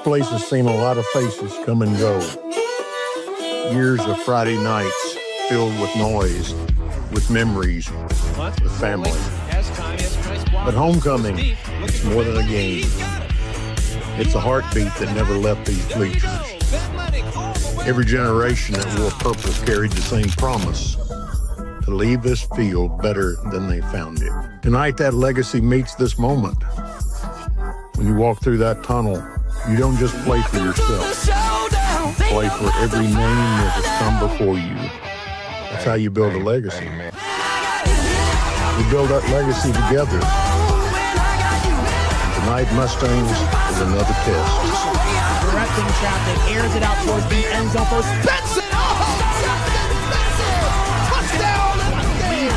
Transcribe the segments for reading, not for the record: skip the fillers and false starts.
place has seen a lot of faces come and go. Years of Friday nights filled with noise, with memories, with family. But homecoming is more than a game. It's a heartbeat that never left these bleachers. Every generation that wore purple carried the same promise: to leave this field better than they found it. Tonight, that legacy meets this moment. When you walk through that tunnel, you don't just play for yourself. You play for every name that has come before you. That's how you build a legacy. We build that legacy together. Tonight, Mustangs is another test. Directing traffic, airs it out towards the end zone for Spencer. Touchdown!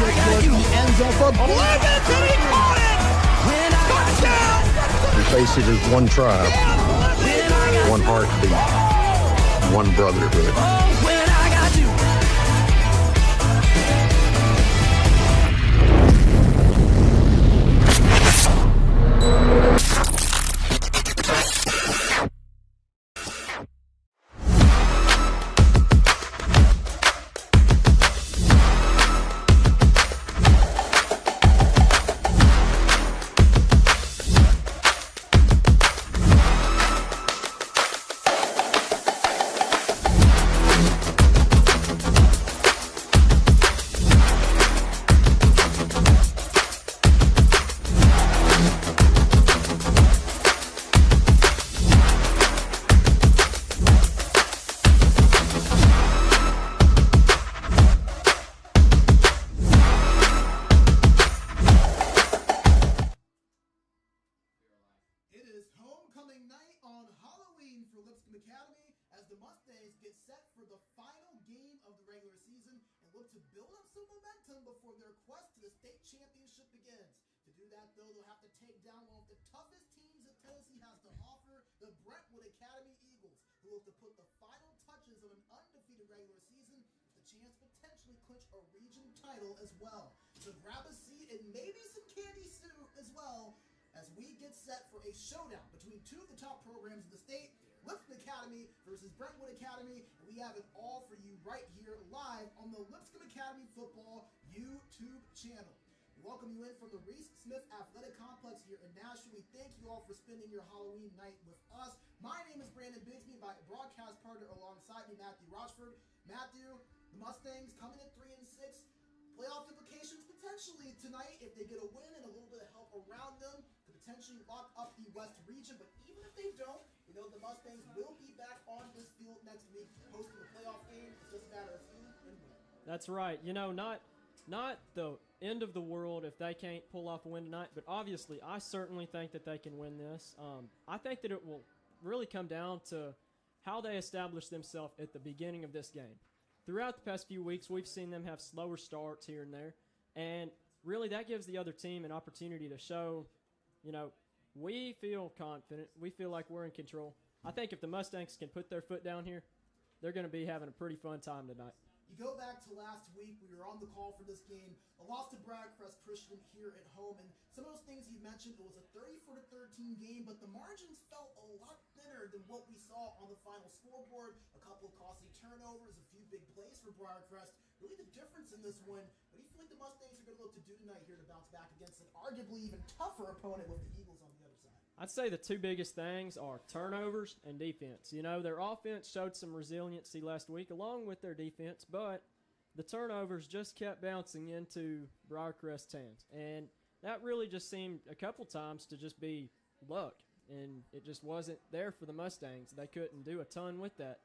Towards the end zone for Blevins, and he caught it! Touchdown! We face it as one tribe, one heartbeat, one brotherhood. Night on Halloween for Lipscomb Academy as the Mustangs get set for the final game of the regular season and look to build up some momentum before their quest to the state championship begins. To do that, though, they'll have to take down one of the toughest teams that Tennessee has to offer, the Brentwood Academy Eagles, who look to put the final touches of an undefeated regular season with a chance to potentially clinch a region title as well. So grab a seat and maybe some candy stew as well, as we get set for a showdown between two of the top programs in the state, Lipscomb Academy versus Brentwood Academy, and we have it all for you right here live on the Lipscomb Academy Football YouTube channel. We welcome you in from the Reese Smith Athletic Complex here in Nashville. We thank you all for spending your Halloween night with us. My name is Brandon Bigsby, my broadcast partner alongside me, Matthew Rochford. Matthew, the Mustangs coming in 3-6. Playoff implications potentially tonight if they get a win and a little bit of help around them. Potentially lock up the West region, but even if they don't, we know the Mustangs will be back on this field next week hosting the playoff game. It's just a matter of who and when. That's right. You know, not the end of the world if they can't pull off a win tonight, but obviously I certainly think that they can win this. I think that it will really come down to how they establish themselves at the beginning of this game. Throughout the past few weeks, we've seen them have slower starts here and there, and really that gives the other team an opportunity to show, you know, we feel confident. We feel like we're in control. I think if the Mustangs can put their foot down here, they're going to be having a pretty fun time tonight. You go back to last week, we were on the call for this game, a loss to Bragg-Crest Christian here at home, and some of those things you mentioned, it was a 34-13 game, but the margins felt a lot thinner than what we saw on the final scoreboard. A couple of costly turnovers, a few big plays for Bragg-Crest. Really the difference in this one, what do you feel like the Mustangs are going to look to do tonight here to bounce back against an arguably even tougher opponent with the Eagles on the other side? I'd say the two biggest things are turnovers and defense. You know, their offense showed some resiliency last week along with their defense, but the turnovers just kept bouncing into Bragg-Crest's hands. And that really just seemed a couple times to just be luck, and it just wasn't there for the Mustangs. They couldn't do a ton with that.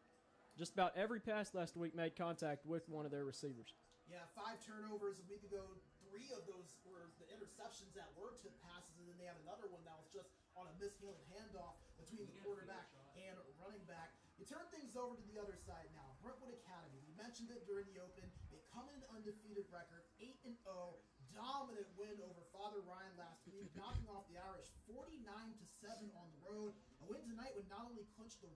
Just about every pass last week made contact with one of their receivers. Yeah, 5 turnovers a week ago. 3 of those were the interceptions that were tip passes, and then they had another one that was just on a mishandled handoff between the quarterback and running back. You turn things over to the other side now. Brentwood Academy, we mentioned it during the open. They come in an undefeated record, 8-0, dominant win over Father Ryan last week, knocking off the Irish 49-7 on the road. A win tonight would not only clinch the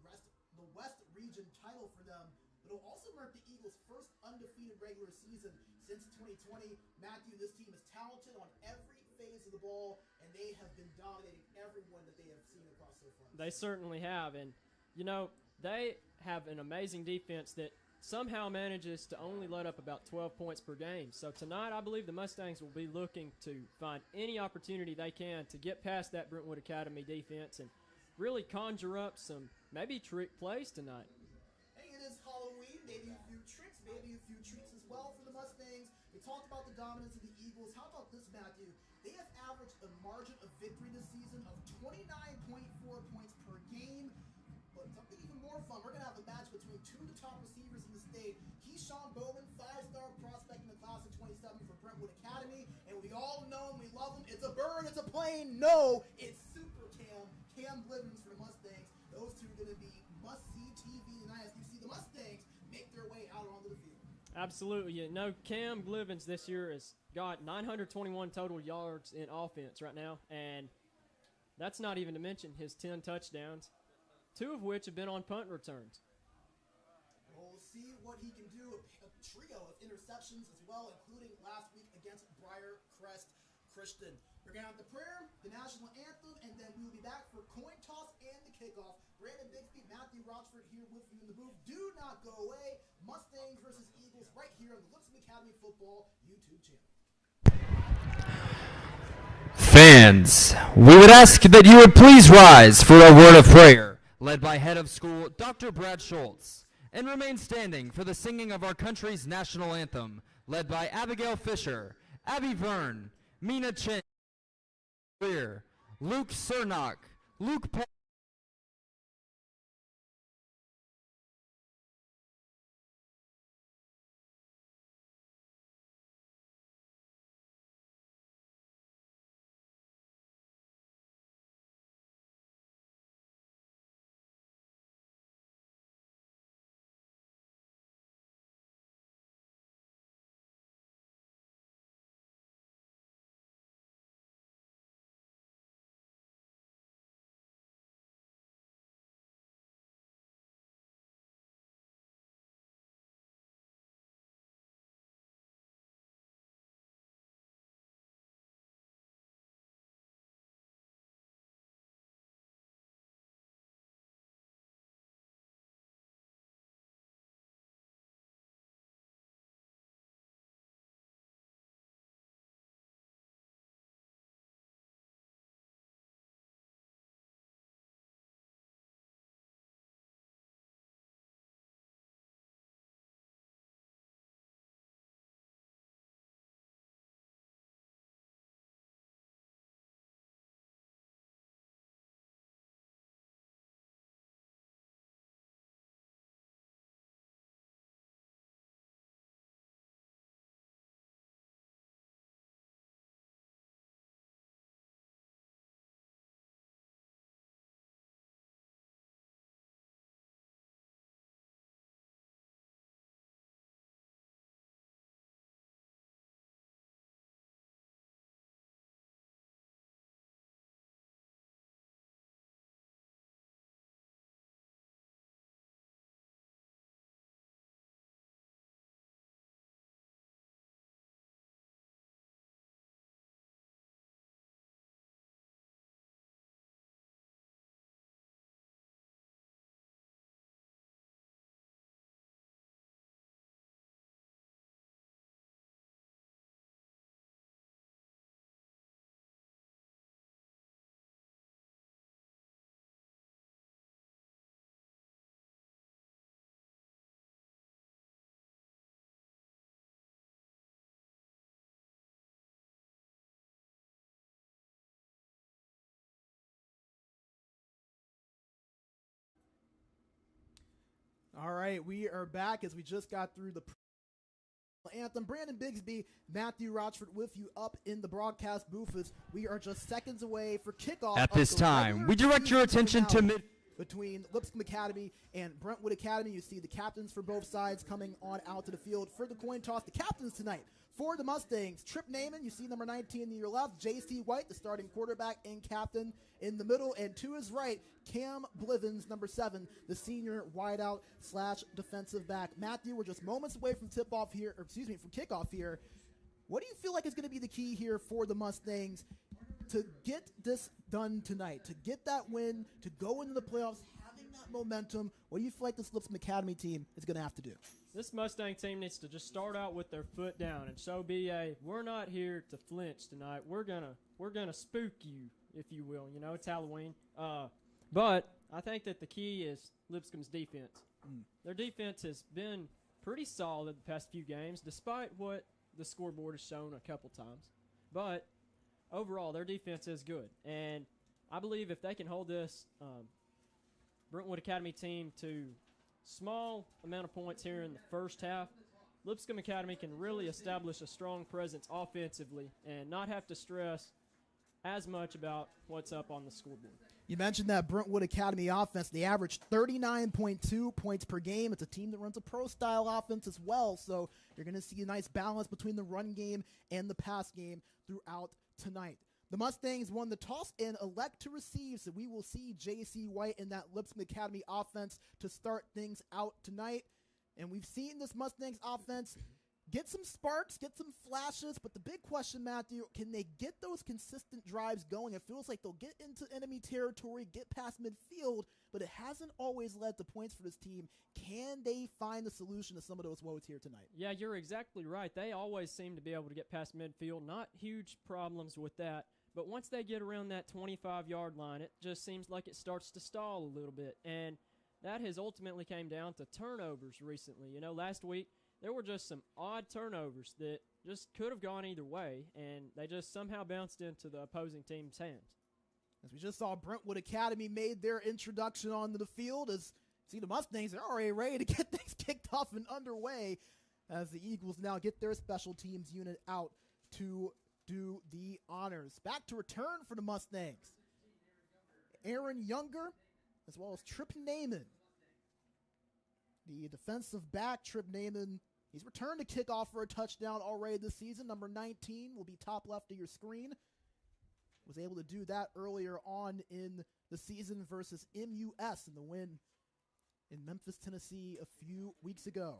West Region title for them, but it'll also mark the Eagles' first undefeated regular season since 2020. Matthew, this team is talented on every phase of the ball, and they have been dominating everyone that they have seen across so far. They certainly have. And, you know, they have an amazing defense that somehow manages to only let up about 12 points per game. So tonight I believe the Mustangs will be looking to find any opportunity they can to get past that Brentwood Academy defense and really conjure up some maybe trick plays tonight. Hey, it is Halloween. Maybe a few tricks, maybe a few treats as well for the Mustangs. We talked about the dominance of the Eagles. How about this, Matthew? They have averaged a margin of victory this season of 29.4 points per game. But something even more fun, we're going to have a match between two of the top receivers in the state. Keyshawn Bowman, 5-star prospect in the class of 27 for Brentwood Academy. And we all know him, we love him. It's a bird, it's a plane. No, it's Super Cam Blivens for the Mustangs. Those two are going to be must-see TV tonight as you see the Mustangs make their way out onto the field. Absolutely. You know, Cam Blivens this year has got 921 total yards in offense right now. And that's not even to mention his 10 touchdowns, 2 of which have been on punt returns. We'll see what he can do. A trio of interceptions as well, including last week against Briarcrest Christian. We're going to have the prayer, the national anthem, and then we will be back for coin toss and the kickoff. Brandon Bixby, Matthew Rochford here with you in the booth. Do not go away. Mustangs versus Eagles right here on the Lipscomb Academy Football YouTube channel. Fans, we would ask that you would please rise for a word of prayer, led by Head of School Dr. Brad Schultz, and remain standing for the singing of our country's national anthem, led by Abigail Fisher, Abby Verne, Mina Chen, Luke Cernock, Luke Paul. All right, we are back as we just got through the anthem. Brandon Bixby, Matthew Rochford with you up in the broadcast booth as we are just seconds away for kickoff. At this time, we direct your attention to mid. Between Lipscomb Academy and Brentwood Academy, you see the captains for both sides coming on out to the field for the coin toss. The captains tonight for the Mustangs, Trip Naiman, you see number 19 to your left, J.C. White, the starting quarterback and captain in the middle, and to his right, Cam Blivens, number 7, the senior wideout / defensive back. Matthew, we're just moments away from tip-off here, or excuse me, from kickoff here. What do you feel like is going to be the key here for the Mustangs to get this done tonight, to get that win, to go into the playoffs, having that momentum? What do you feel like this Lipscomb Academy team is going to have to do? This Mustang team needs to just start out with their foot down and show BA, we're not here to flinch tonight. We're gonna spook you, if you will. You know, it's Halloween. But I think that the key is Lipscomb's defense. Their defense has been pretty solid the past few games, despite what the scoreboard has shown a couple times. But overall, their defense is good. And I believe if they can hold this Brentwood Academy team to small amount of points here in the first half, Lipscomb Academy can really establish a strong presence offensively and not have to stress as much about what's up on the scoreboard. You mentioned that Brentwood Academy offense. They average 39.2 points per game. It's a team that runs a pro-style offense as well, so you're going to see a nice balance between the run game and the pass game throughout tonight. The Mustangs won the toss and elect to receive, so we will see J.C. White in that Lipscomb Academy offense to start things out tonight. And we've seen this Mustangs offense get some sparks, get some flashes, but the big question, Matthew, can they get those consistent drives going? It feels like they'll get into enemy territory, get past midfield, but it hasn't always led to points for this team. Can they find the solution to some of those woes here tonight? Yeah, you're exactly right. They always seem to be able to get past midfield. Not huge problems with that. But once they get around that 25-yard line, it just seems like it starts to stall a little bit. And that has ultimately came down to turnovers recently. You know, last week there were just some odd turnovers that just could have gone either way, and they just somehow bounced into the opposing team's hands. As we just saw, Brentwood Academy made their introduction onto the field. As see the Mustangs, they're already ready to get things kicked off and underway as the Eagles now get their special teams unit out to do the honors. Back to return for the Mustangs. Aaron Younger, as well as Trip Naiman. The defensive back, Trip Naiman, he's returned to kickoff for a touchdown already this season. Number 19 will be top left of your screen. Was able to do that earlier on in the season versus MUS in the win in Memphis, Tennessee a few weeks ago.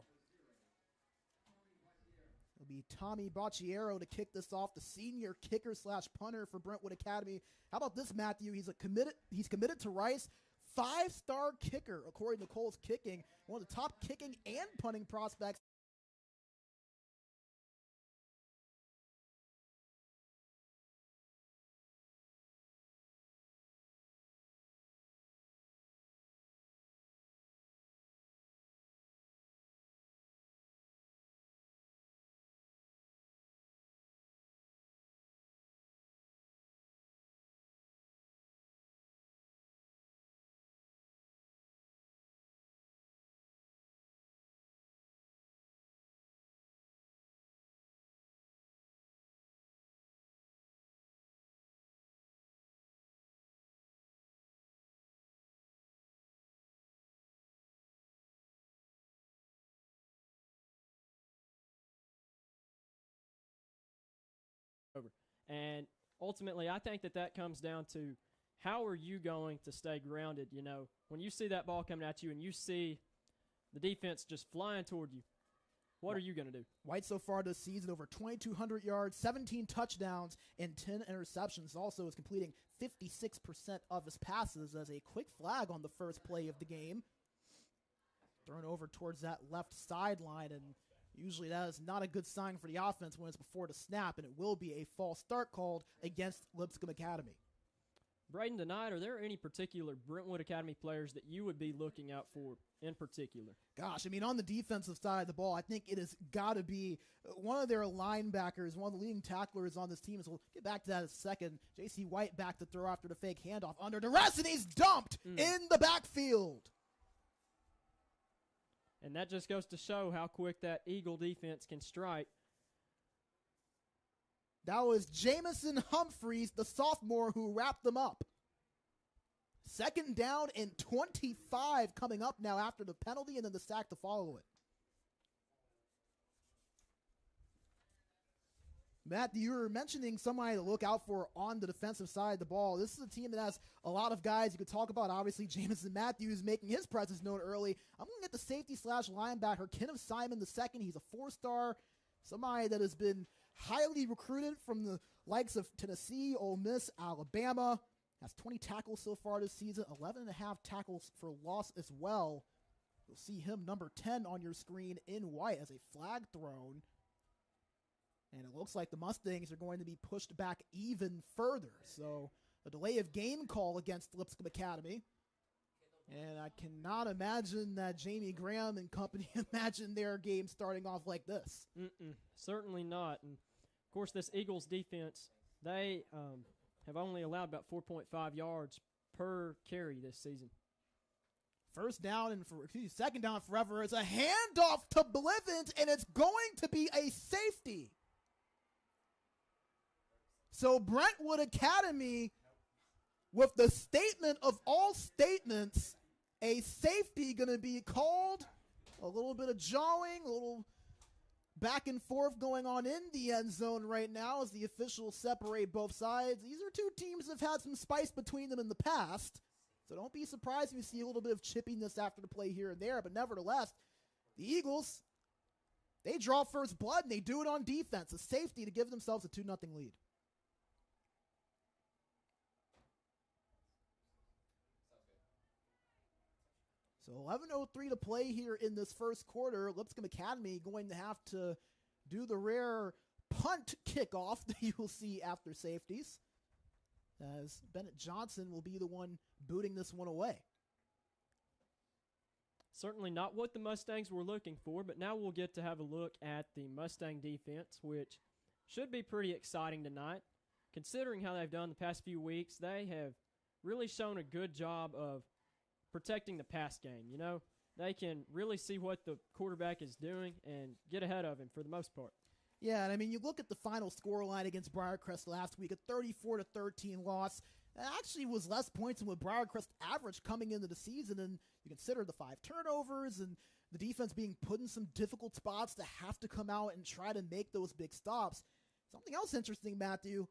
It'll be Tommy Bocciero to kick this off, the senior kicker / punter for Brentwood Academy. How about this, Matthew? He's committed to Rice, 5-star kicker, according to Cole's Kicking, one of the top kicking and punting prospects. And ultimately, I think that comes down to how are you going to stay grounded? You know, when you see that ball coming at you and you see the defense just flying toward you, what are you going to do? White so far this season, over 2,200 yards, 17 touchdowns, and 10 interceptions. Also is completing 56% of his passes as a quick flag on the first play of the game. Thrown over towards that left sideline, and usually that is not a good sign for the offense when it's before the snap, and it will be a false start called against Lipscomb Academy. Braden, tonight, are there any particular Brentwood Academy players that you would be looking out for in particular? Gosh, I mean, on the defensive side of the ball, I think it has got to be one of their linebackers, one of the leading tacklers on this team. So we'll get back to that in a second. J.C. White back to throw after the fake handoff under duress, and he's dumped in the backfield. And that just goes to show how quick that Eagle defense can strike. That was Jamison Humphreys, the sophomore, who wrapped them up. Second down and 25 coming up now after the penalty and then the sack to follow it. Matt, you were mentioning somebody to look out for on the defensive side of the ball. This is a team that has a lot of guys you could talk about. Obviously, Jamison Matthews making his presence known early. I'm going to get the safety / linebacker, Kenneth Simon II. He's a 4-star, somebody that has been highly recruited from the likes of Tennessee, Ole Miss, Alabama. Has 20 tackles so far this season, 11.5 tackles for loss as well. You'll see him number 10 on your screen in white as a flag thrown. And it looks like the Mustangs are going to be pushed back even further. So a delay of game call against Lipscomb Academy. And I cannot imagine that Jamie Graham and company imagine their game starting off like this. Certainly not. And, of course, this Eagles defense, they have only allowed about 4.5 yards per carry this season. Second down forever. It's a handoff to Blivens, and it's going to be a safety. So Brentwood Academy, with the statement of all statements, a safety going to be called. A little bit of jawing, a little back and forth going on in the end zone right now as the officials separate both sides. These are two teams that have had some spice between them in the past. So don't be surprised if you see a little bit of chippiness after the play here and there. But nevertheless, the Eagles, they draw first blood, and they do it on defense. A safety to give themselves a 2-0 lead. So 11:03 to play here in this first quarter. Lipscomb Academy going to have to do the rare punt kickoff that you will see after safeties, as Bennett Johnson will be the one booting this one away. Certainly not what the Mustangs were looking for, but now we'll get to have a look at the Mustang defense, which should be pretty exciting tonight. Considering how they've done the past few weeks, they have really shown a good job of protecting the pass game. You know, they can really see what the quarterback is doing and get ahead of him for the most part. Yeah, and I mean, you look at the final scoreline against Briarcrest last week, a 34-13 loss. That actually was less points than what Briarcrest averaged coming into the season, and you consider the 5 turnovers and the defense being put in some difficult spots to have to come out and try to make those big stops. Something else interesting, Matthew,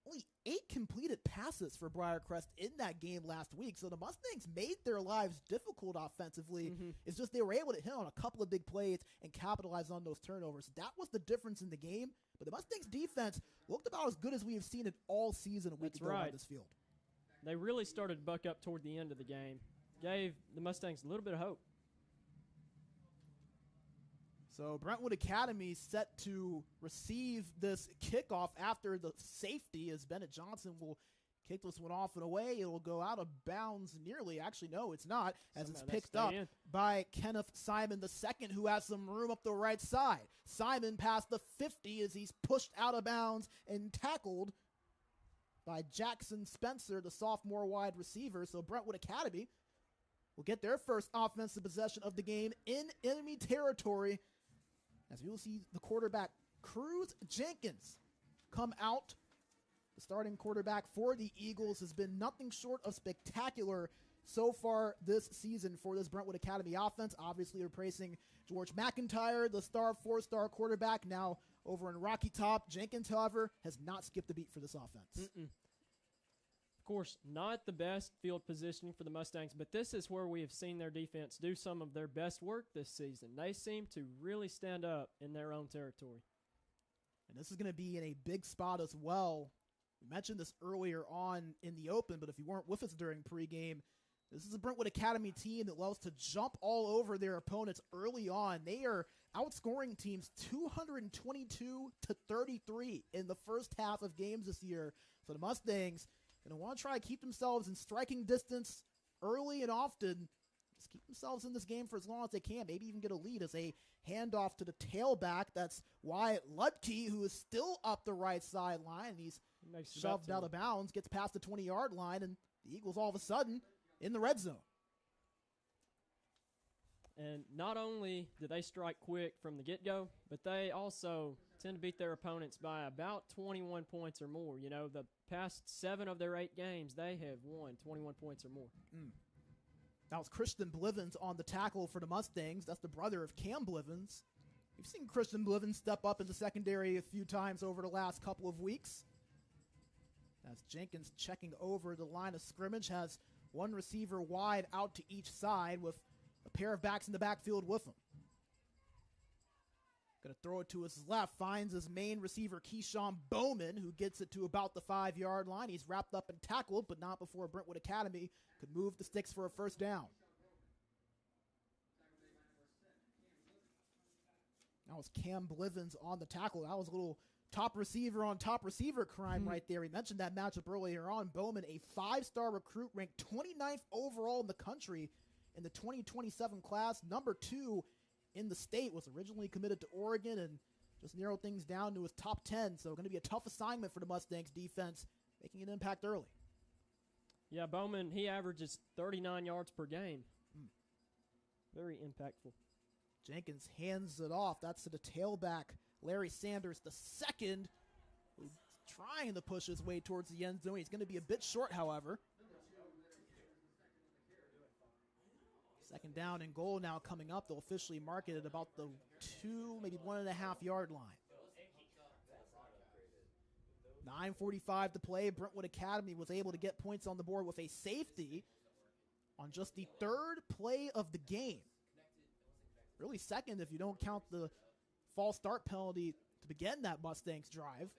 only 8 completed passes for Briarcrest in that game last week. So the Mustangs made their lives difficult offensively. It's just they were able to hit on a couple of big plays and capitalize on those turnovers. That was the difference in the game. But the Mustangs defense looked about as good as we have seen it all season a week ago on this field. They really started to buck up toward the end of the game. Gave the Mustangs a little bit of hope. So Brentwood Academy set to receive this kickoff after the safety, as Bennett Johnson will kick this one off and away. It will go out of bounds nearly. Actually, no, it's not, as it's picked up by Kenneth Simon II, who has some room up the right side. Simon past the 50 as he's pushed out of bounds and tackled by Jackson Spencer, the sophomore wide receiver. So Brentwood Academy will get their first offensive possession of the game in enemy territory, as we will see the quarterback, Cruz Jenkins, come out. The starting quarterback for the Eagles has been nothing short of spectacular so far this season for this Brentwood Academy offense. Obviously replacing George McIntyre, the four-star quarterback, now over in Rocky Top. Jenkins, however, has not skipped a beat for this offense. Of course, not the best field positioning for the Mustangs, but this is where we have seen their defense do some of their best work this season. They seem to really stand up in their own territory. And this is going to be in a big spot as well. We mentioned this earlier on in the open, but if you weren't with us during pregame, this is a Brentwood Academy team that loves to jump all over their opponents early on. They are outscoring teams 222-33 in the first half of games this year. So the Mustangs going to want to try to keep themselves in striking distance early and often. Just keep themselves in this game for as long as they can. Maybe even get a lead as a handoff to the tailback. That's Wyatt Ludke, who is still up the right sideline. He's shoved out of bounds, gets past the 20-yard line, and the Eagles all of a sudden in the red zone. And not only do they strike quick from the get-go, but they also tend to beat their opponents by about 21 points or more. You know, the past 7 of their 8 games, they have won 21 points or more. That was Christian Blivens on the tackle for the Mustangs. That's the brother of Cam Blivens. We've seen Christian Blivens step up in the secondary a few times over the last couple of weeks. As Jenkins checking over the line of scrimmage, has one receiver wide out to each side with a pair of backs in the backfield with him. Going to throw it to his left, finds his main receiver, Keyshawn Bowman, who gets it to about the 5-yard line. He's wrapped up and tackled, but not before Brentwood Academy could move the sticks for a first down. That was Cam Blivens on the tackle. That was a little top receiver on top receiver crime right there. We mentioned that matchup earlier on. Bowman, a 5-star recruit, ranked 29th overall in the country in the 2027 class, number 2 in the state, was originally committed to Oregon and just narrowed things down to his top 10. So going to be a tough assignment for the Mustangs defense, making an impact early. Yeah, Bowman, he averages 39 yards per game. Very impactful. Jenkins hands it off. That's to the tailback, Larry Sanders, the second, who's trying to push his way towards the end zone. He's going to be a bit short, however. Second down and goal now coming up. They'll officially mark it at about the 2, maybe 1.5 yard line. 9:45 to play. Brentwood Academy was able to get points on the board with a safety on just the 3rd play of the game. Really second if you don't count the false start penalty to begin that Mustangs drive.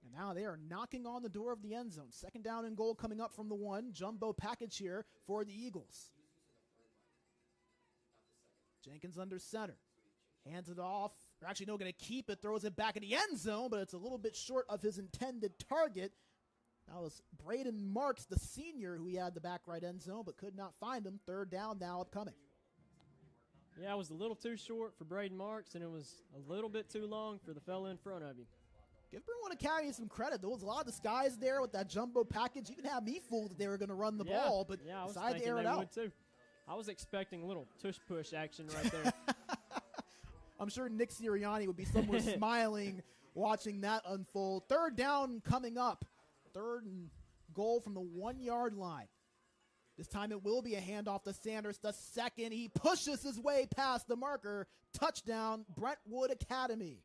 And now they are knocking on the door of the end zone. Second down and goal coming up from the 1. Jumbo package here for the Eagles. Jenkins under center. Hands it off. They're actually not going to keep it. Throws it back in the end zone, but it's a little bit short of his intended target. That was Braden Marks, the senior, who he had the back right end zone, but could not find him. 3rd down now upcoming. Yeah, it was a little too short for Braden Marks, and it was a little bit too long for the fella in front of him. Give Brentwood Academy some credit. There was a lot of disguise there with that jumbo package. Even had me fooled that they were going to run the ball, but decided to air it out. Too. I was expecting a little tush-push action right there. I'm sure Nick Sirianni would be somewhere smiling watching that unfold. 3rd down coming up. 3rd and goal from the 1-yard line. This time it will be a handoff to Sanders. The second, he pushes his way past the marker. Touchdown, Brentwood Academy.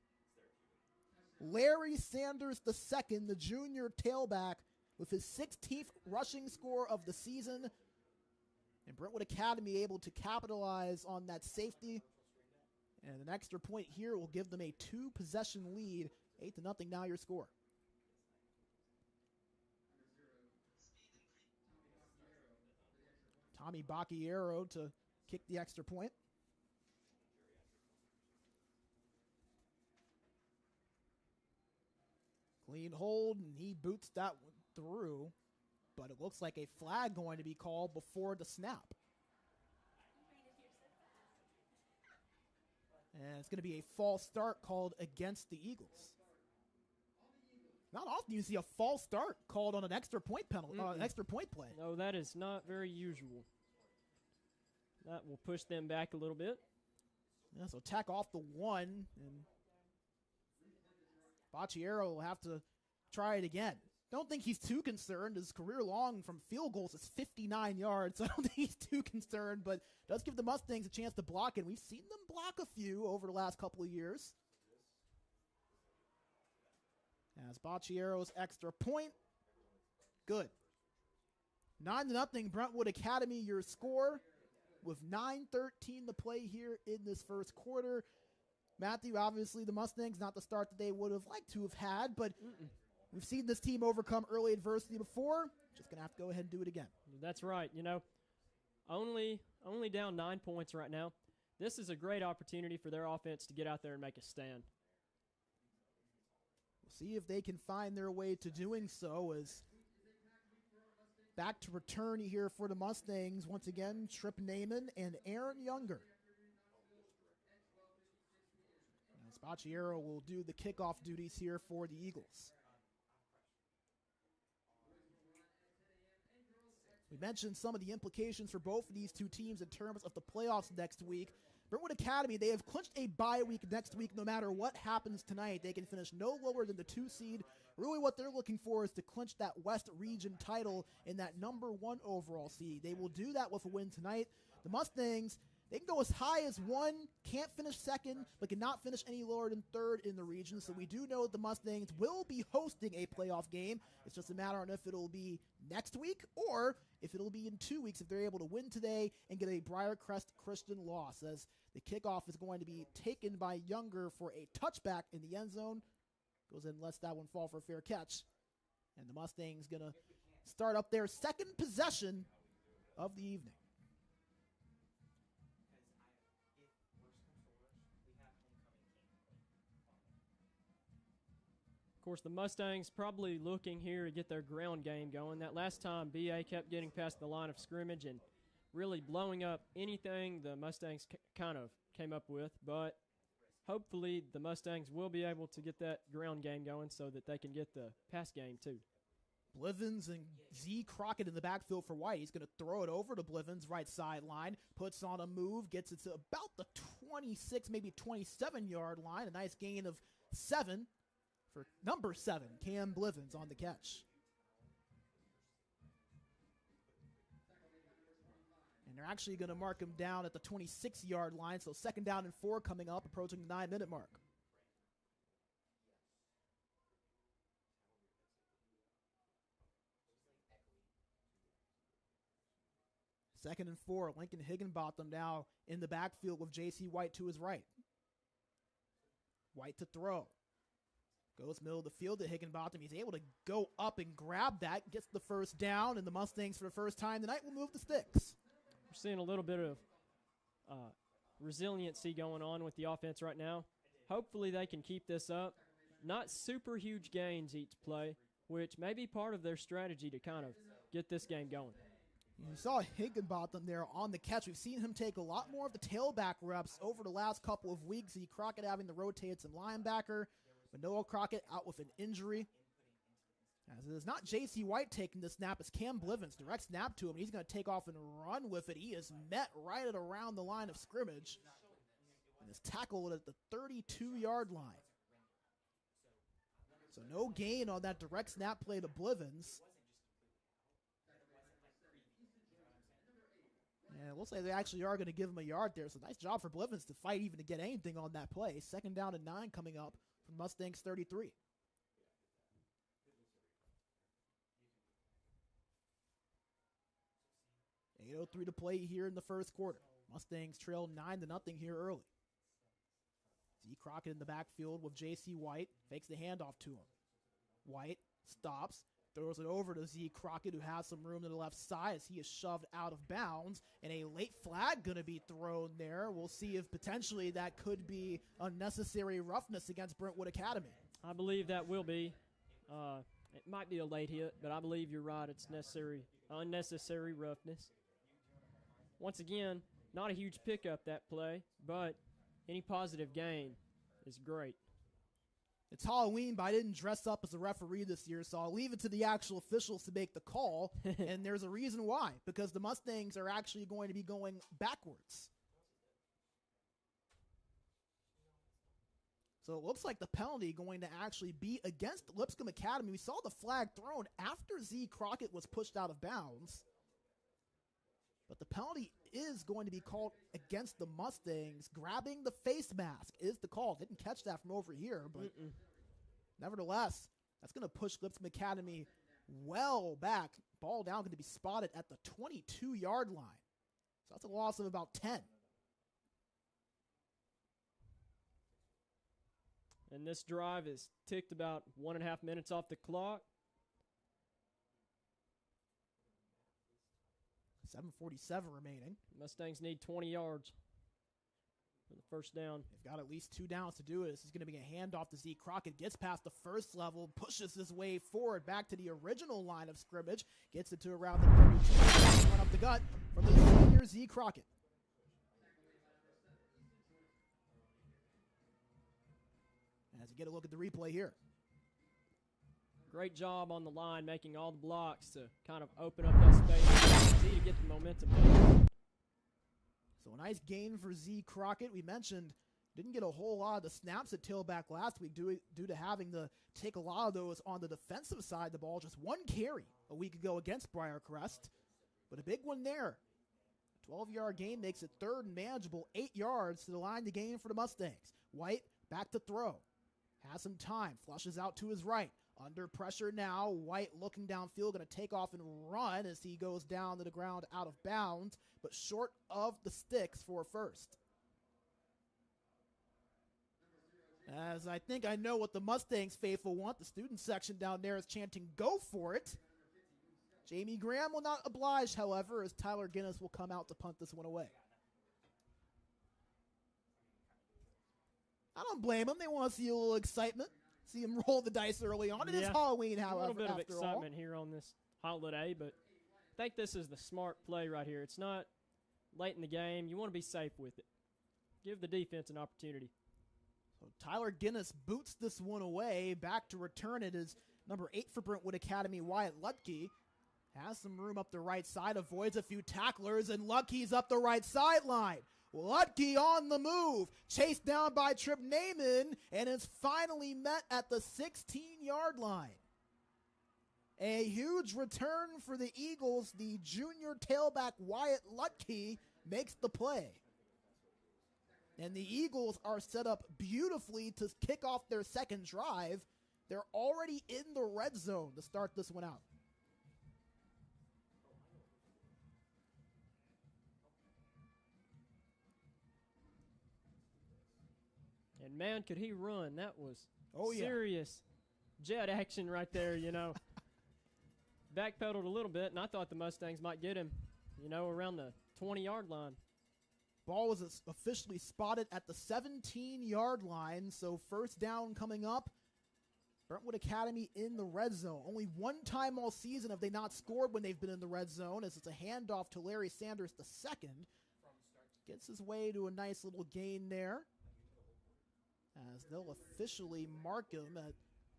Larry Sanders the second, the junior tailback, with his 16th rushing score of the season. And Brentwood Academy able to capitalize on that safety. And an extra point here will give them a 2-possession lead. 8-0 now your score. Tommy Bacchiero to kick the extra point. Clean hold, and he boots that one through. But it looks like a flag going to be called before the snap. And it's going to be a false start called against the Eagles. Not often you see a false start called on an extra point penalty, an extra point play. No, that is not very usual. That will push them back a little bit. Yeah, so tack off the 1, and Bacchiero will have to try it again. Don't think he's too concerned. His career long from field goals is 59 yards, so I don't think he's too concerned, but does give the Mustangs a chance to block it. We've seen them block a few over the last couple of years. As Bacchiero's extra point. Good. 9-0 Brentwood Academy, your score, with 9:13 to play here in this first quarter. Matthew, obviously the Mustangs, not the start that they would have liked to have had, but we've seen this team overcome early adversity before. Just going to have to go ahead and do it again. That's right. You know, only down 9 points right now. This is a great opportunity for their offense to get out there and make a stand. We'll see if they can find their way to doing so. As back to return here for the Mustangs once again, Tripp Naiman and Aaron Younger. As Bacchiero will do the kickoff duties here for the Eagles. We mentioned some of the implications for both of these two teams in terms of the playoffs next week. Brentwood Academy, they have clinched a bye week next week no matter what happens tonight. They can finish no lower than the 2 seed. Really what they're looking for is to clinch that West Region title in that number 1 overall seed. They will do that with a win tonight. The Mustangs, They can go as high as 1, can't finish second, but cannot finish any lower than third in the region. So we do know that the Mustangs will be hosting a playoff game. It's just a matter on if it'll be next week or if it'll be in 2 weeks if they're able to win today and get a Briarcrest Christian loss, as the kickoff is going to be taken by Younger for a touchback in the end zone. Goes in and lets that one fall for a fair catch. And the Mustangs going to start up their second possession of the evening. Of course, the Mustangs probably looking here to get their ground game going. That last time, BA kept getting past the line of scrimmage and really blowing up anything the Mustangs kind of came up with. But hopefully the Mustangs will be able to get that ground game going so that they can get the pass game too. Blivens and Z Crockett in the backfield for White. He's going to throw it over to Blivens, right sideline, puts on a move, gets it to about the 26, maybe 27-yard line. A nice gain of 7 for number 7, Cam Blivens on the catch. And they're actually going to mark him down at the 26-yard line, so 2nd down and 4 coming up, approaching the 9-minute mark. Second and 4, Lincoln Higginbotham now in the backfield with J.C. White to his right. White to throw. Goes middle of the field to Higginbotham. He's able to go up and grab that, gets the first down, and the Mustangs for the first time tonight will move the sticks. We're seeing a little bit of resiliency going on with the offense right now. Hopefully they can keep this up. Not super huge gains each play, which may be part of their strategy to kind of get this game going. You saw Higginbotham there on the catch. We've seen him take a lot more of the tailback reps over the last couple of weeks. Z Crockett having to rotate some linebacker. Manoa Crockett out with an injury. As it is not J.C. White taking the snap, it's Cam Blivens. Direct snap to him. He's going to take off and run with it. He is met right at around the line of scrimmage and is tackled at the 32-yard line. So no gain on that direct snap play to Blivens. And it looks like they actually are going to give him a yard there. So nice job for Blivens to fight even to get anything on that play. 2nd down and 9 coming up from Mustangs 33. .803 to play here in the first quarter. Mustangs trail 9-0 here early. Z Crockett in the backfield with J.C. White. Fakes the handoff to him. White stops. Throws it over to Z Crockett, who has some room to the left side as he is shoved out of bounds. And a late flag going to be thrown there. We'll see if potentially that could be unnecessary roughness against Brentwood Academy. I believe that will be. It might be a late hit, but I believe you're right. It's unnecessary roughness. Once again, not a huge pickup that play, but any positive gain is great. It's Halloween, but I didn't dress up as a referee this year, so I'll leave it to the actual officials to make the call. And there's a reason why, because the Mustangs are actually going to be going backwards. So it looks like the penalty going to actually be against Lipscomb Academy. We saw the flag thrown after Z Crockett was pushed out of bounds. But the penalty is going to be called against the Mustangs. Grabbing the face mask is the call. Didn't catch that from over here, but nevertheless, that's going to push Lipscomb Academy well back. Ball down going to be spotted at the 22-yard line. So that's a loss of about 10. And this drive is ticked about 1.5 minutes off the clock. 7:47 remaining. Mustangs need 20 yards for the first down. They've got at least 2 downs to do it. This is going to be a handoff to Z Crockett. Gets past the first level, pushes his way forward back to the original line of scrimmage. Gets it to around the 32. Run up the gut from the senior Z Crockett. As you get a look at the replay here. Great job on the line, making all the blocks to kind of open up that space. Z to get the momentum going. So a nice gain for Z Crockett. We mentioned didn't get a whole lot of the snaps at tailback last week due to having to take a lot of those on the defensive side of the ball. Just 1 carry a week ago against Briarcrest. But a big one there. 12-yard gain makes it third and manageable, 8 yards to the line to gain for the Mustangs. White back to throw. Has some time, flushes out to his right. Under pressure now, White looking downfield, going to take off and run as he goes down to the ground out of bounds, but short of the sticks for a first. As I think I know what the Mustangs faithful want, the student section down there is chanting, "Go for it." Jamie Graham will not oblige, however, as Tyler Guinness will come out to punt this one away. I don't blame them. They want to see a little excitement. See him roll the dice early on. It is Halloween, however, a little bit of after excitement all. here on this holiday, but I think this is the smart play right here. It's not late in the game. You want to be safe with it. Give the defense an opportunity. So Tyler Guinness boots this one away. Back to return it is number 8 for Brentwood Academy, Wyatt Lutke. Has some room up the right side, avoids a few tacklers, and Lutke's up the right sideline. Lutke on the move, chased down by Trip Naiman, and is finally met at the 16-yard line. A huge return for the Eagles. The junior tailback Wyatt Lutke makes the play. And the Eagles are set up beautifully to kick off their second drive. They're already in the red zone to start this one out. And man, could he run. That was Yeah. serious jet action right there, Backpedaled a little bit, and I thought the Mustangs might get him, around the 20-yard line. Ball was officially spotted at the 17-yard line, so first down coming up. Brentwood Academy in the red zone. Only one time all season have they not scored when they've been in the red zone, as it's a handoff to Larry Sanders II. Gets his way to a nice little gain there, as they'll officially mark him at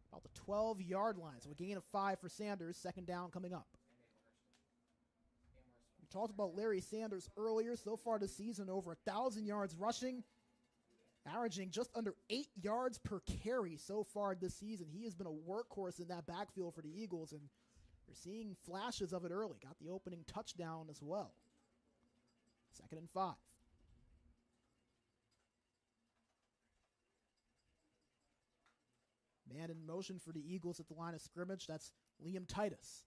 about the 12-yard line. So a gain of 5 for Sanders, second down coming up. We talked about Larry Sanders earlier. So far this season, over 1,000 yards rushing, averaging just under 8 yards per carry so far this season. He has been a workhorse in that backfield for the Eagles, and you're seeing flashes of it early. Got the opening touchdown as well. 2nd and 5. Man in motion for the Eagles at the line of scrimmage. That's Liam Titus.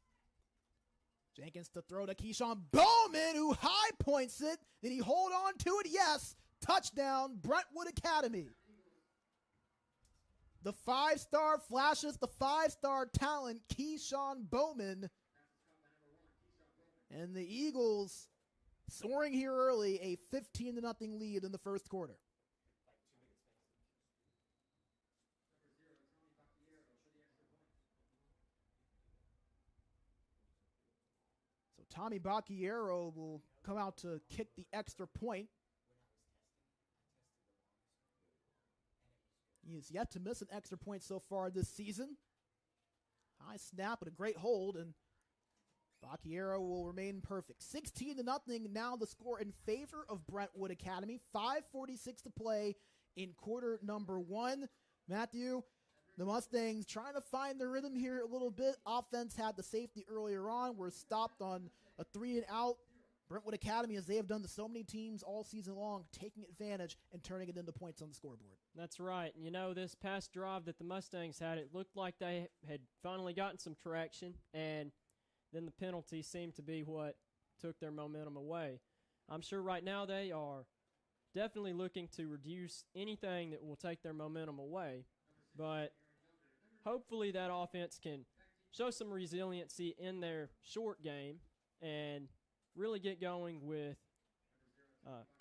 Jenkins to throw to Keyshawn Bowman, who high points it. Did he hold on to it? Yes. Touchdown, Brentwood Academy. The 5-star flashes, the 5-star talent, Keyshawn Bowman. And the Eagles soaring here early, a 15-0 lead in the first quarter. So Tommy Bacchiero will come out to kick the extra point. He has yet to miss an extra point so far this season. High snap and a great hold, and Bacchiero will remain perfect. 16-0 now the score in favor of Brentwood Academy. 5:46 to play in quarter number 1. Matthew, the Mustangs trying to find their rhythm here a little bit. Offense had the safety earlier on. We're stopped on a 3-and-out. Brentwood Academy, as they have done to so many teams all season long, taking advantage and turning it into points on the scoreboard. That's right. And this past drive that the Mustangs had, it looked like they had finally gotten some traction, and then the penalty seemed to be what took their momentum away. I'm sure right now they are definitely looking to reduce anything that will take their momentum away, but hopefully that offense can show some resiliency in their short game and really get going with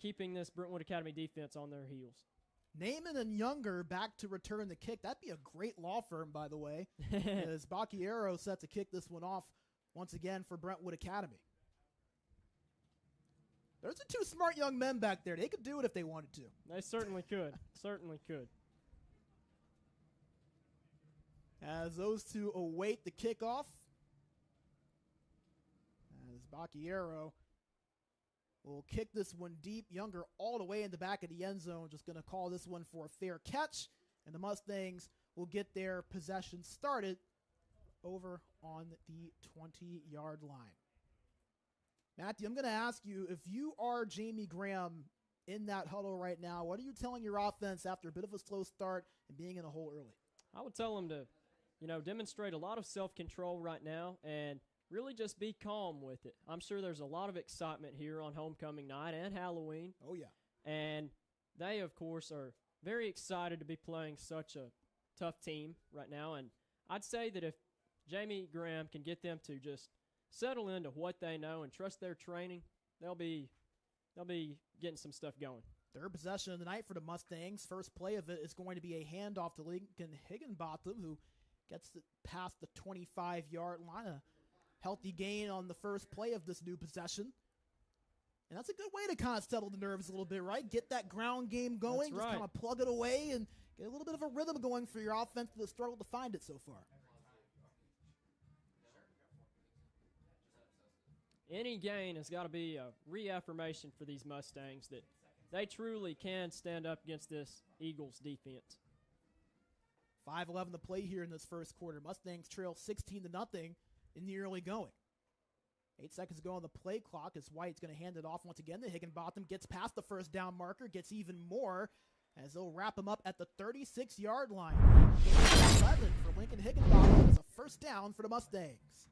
keeping this Brentwood Academy defense on their heels. Naiman and Younger back to return the kick. That'd be a great law firm, by the way, as Bacchiero set to kick this one off once again for Brentwood Academy. There's the two smart young men back there. They could do it if they wanted to. They certainly could. Certainly could. As those two await the kickoff, as Bacchiero will kick this one deep. Younger all the way in the back of the end zone, just going to call this one for a fair catch, and the Mustangs will get their possession started over on the 20-yard line. Matthew, I'm going to ask you, if you are Jamie Graham in that huddle right now, what are you telling your offense after a bit of a slow start and being in a hole early? I would tell them to, demonstrate a lot of self-control right now and really just be calm with it. I'm sure there's a lot of excitement here on homecoming night and Halloween. Oh, yeah. And they, of course, are very excited to be playing such a tough team right now. And I'd say that if Jamie Graham can get them to just settle into what they know and trust their training, they'll be getting some stuff going. Third possession of the night for the Mustangs. First play of it is going to be a handoff to Lincoln Higginbotham, who gets it past the 25-yard line. A healthy gain on the first play of this new possession. And that's a good way to kind of settle the nerves a little bit, right? Get that ground game going. That's right. Just kind of plug it away and get a little bit of a rhythm going for your offense that struggled to find it so far. Any gain has got to be a reaffirmation for these Mustangs that they truly can stand up against this Eagles defense. 5:11 to play here in this first quarter. Mustangs trail 16-0 in the early going. 8 seconds to go on the play clock as White's going to hand it off once again to Higginbotham. Gets past the first down marker, gets even more as they'll wrap him up at the 36-yard line. 11 for Lincoln Higginbotham as a first down for the Mustangs.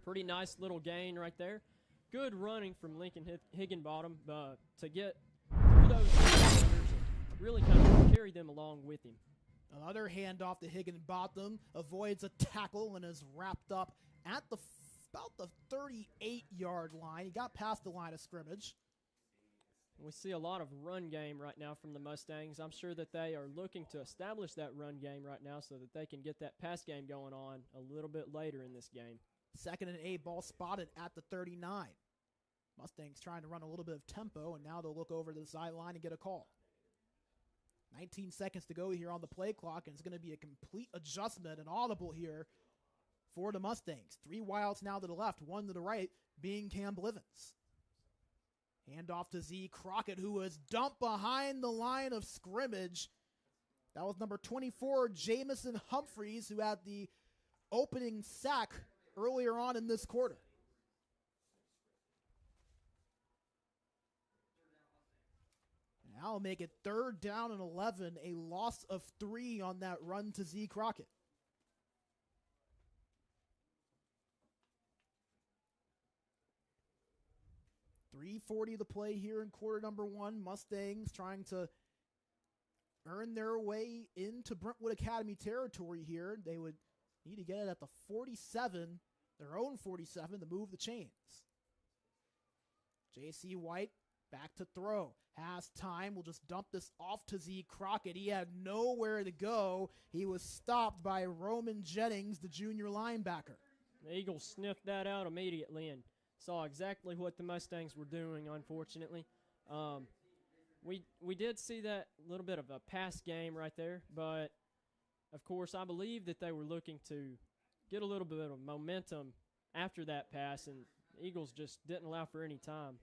Pretty nice little gain right there. Good running from Lincoln Higginbotham to get through those defenders and really kind of carry them along with him. Another handoff to Higginbotham, avoids a tackle and is wrapped up at about the 38-yard line. He got past the line of scrimmage. We see a lot of run game right now from the Mustangs. I'm sure that they are looking to establish that run game right now so that they can get that pass game going on a little bit later in this game. 2nd and 8, ball spotted at the 39. Mustangs trying to run a little bit of tempo, and now they'll look over to the sideline and get a call. 19 seconds to go here on the play clock, and it's going to be a complete adjustment and audible here for the Mustangs. 3 wides now to the left, 1 to the right, being Cam Blivens. Handoff to Z Crockett, who was dumped behind the line of scrimmage. That was number 24, Jamison Humphreys, who had the opening sack earlier on in this quarter. Now I'll make it 3rd down and 11, a loss of 3 on that run to Z Crockett. .340 to play here in quarter number 1. Mustangs trying to earn their way into Brentwood Academy territory here. They would need to get it at the 47, their own 47, to move the chains. J.C. White back to throw. Has time. We'll just dump this off to Z Crockett. He had nowhere to go. He was stopped by Roman Jennings, the junior linebacker. The Eagles sniffed that out immediately and saw exactly what the Mustangs were doing, unfortunately. We did see that little bit of a pass game right there, but, of course, I believe that they were looking to get a little bit of momentum after that pass, and the Eagles just didn't allow for any time.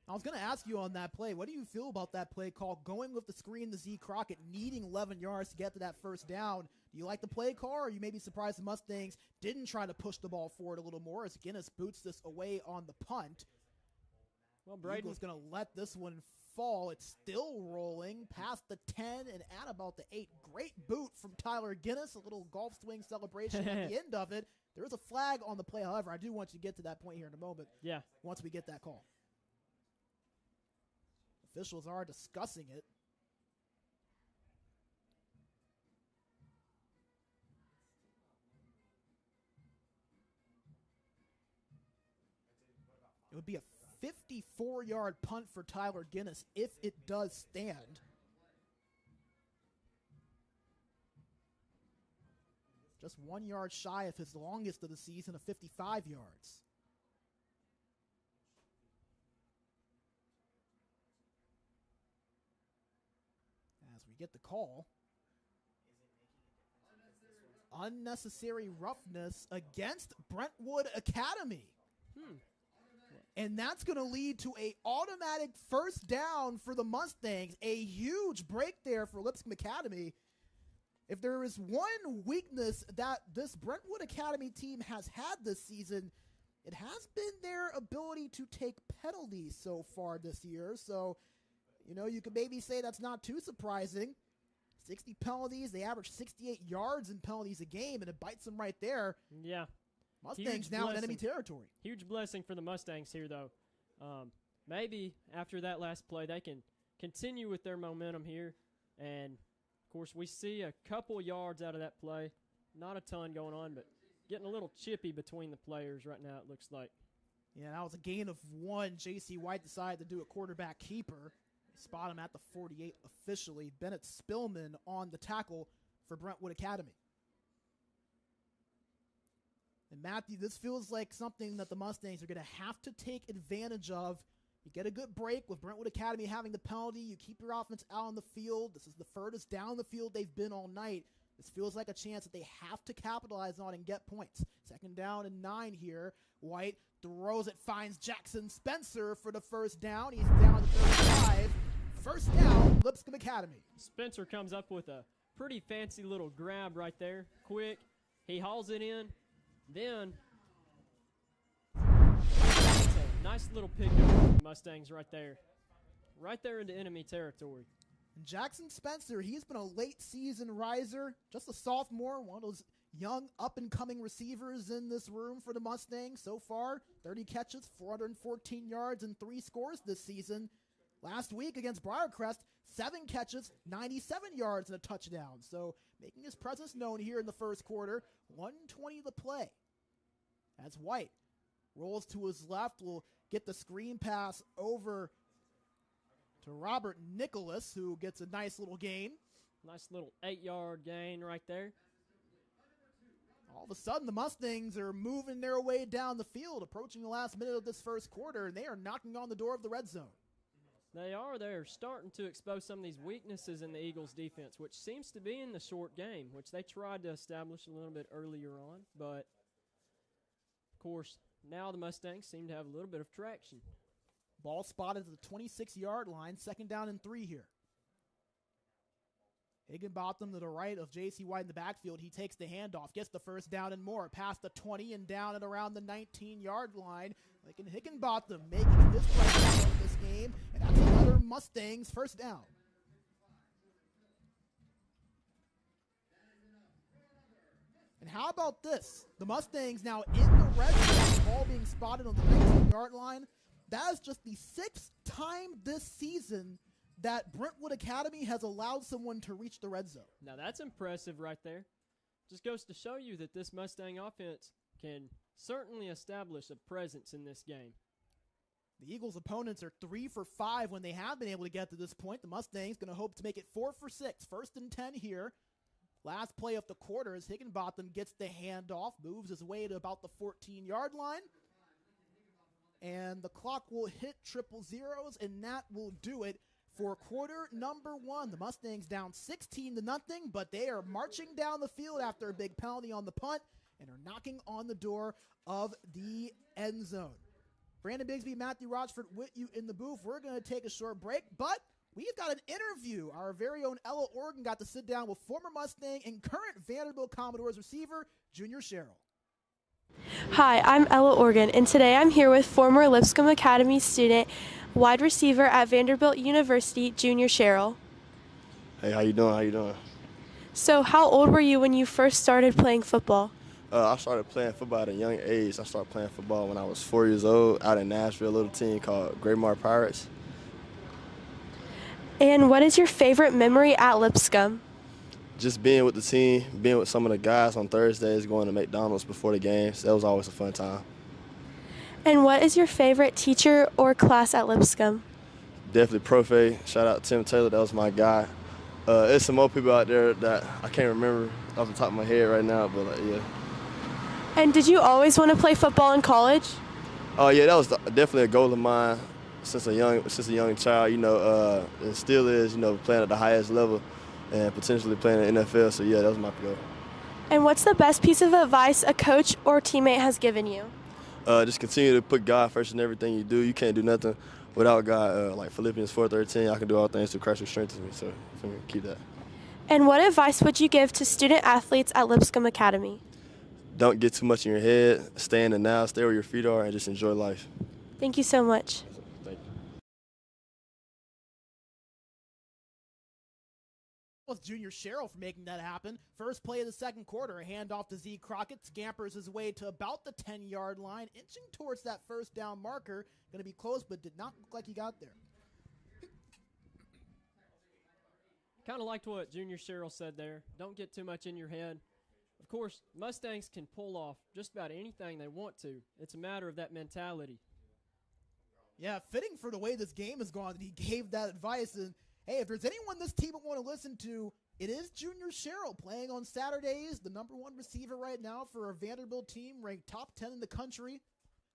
I was going to ask you on that play, what do you feel about that play call, going with the screen to Z Crockett, needing 11 yards to get to that first down? Do you like the play call, or are you maybe surprised the Mustangs didn't try to push the ball forward a little more as Guinness boots this away on the punt? Well, Braden Eagles going to let this one fall. It's still rolling past the 10 and at about the 8. Great boot from Tyler Guinness, a little golf swing celebration at the end of it. There is a flag on the play, however. I do want you to get to that point here in a moment. Yeah. Once we get that call. Officials are discussing it. It would be a 54-yard punt for Tyler Guinness if it does stand. Just 1 yard shy of his longest of the season of 55 yards. As we get the call. Unnecessary roughness against Brentwood Academy. And that's going to lead to an automatic first down for the Mustangs. A huge break there for Lipscomb Academy. If there is one weakness that this Brentwood Academy team has had this season, it has been their ability to take penalties so far this year. So, you could maybe say that's not too surprising. 60 penalties. They average 68 yards in penalties a game, and it bites them right there. Yeah. Mustangs now in enemy territory. Huge blessing for the Mustangs here, though. Maybe after that last play, they can continue with their momentum here. And, of course, we see a couple yards out of that play. Not a ton going on, but getting a little chippy between the players right now, it looks like. Yeah, that was a gain of 1. J.C. White decided to do a quarterback keeper. Spot him at the 48 officially. Bennett Spillman on the tackle for Brentwood Academy. And Matthew, this feels like something that the Mustangs are going to have to take advantage of. You get a good break with Brentwood Academy having the penalty. You keep your offense out on the field. This is the furthest down the field they've been all night. This feels like a chance that they have to capitalize on and get points. 2nd down and 9 here. White throws it, finds Jackson Spencer for the first down. He's down to 35. First down, Lipscomb Academy. Spencer comes up with a pretty fancy little grab right there. Quick. He hauls it in. Then, that's a nice little pickup for the Mustangs right there. Right there into enemy territory. And Jackson Spencer, he's been a late season riser, just a sophomore, one of those young up-and-coming receivers in this room for the Mustangs so far. 30 catches, 414 yards, and 3 scores this season. Last week against Briarcrest, 7 catches, 97 yards, and a touchdown. So making his presence known here in the first quarter. 1:20 to play. As White rolls to his left, will get the screen pass over to Robert Nicholas, who gets a nice little gain. Nice little 8-yard gain right there. All of a sudden, the Mustangs are moving their way down the field, approaching the last minute of this first quarter, and they are knocking on the door of the red zone. They are. They're starting to expose some of these weaknesses in the Eagles' defense, which seems to be in the short game, which they tried to establish a little bit earlier on. But, of course, now the Mustangs seem to have a little bit of traction. Ball spotted at the 26-yard line, 2nd down and 3 here. Higginbotham to the right of J.C. White in the backfield. He takes the handoff, gets the first down and more, past the 20 and down and around the 19-yard line. Like Higginbotham making his play in this game, and that's another Mustangs first down. And how about this? The Mustangs now in the red zone, ball being spotted on the 19-yard line. That is just the 6th time this season that Brentwood Academy has allowed someone to reach the red zone. Now that's impressive right there. Just goes to show you that this Mustang offense can certainly establish a presence in this game. The Eagles' opponents are 3 for 5 when they have been able to get to this point. The Mustangs going to hope to make it 4 for 6. 1st and 10 here. Last play of the quarter as Higginbotham gets the handoff, moves his way to about the 14-yard line. And the clock will hit triple zeros, and that will do it for quarter number 1. The Mustangs down 16-0, but they are marching down the field after a big penalty on the punt and are knocking on the door of the end zone. Brandon Bigsby, Matthew Rochford with you in the booth. We're going to take a short break, but we've got an interview. Our very own Ella Organ got to sit down with former Mustang and current Vanderbilt Commodores receiver, Junior Sherrill. Hi, I'm Ella Organ, and today I'm here with former Lipscomb Academy student, wide receiver at Vanderbilt University, Junior Sherrill. Hey, how you doing? So how old were you when you first started playing football? I started playing football at a young age. I started playing football when I was 4 years old out in Nashville, a little team called Greymar Pirates. And what is your favorite memory at Lipscomb? Just being with the team, being with some of the guys on Thursdays, going to McDonald's before the games. That was always a fun time. And what is your favorite teacher or class at Lipscomb? Definitely Profe. Shout out Tim Taylor. That was my guy. There's some more people out there that I can't remember off the top of my head right now, but yeah. And did you always want to play football in college? Oh yeah, that was definitely a goal of mine since a young child. It still is. Playing at the highest level and potentially playing in the NFL. So yeah, that was my goal. And what's the best piece of advice a coach or teammate has given you? Just continue to put God first in everything you do. You can't do nothing without God. Like Philippians 4:13, I can do all things through Christ who strengthens me. So I'm going to keep that. And what advice would you give to student athletes at Lipscomb Academy? don't get too much in your head. Stay in the now, stay where your feet are, and just enjoy life. Thank you so much. Thank you. With Junior Sherrill for making that happen. First play of the second quarter, a handoff to Z Crockett, scampers his way to about the 10-yard line, inching towards that first down marker. Going to be close, but did not look like he got there. Kind of liked what Junior Sherrill said there. Don't get too much in your head. Of course, Mustangs can pull off just about anything they want to. It's a matter of that mentality. Yeah, fitting for the way this game has gone that he gave that advice. And hey, if there's anyone this team would want to listen to, it is Junior Sherrill playing on Saturdays, the #1 receiver right now for a Vanderbilt team ranked top 10 in the country.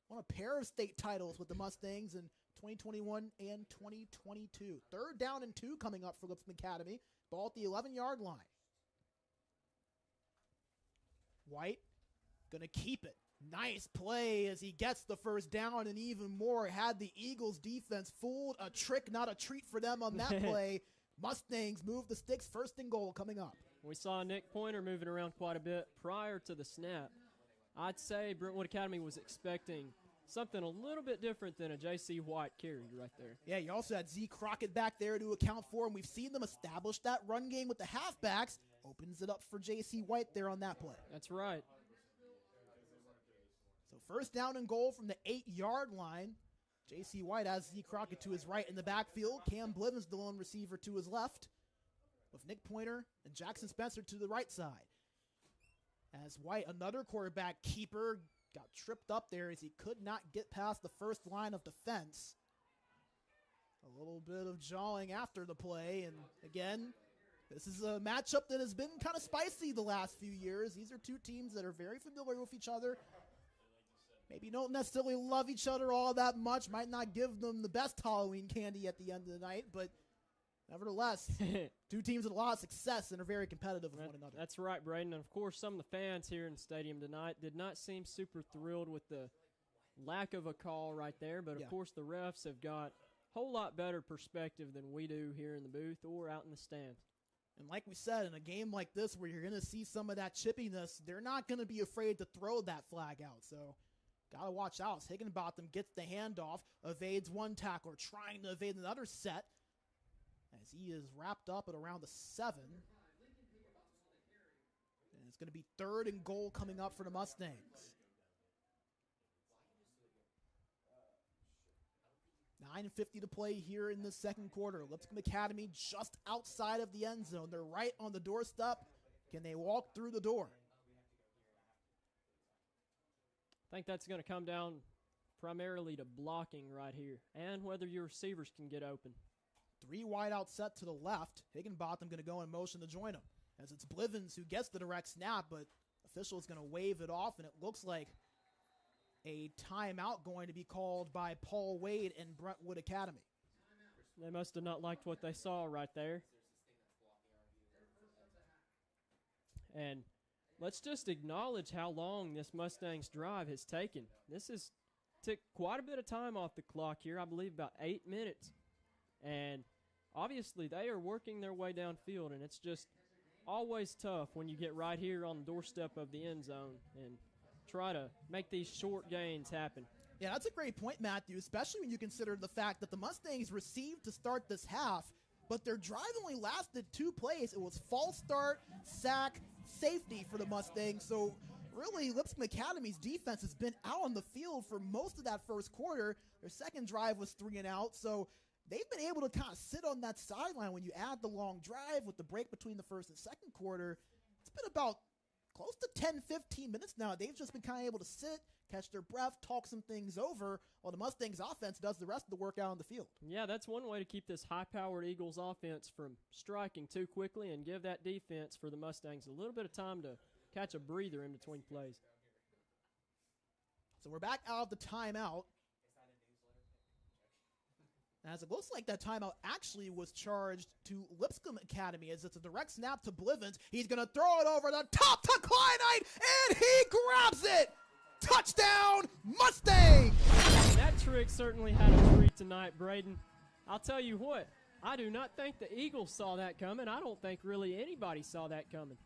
Won a pair of state titles with the Mustangs in 2021 and 2022. 3rd down and 2 coming up for Lipscomb Academy. Ball at the 11-yard line. White going to keep it. Nice play as he gets the first down, and even more had the Eagles defense fooled. A trick, not a treat for them on that play. Mustangs move the sticks, 1st and goal coming up. We saw Nick Pointer moving around quite a bit prior to the snap. I'd say Brentwood Academy was expecting something a little bit different than a J.C. White carry right there. Yeah, you also had Z Crockett back there to account for, and we've seen them establish that run game with the halfbacks. Opens it up for J.C. White there on that play. That's right. So 1st down and goal from the 8-yard line. J.C. White has Z Crockett to his right in the backfield. Cam Blivens, the lone receiver, to his left, with Nick Pointer and Jackson Spencer to the right side. As White, another quarterback keeper, got tripped up there as he could not get past the first line of defense. A little bit of jawing after the play, and again, this is a matchup that has been kind of spicy the last few years. These are two teams that are very familiar with each other. Maybe don't necessarily love each other all that much, might not give them the best Halloween candy at the end of the night, but nevertheless, two teams with a lot of success and are very competitive with one another. That's right, Braden. And, of course, some of the fans here in the stadium tonight did not seem super thrilled with the lack of a call right there. But, of course, the refs have got a whole lot better perspective than we do here in the booth or out in the stands. And like we said, in a game like this where you're going to see some of that chippiness, they're not going to be afraid to throw that flag out. So got to watch out. Higginbotham gets the handoff, evades one tackler, trying to evade another set, as he is wrapped up at around the 7. And it's going to be 3rd and goal coming up for the Mustangs. 9:50 to play here in the second quarter. Lipscomb Academy just outside of the end zone. They're right on the doorstep. Can they walk through the door? I think that's going to come down primarily to blocking right here and whether your receivers can get open. 3 wide out set to the left. Higginbotham going to go in motion to join him, as it's Blivens who gets the direct snap, but official is going to wave it off, and it looks like a timeout going to be called by Paul Wade in Brentwood Academy. They must have not liked what they saw right there. And let's just acknowledge how long this Mustangs drive has taken. This has took quite a bit of time off the clock here, I believe about 8 minutes. And obviously they are working their way downfield, and it's just always tough when you get right here on the doorstep of the end zone and try to make these short gains happen. Yeah, that's a great point, Matthew, especially when you consider the fact that the Mustangs received to start this half, but their drive only lasted 2 plays. It was false start, sack, safety for the Mustangs. So really, Lipscomb Academy's defense has been out on the field for most of that first quarter. Their second drive was 3 and out. So they've been able to kind of sit on that sideline when you add the long drive with the break between the first and second quarter. It's been about close to 10, 15 minutes now. They've just been kind of able to sit, catch their breath, talk some things over, while the Mustangs offense does the rest of the work out on the field. Yeah, that's one way to keep this high-powered Eagles offense from striking too quickly and give that defense for the Mustangs a little bit of time to catch a breather in between plays. So we're back out of the timeout. As it looks like that timeout actually was charged to Lipscomb Academy, as it's a direct snap to Blivens. He's going to throw it over the top to Kleinite, and he grabs it! Touchdown, Mustang! That trick certainly had a treat tonight, Braden. I'll tell you what, I do not think the Eagles saw that coming. I don't think really anybody saw that coming.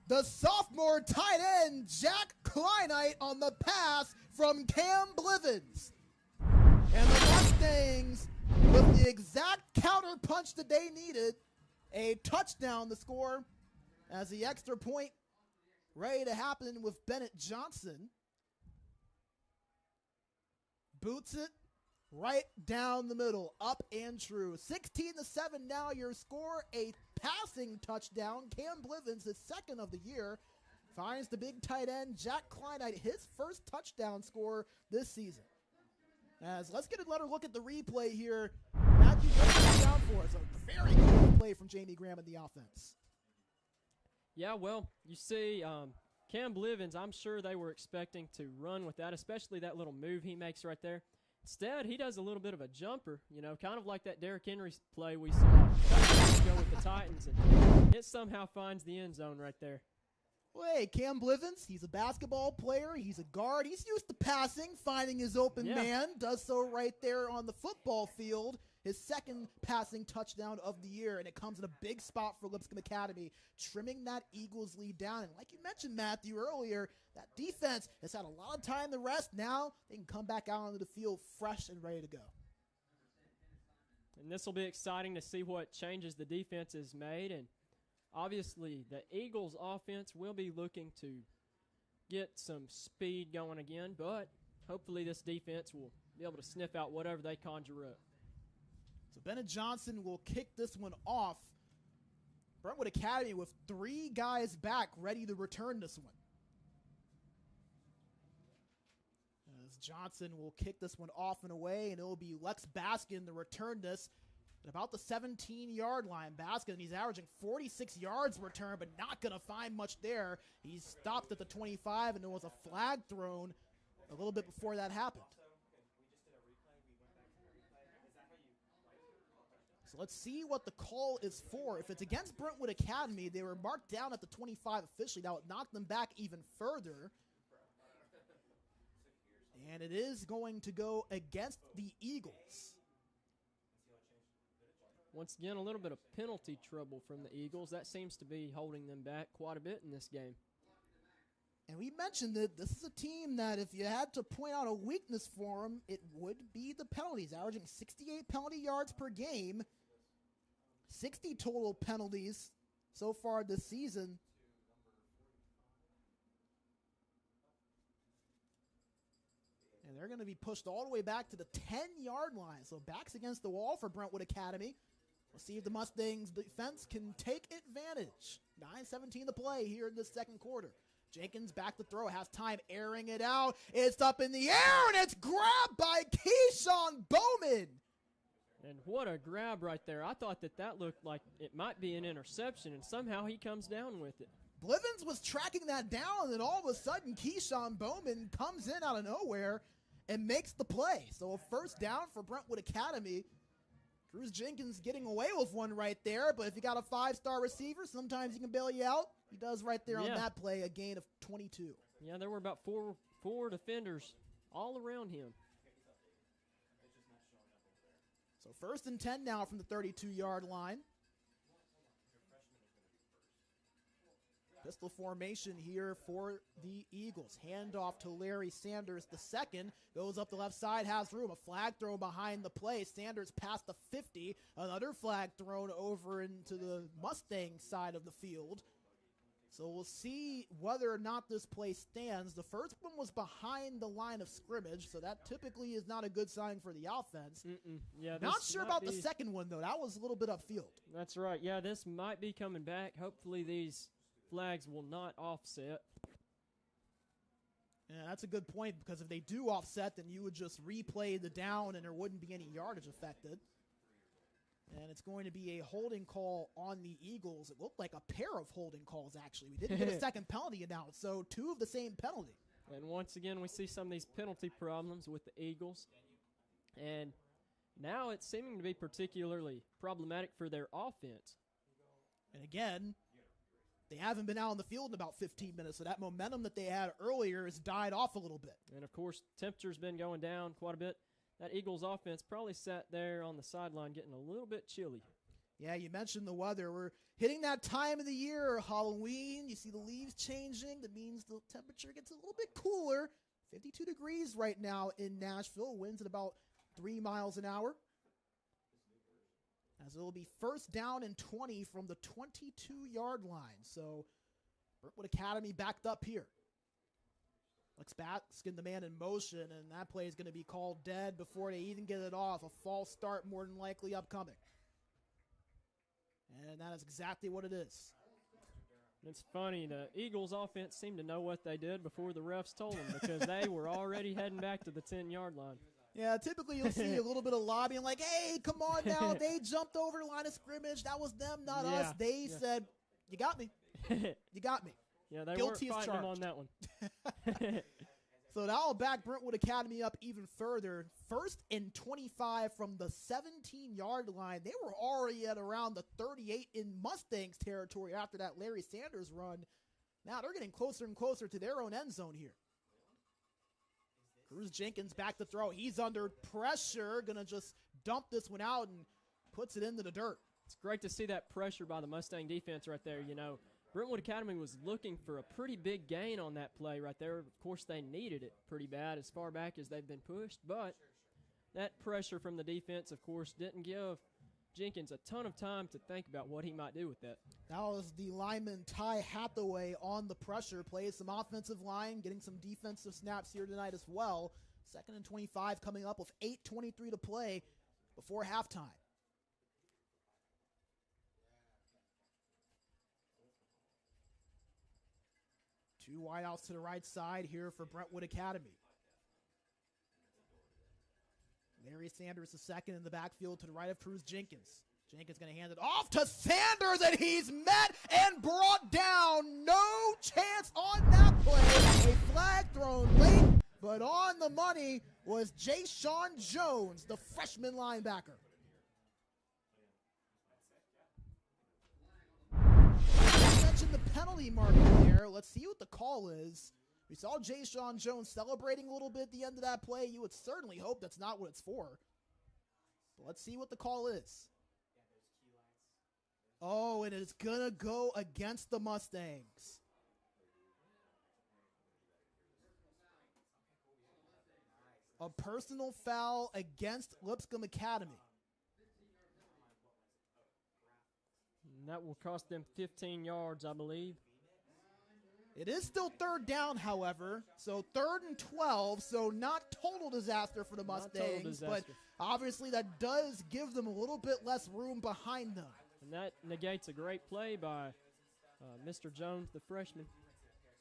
The sophomore tight end, Jack Kleinite, on the pass from Cam Blivens. And the Mustangs, with the exact counter punch that they needed, a touchdown to score as the extra point ready to happen with Bennett Johnson. Boots it right down the middle, up and true. 16-7 now your score, a passing touchdown. Cam Blivens, his second of the year, finds the big tight end, Jack Kleinite, his first touchdown score this season. As let's get another look at the replay here. Matthew, break it down for us. A very good play from Jamie Graham in the offense. Yeah, well, you see, Cam Blivens, I'm sure they were expecting to run with that, especially that little move he makes right there. Instead, he does a little bit of a jumper, you know, kind of like that Derrick Henry play we saw go with the Titans, and it somehow finds the end zone right there. Well, hey, Cam Blivens, he's a basketball player. He's a guard. He's used to passing, finding his open man. Does so right there on the football field. His second passing touchdown of the year, and it comes in a big spot for Lipscomb Academy, trimming that Eagles lead down. And like you mentioned, Matthew, earlier, that defense has had a lot of time to rest. Now they can come back out onto the field fresh and ready to go. And this will be exciting to see what changes the defense has made. And obviously, the Eagles' offense will be looking to get some speed going again, but hopefully this defense will be able to sniff out whatever they conjure up. So Bennett Johnson will kick this one off. Brentwood Academy with 3 guys back ready to return this one. As Johnson will kick this one off and away, and it will be Lex Baskin to return this at about the 17-yard line. Baskin, he's averaging 46 yards return, but not going to find much there. He's stopped at the 25, and there was a flag thrown a little bit before that happened. So let's see what the call is for. If it's against Brentwood Academy, they were marked down at the 25 officially. That would knock them back even further. And it is going to go against the Eagles. Once again, a little bit of penalty trouble from the Eagles. That seems to be holding them back quite a bit in this game. And we mentioned that this is a team that if you had to point out a weakness for them, it would be the penalties, averaging 68 penalty yards per game, 60 total penalties so far this season. And they're going to be pushed all the way back to the 10-yard line. So backs against the wall for Brentwood Academy. We'll see if the Mustangs defense can take advantage. 9:17 to play here in the second quarter. Jenkins back to throw, has time, airing it out. It's up in the air, and it's grabbed by Keyshawn Bowman. And what a grab right there. I thought that looked like it might be an interception, and somehow he comes down with it. Blivens was tracking that down, and then all of a sudden, Keyshawn Bowman comes in out of nowhere and makes the play. So a first down for Brentwood Academy. Cruz Jenkins getting away with one right there, but if you got a 5-star receiver, sometimes he can bail you out. He does right there on that play, a gain of 22. Yeah, there were about four defenders all around him. So 1st and 10 now from the 32-yard line. Pistol formation here for the Eagles. Handoff to Larry Sanders, the second. Goes up the left side, has room. A flag thrown behind the play. Sanders past the 50. Another flag thrown over into the Mustang side of the field. So we'll see whether or not this play stands. The first one was behind the line of scrimmage, so that typically is not a good sign for the offense. Yeah, not sure about the second one, though. That was a little bit upfield. That's right. Yeah, this might be coming back. Hopefully these flags will not offset. Yeah, that's a good point, because if they do offset, then you would just replay the down and there wouldn't be any yardage affected. And it's going to be a holding call on the Eagles. It looked like a pair of holding calls, actually. We didn't get a second penalty announced, so 2 of the same penalty. And once again, we see some of these penalty problems with the Eagles. And now it's seeming to be particularly problematic for their offense. And again, they haven't been out on the field in about 15 minutes, so that momentum that they had earlier has died off a little bit. And, of course, temperature's been going down quite a bit. That Eagles offense probably sat there on the sideline getting a little bit chilly. Yeah, you mentioned the weather. We're hitting that time of the year, Halloween. You see the leaves changing. That means the temperature gets a little bit cooler. 52 degrees right now in Nashville. Winds at about 3 miles an hour. As it will be first down and 20 from the 22-yard line. So Brentwood Academy backed up here. Lipscomb the man in motion, and that play is going to be called dead before they even get it off. A false start more than likely upcoming. And that is exactly what it is. It's funny, the Eagles offense seemed to know what they did before the refs told them because they were already heading back to the 10-yard line. Yeah, typically you'll see a little bit of lobbying like, hey, come on now. They jumped over the line of scrimmage. That was them, not us. They said, you got me. You got me. Yeah, they Guilty weren't as fighting charged. them on that one. So that'll back Brentwood Academy up even further. First and 25 from the 17-yard line. They were already at around the 38 in Mustangs territory after that Larry Sanders run. Now they're getting closer and closer to their own end zone here. Cruz Jenkins back to throw. He's under pressure. Going to just dump this one out and puts it into the dirt. It's great to see that pressure by the Mustang defense right there. You know, Brentwood Academy was looking for a pretty big gain on that play right there. Of course, they needed it pretty bad as far back as they've been pushed, but that pressure from the defense, of course, didn't give Jenkins a ton of time to think about what he might do with that. That was the lineman Ty Hathaway on the pressure play. Some offensive line, getting some defensive snaps here tonight as well. 2nd and 25 coming up with 8:23 to play before halftime. Two wideouts to the right side here for Brentwood Academy. Larry Sanders the second in the backfield to the right of Cruz Jenkins. Jenkins going to hand it off to Sanders, and he's met and brought down. No chance on that play. A flag thrown late, but on the money was Jay-Sean Jones, the freshman linebacker. I mentioned the penalty marker there. Let's see what the call is. We saw Jay-Sean Jones celebrating a little bit at the end of that play. You would certainly hope that's not what it's for. But let's see what the call is. Oh, and it's going to go against the Mustangs. A personal foul against Lipscomb Academy. And that will cost them 15 yards, I believe. It is still third down, however, so 3rd and 12, so not total disaster for the Mustangs, but obviously that does give them a little bit less room behind them. And that negates a great play by Mr. Jones, the freshman.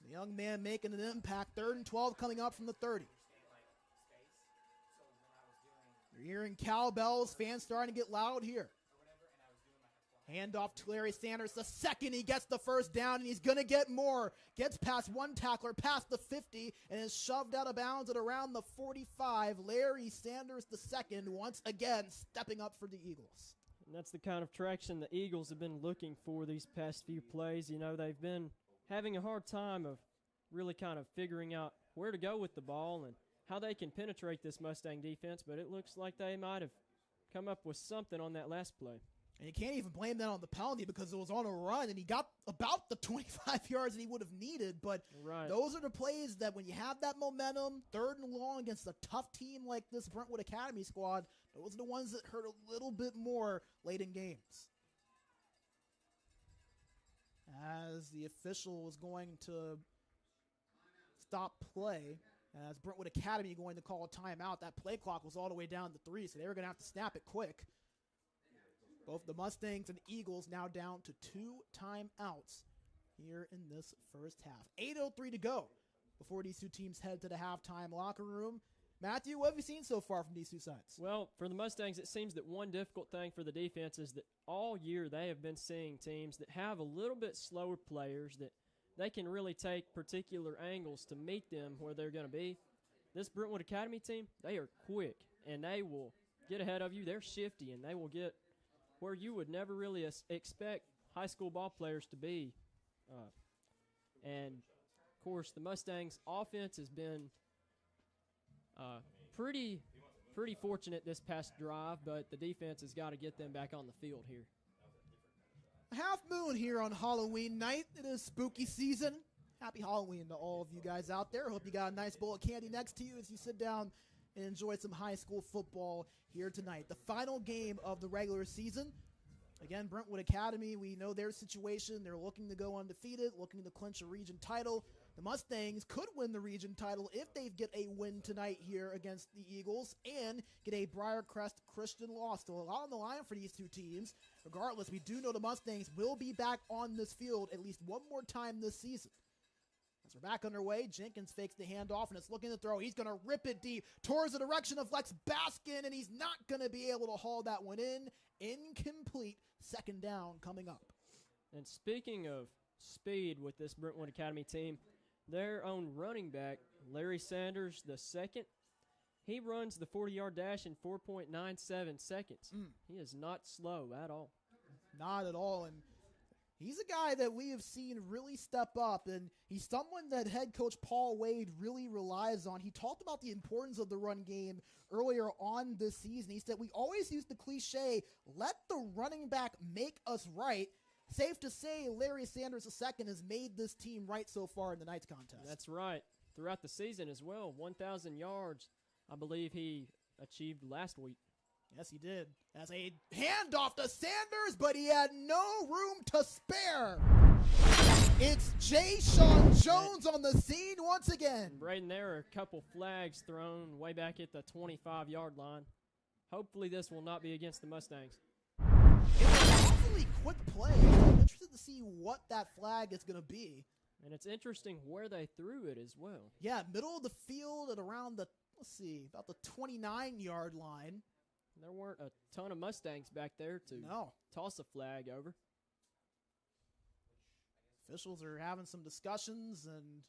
The young man making an impact. 3rd and 12 coming up from the 30. You're hearing cowbells, fans starting to get loud here. Handoff to Larry Sanders. The second he gets the first down, and he's going to get more. Gets past one tackler, past the 50, and is shoved out of bounds at around the 45. Larry Sanders the second, once again, stepping up for the Eagles. And that's the kind of traction the Eagles have been looking for these past few plays. You know, they've been having a hard time of really kind of figuring out where to go with the ball and how they can penetrate this Mustang defense, but it looks like they might have come up with something on that last play. And you can't even blame that on the penalty because it was on a run, and he got about the 25 yards that he would have needed. But those are the plays that when you have that momentum, 3rd and long against a tough team like this Brentwood Academy squad, those are the ones that hurt a little bit more late in games. As the official was going to stop play, as Brentwood Academy going to call a timeout, that play clock was all the way down to 3, so they were going to have to snap it quick. Both the Mustangs and Eagles now down to 2 timeouts here in this first half. 8:03 to go before these two teams head to the halftime locker room. Matthew, what have you seen so far from these two sides? Well, for the Mustangs, it seems that one difficult thing for the defense is that all year they have been seeing teams that have a little bit slower players that they can really take particular angles to meet them where they're going to be. This Brentwood Academy team, they are quick, and they will get ahead of you. They're shifty, and they will get where you would never really expect high school ball players to be. And, of course, the Mustangs' offense has been pretty fortunate this past drive, but the defense has got to get them back on the field here. A half moon here on Halloween night. It is spooky season. Happy Halloween to all of you guys out there. Hope you got a nice bowl of candy next to you as you sit down and enjoy some high school football here tonight. The final game of the regular season. Again, Brentwood Academy, we know their situation. They're looking to go undefeated, looking to clinch a region title. The Mustangs could win the region title if they get a win tonight here against the Eagles and get a Briarcrest Christian loss. So a lot on the line for these two teams. Regardless, we do know the Mustangs will be back on this field at least one more time this season. As we're back underway, Jenkins fakes the handoff and it's looking to throw. He's going to rip it deep towards the direction of Lex Baskin, and he's not going to be able to haul that one in. Incomplete. Second down coming up. And speaking of speed with this Brentwood Academy team, their own running back, Larry Sanders II, he runs the 40-yard dash in 4.97 seconds. He is not slow at all. Not at all. And he's a guy that we have seen really step up, and he's someone that head coach Paul Wade really relies on. He talked about the importance of the run game earlier on this season. He said, we always use the cliche, let the running back make us right. Safe to say, Larry Sanders II has made this team right so far in the Knights contest. That's right. Throughout the season as well, 1,000 yards, I believe he achieved last week. Yes, he did. As a handoff to Sanders, but he had no room to spare. It's Jay Sean Jones on the scene once again. Braden, there are a couple flags thrown way back at the 25-yard line. Hopefully this will not be against the Mustangs. It was an awfully quick play. I'm interested to see what that flag is going to be. And it's interesting where they threw it as well. Yeah, middle of the field at around the, about the 29-yard line. There weren't a ton of Mustangs back there to toss a flag over. Officials are having some discussions and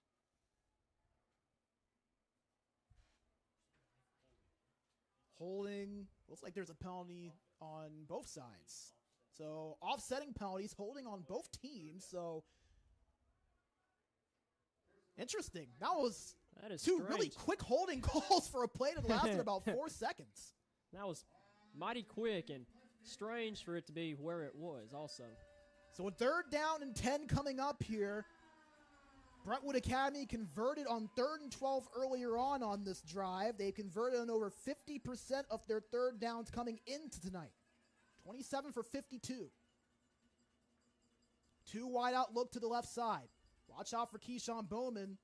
holding. Looks like there's a penalty on both sides. So offsetting penalties, holding on both teams. So interesting. That is two strange. really quick holding calls for a play that lasted about 4 seconds. That was mighty quick and strange for it to be where it was also. So a 3rd down and 10 coming up here. Brentwood Academy converted on 3rd and 12 earlier on this drive. They converted on over 50% of their 3rd downs coming into tonight. 27 for 52. 2 wide out look to the left side. Watch out for Keyshawn Bowman.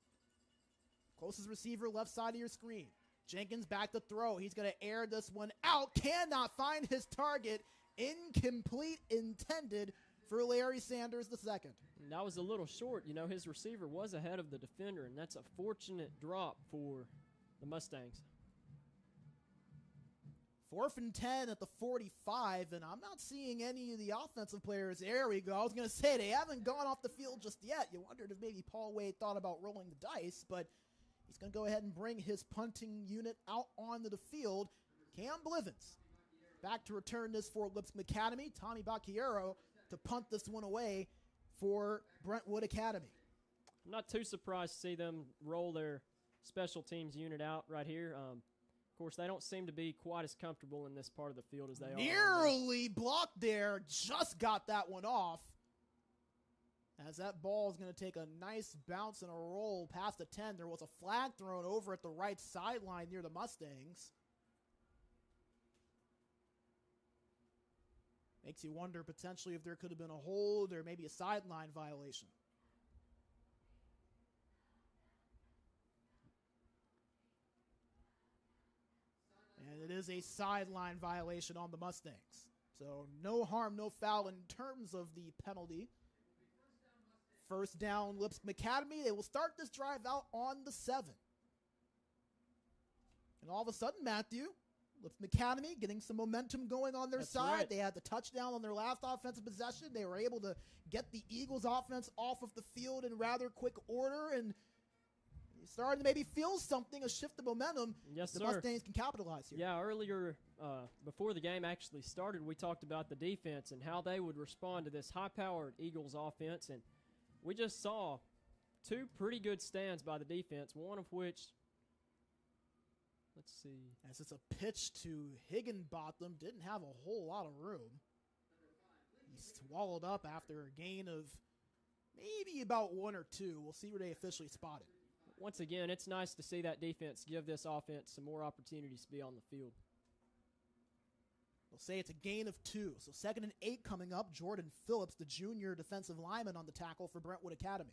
Closest receiver left side of your screen. Jenkins back to throw. He's going to air this one out. Cannot find his target. Incomplete intended for Larry Sanders II. And that was a little short. You know, his receiver was ahead of the defender, and that's a fortunate drop for the Mustangs. 4th and 10 at the 45, and I'm not seeing any of the offensive players. There we go. I was going to say they haven't gone off the field just yet. You wondered if maybe Paul Wade thought about rolling the dice, but he's going to go ahead and bring his punting unit out onto the field. Cam Blivens back to return this for Lipscomb Academy. Tommy Bacchiero to punt this one away for Brentwood Academy. I'm not too surprised to see them roll their special teams unit out right here. Of course, they don't seem to be quite as comfortable in this part of the field as they are. Nearly blocked there. Just got that one off. As that ball is going to take a nice bounce and a roll past the 10. There was a flag thrown over at the right sideline near the Mustangs. Makes you wonder potentially if there could have been a hold or maybe a sideline violation. And it is a sideline violation on the Mustangs. So no harm, no foul in terms of the penalty. 1st down, Lipscomb Academy. They will start this drive out on the 7. And all of a sudden, Matthew, Lipscomb Academy getting some momentum going on their side. Right. They had the touchdown on their last offensive possession. They were able to get the Eagles offense off of the field in rather quick order, and starting to maybe feel something, a shift of momentum. Yes, the sir. Mustangs can capitalize here. Yeah, earlier, before the game actually started, we talked about the defense and how they would respond to this high-powered Eagles offense, and we just saw 2 pretty good stands by the defense, one of which, let's see. As it's a pitch to Higginbotham, didn't have a whole lot of room. He swallowed up after a gain of maybe about 1 or 2. We'll see where they officially spot it. Once again, it's nice to see that defense give this offense some more opportunities to be on the field. They'll say it's a gain of 2. So 2nd and 8 coming up. Jordan Phillips, the junior defensive lineman, on the tackle for Brentwood Academy.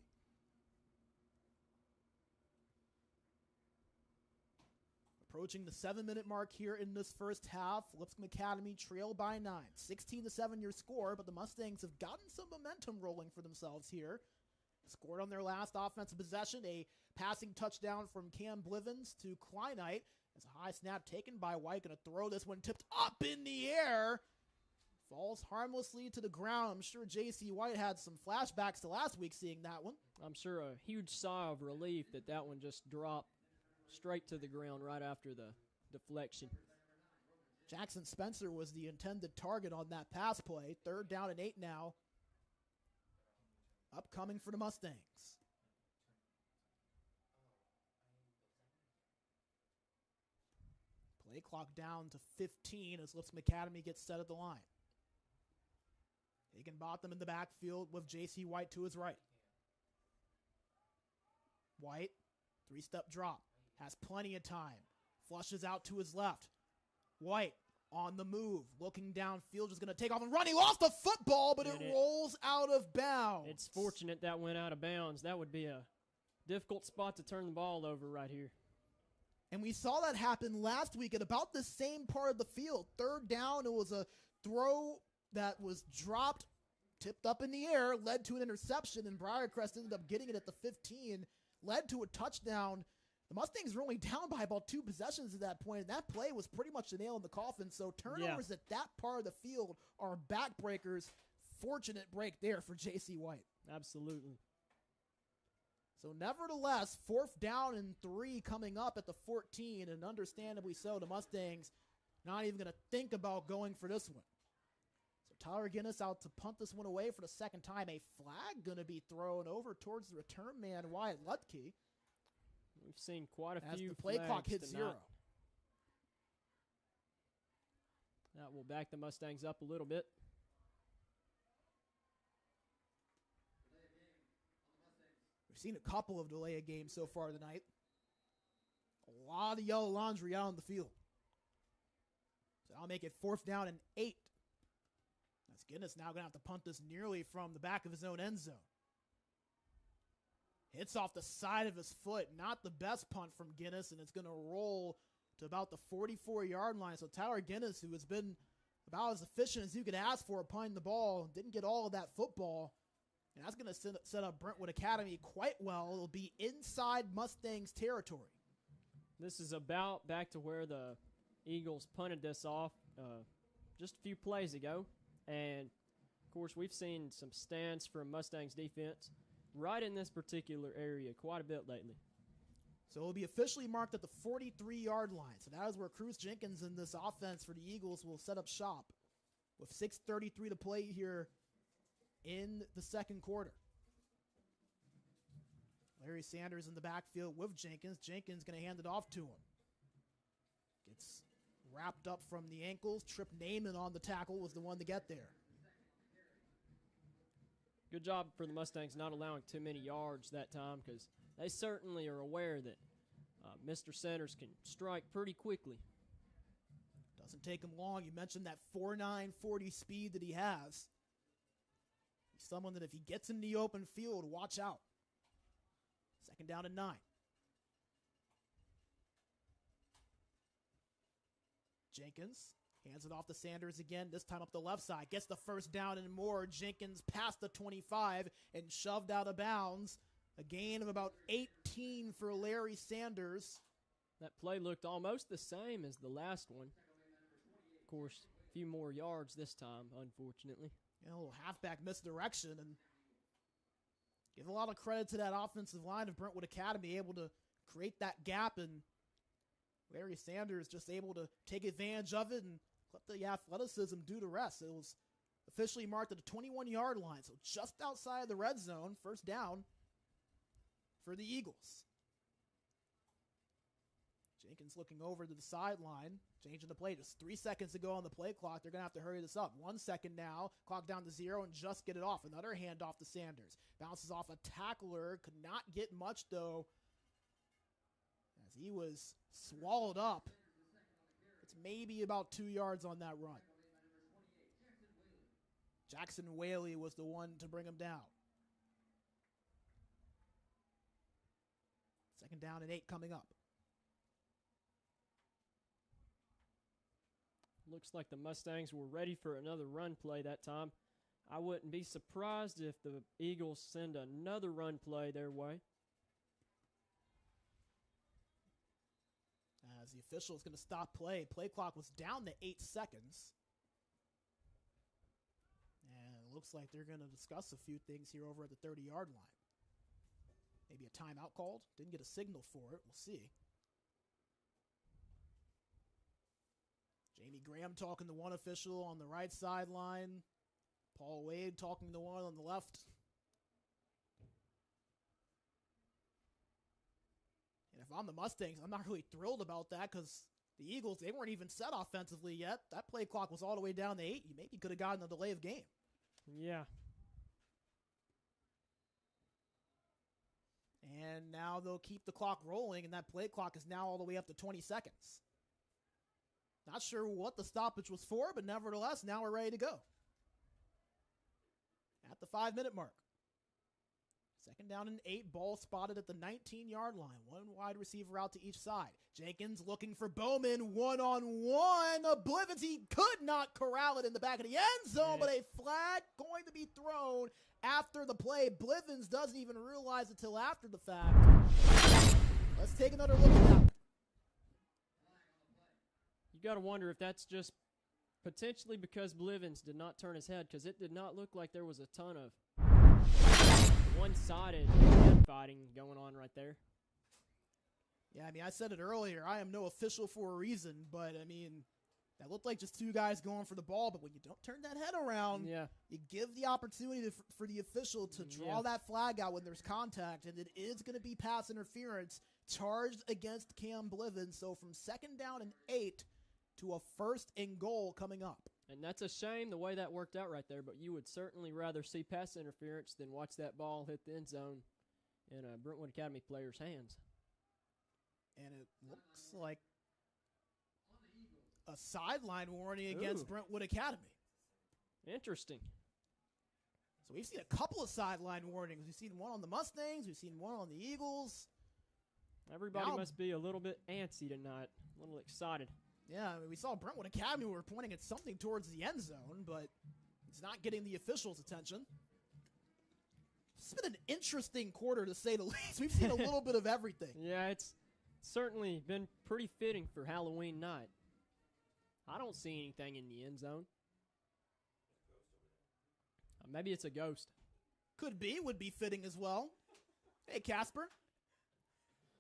Approaching the 7-minute mark here in this first half. Lipscomb Academy trail by 9. 16-7 your score, but the Mustangs have gotten some momentum rolling for themselves here. Scored on their last offensive possession, a passing touchdown from Cam Blivens to Kleinite. As a high snap taken by White, going to throw this one tipped up in the air. Falls harmlessly to the ground. I'm sure J.C. White had some flashbacks to last week seeing that one. I'm sure a huge sigh of relief that one just dropped straight to the ground right after the deflection. Jackson Spencer was the intended target on that pass play. 3rd down and 8 now. Upcoming for the Mustangs. Play clock down to 15 as Lipscomb Academy gets set at the line. Higginbotham in the backfield with J.C. White to his right. White, 3-step drop. Has plenty of time. Flushes out to his left. White on the move. Looking downfield. Just going to take off and run. He lost the football, but it rolls out of bounds. It's fortunate that went out of bounds. That would be a difficult spot to turn the ball over right here. And we saw that happen last week at about the same part of the field. 3rd down, it was a throw that was dropped, tipped up in the air, led to an interception, and Briarcrest ended up getting it at the 15, led to a touchdown. The Mustangs were only down by about 2 possessions at that point, and that play was pretty much the nail in the coffin. So turnovers at that part of the field are backbreakers. Fortunate break there for J.C. White. Absolutely. So nevertheless, 4th down and 3 coming up at the 14, and understandably so, the Mustangs not even going to think about going for this one. So Tyler Guinness out to punt this one away for the 2nd time. A flag going to be thrown over towards the return man, Wyatt Lutke. We've seen quite a few as the play clock hits 0. That will back the Mustangs up a little bit. We've seen a couple of delay of games so far tonight. A lot of yellow laundry out on the field. So I'll make it 4th down and 8. That's Guinness now going to have to punt this nearly from the back of his own end zone. Hits off the side of his foot. Not the best punt from Guinness, and it's going to roll to about the 44-yard line. So Tyler Guinness, who has been about as efficient as you could ask for punting the ball, didn't get all of that football. And that's going to set up Brentwood Academy quite well. It'll be inside Mustangs territory. This is about back to where the Eagles punted this off just a few plays ago. And, of course, we've seen some stands from Mustangs defense right in this particular area quite a bit lately. So it'll be officially marked at the 43-yard line. So that is where Cruz Jenkins in this offense for the Eagles will set up shop with 6:33 to play here in the 2nd quarter. Larry Sanders in the backfield with Jenkins. Jenkins going to hand it off to him. Gets wrapped up from the ankles. Trip Naiman on the tackle was the one to get there. Good job for the Mustangs not allowing too many yards that time, because they certainly are aware that Mr. Sanders can strike pretty quickly. Doesn't take him long. You mentioned that 4.9 40 speed that he has. He's someone that if he gets in the open field, watch out. 2nd down and 9. Jenkins hands it off to Sanders again, this time up the left side. Gets the 1st down and more. Jenkins past the 25 and shoved out of bounds. A gain of about 18 for Larry Sanders. That play looked almost the same as the last one. Of course, a few more yards this time, unfortunately. A little halfback misdirection, and give a lot of credit to that offensive line of Brentwood Academy, able to create that gap, and Larry Sanders just able to take advantage of it and let the athleticism do the rest. It was officially marked at the 21-yard line, so just outside the red zone, 1st down for the Eagles. Jenkins looking over to the sideline, changing the play. Just 3 seconds to go on the play clock. They're going to have to hurry this up. 1 second now, clock down to 0, and just get it off. Another handoff to Sanders. Bounces off a tackler. Could not get much, though, as he was swallowed up. It's maybe about 2 yards on that run. Jackson Whaley was the one to bring him down. Second down and 8 coming up. Looks like the Mustangs were ready for another run play that time. I wouldn't be surprised if the Eagles send another run play their way. As the official is going to stop play. Play clock was down to 8 seconds. And it looks like they're going to discuss a few things here over at the 30-yard line. Maybe a timeout called. Didn't get a signal for it. We'll see. Jamie Graham talking to one official on the right sideline. Paul Wade talking to one on the left. And if I'm the Mustangs, I'm not really thrilled about that because the Eagles, they weren't even set offensively yet. That play clock was all the way down to 8. You maybe could have gotten a delay of game. Yeah. And now they'll keep the clock rolling, and that play clock is now all the way up to 20 seconds. Not sure what the stoppage was for, but nevertheless, now we're ready to go. At the 5-minute mark. Second down and 8, ball spotted at the 19-yard line. One wide receiver out to each side. Jenkins looking for Bowman, one-on-one. Blivens, he could not corral it in the back of the end zone, but a flag going to be thrown after the play. Blivens doesn't even realize it till after the fact. Let's take another look at that. You got to wonder if that's just potentially because Blivens did not turn his head, because it did not look like there was a ton of one-sided fighting going on right there. Yeah, I mean, I said it earlier. I am no official for a reason, but, I mean, that looked like just two guys going for the ball, but when you don't turn that head around, you give the opportunity for the official to draw that flag out when there's contact, and it is going to be pass interference charged against Cam Blivens. So from second down and 8 to a 1st and goal coming up. And that's a shame the way that worked out right there, but you would certainly rather see pass interference than watch that ball hit the end zone in a Brentwood Academy player's hands. And it looks like a sideline warning against Brentwood Academy. Interesting. So we've seen a couple of sideline warnings. We've seen one on the Mustangs. We've seen one on the Eagles. Everybody must be a little bit antsy tonight, a little excited. Yeah, I mean, we saw Brentwood Academy were pointing at something towards the end zone, but it's not getting the officials' attention. It's been an interesting quarter, to say the least. We've seen a little bit of everything. Yeah, it's certainly been pretty fitting for Halloween night. I don't see anything in the end zone. Maybe it's a ghost. Could be, would be fitting as well. Hey, Casper.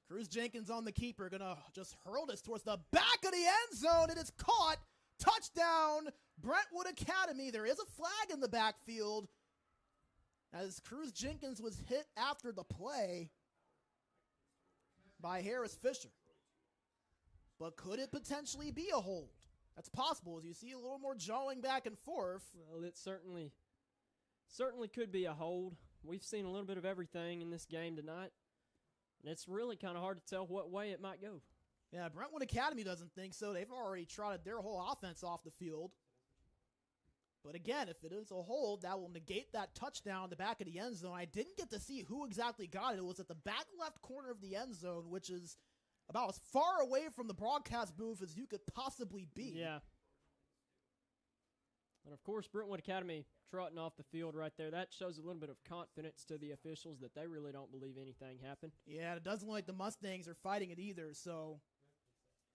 Cruz Jenkins on the keeper, gonna just hurl this towards the back of the end zone, and it's caught. Touchdown, Brentwood Academy. There is a flag in the backfield as Cruz Jenkins was hit after the play by Harris Fisher. But could it potentially be a hold? That's possible, as you see a little more jawing back and forth. Well, it certainly could be a hold. We've seen a little bit of everything in this game tonight. And it's really kind of hard to tell what way it might go. Yeah, Brentwood Academy doesn't think so. They've already trotted their whole offense off the field. But again, if it is a hold, that will negate that touchdown in the back of the end zone. I didn't get to see who exactly got it. It was at the back left corner of the end zone, which is about as far away from the broadcast booth as you could possibly be. Yeah. And, of course, Brentwood Academy trotting off the field right there. That shows a little bit of confidence to the officials that they really don't believe anything happened. Yeah, it doesn't look like the Mustangs are fighting it either. So,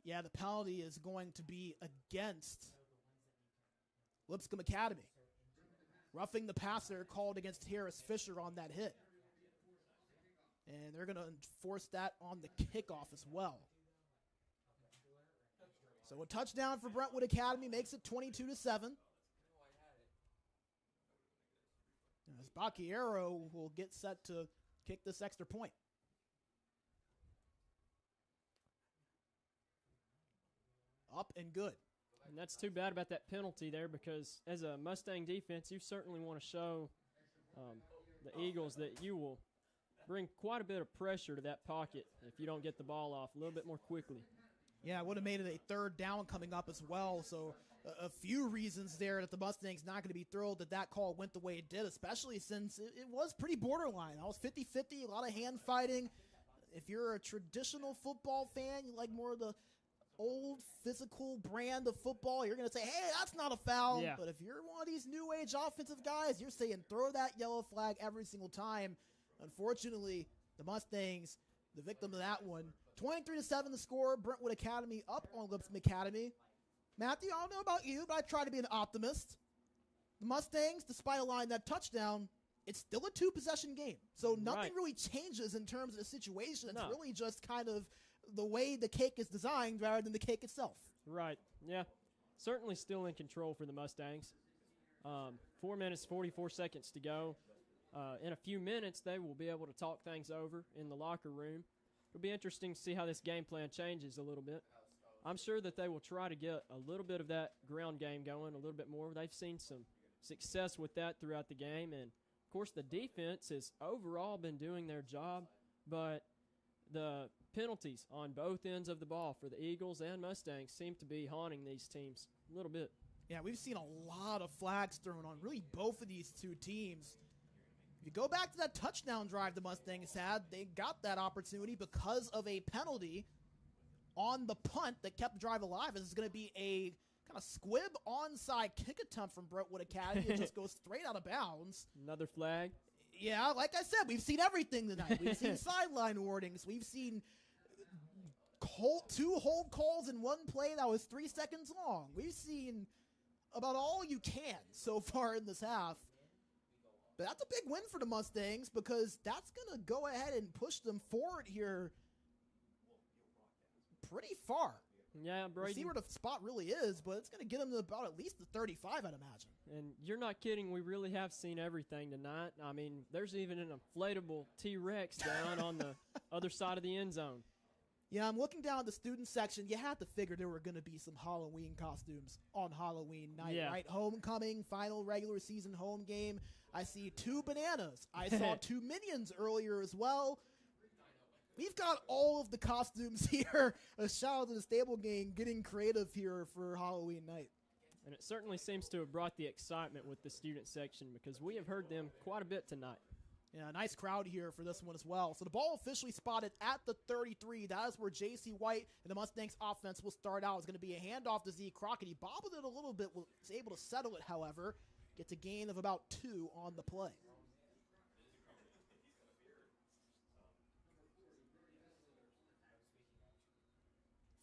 yeah, the penalty is going to be against Lipscomb Academy. Roughing the passer called against Harris Fisher on that hit. And they're going to enforce that on the kickoff as well. So a touchdown for Brentwood Academy makes it 22-7. As Bacchiero will get set to kick this extra point. up and good. And that's too bad about that penalty there, because as a Mustang defense, you certainly want to show the Eagles that you will bring quite a bit of pressure to that pocket if you don't get the ball off a little bit more quickly. Yeah, it would have made it a third down coming up as well. So a few reasons there that the Mustangs not going to be thrilled that that call went the way it did, especially since it was pretty borderline. I was 50-50, a lot of hand fighting. If you're a traditional football fan, you like more of the old physical brand of football, you're going to say, hey, that's not a foul. Yeah. But if you're one of these new age offensive guys, you're saying throw that yellow flag every single time. Unfortunately, the Mustangs, the victim of that one, 23-7 the score. Brentwood Academy up on Lipscomb Academy. Matthew, I don't know about you, but I try to be an optimist. The Mustangs, despite allowing that touchdown, it's still a two-possession game. So nothing really changes in terms of the situation. It's really just kind of the way the cake is designed rather than the cake itself. Right, yeah. Certainly still in control for the Mustangs. 4 minutes, 44 seconds to go. In a few minutes, they will be able to talk things over in the locker room. It'll be interesting to see how this game plan changes a little bit. I'm sure that they will try to get a little bit of that ground game going a little bit more. They've seen some success with that throughout the game. And, of course, the defense has overall been doing their job, but the penalties on both ends of the ball for the Eagles and Mustangs seem to be haunting these teams a little bit. Yeah, we've seen a lot of flags thrown on really both of these two teams. If you go back to that touchdown drive the Mustangs had, they got that opportunity because of a penalty on the punt that kept the drive alive. This is going to be a kind of squib onside kick attempt from Brentwood Academy. It just goes straight out of bounds. Another flag. Yeah, like I said, we've seen everything tonight. We've seen sideline warnings. We've seen two hold calls in one play that was 3 seconds long. We've seen about all you can so far in this half. But that's a big win for the Mustangs because that's going to go ahead and push them forward here pretty far. Yeah, Brady. We'll see where the spot really is, but it's going to get them to about at least the 35, I'd imagine. And you're not kidding. We really have seen everything tonight. I mean, there's even an inflatable T-Rex down on the other side of the end zone. Yeah, I'm looking down at the student section. You had to figure there were going to be some Halloween costumes on Halloween night, right? Homecoming, final regular season home game. I see 2 bananas. I saw 2 minions earlier as well. We've got all of the costumes here. A shout out to the Stable Gang getting creative here for Halloween night. And it certainly seems to have brought the excitement with the student section because we have heard them quite a bit tonight. Yeah, nice crowd here for this one as well. So the ball officially spotted at the 33. That is where J.C. White and the Mustangs offense will start out. It's going to be a handoff to Z Crockett. He bobbled it a little bit, was able to settle it, however. Gets a gain of about 2 on the play.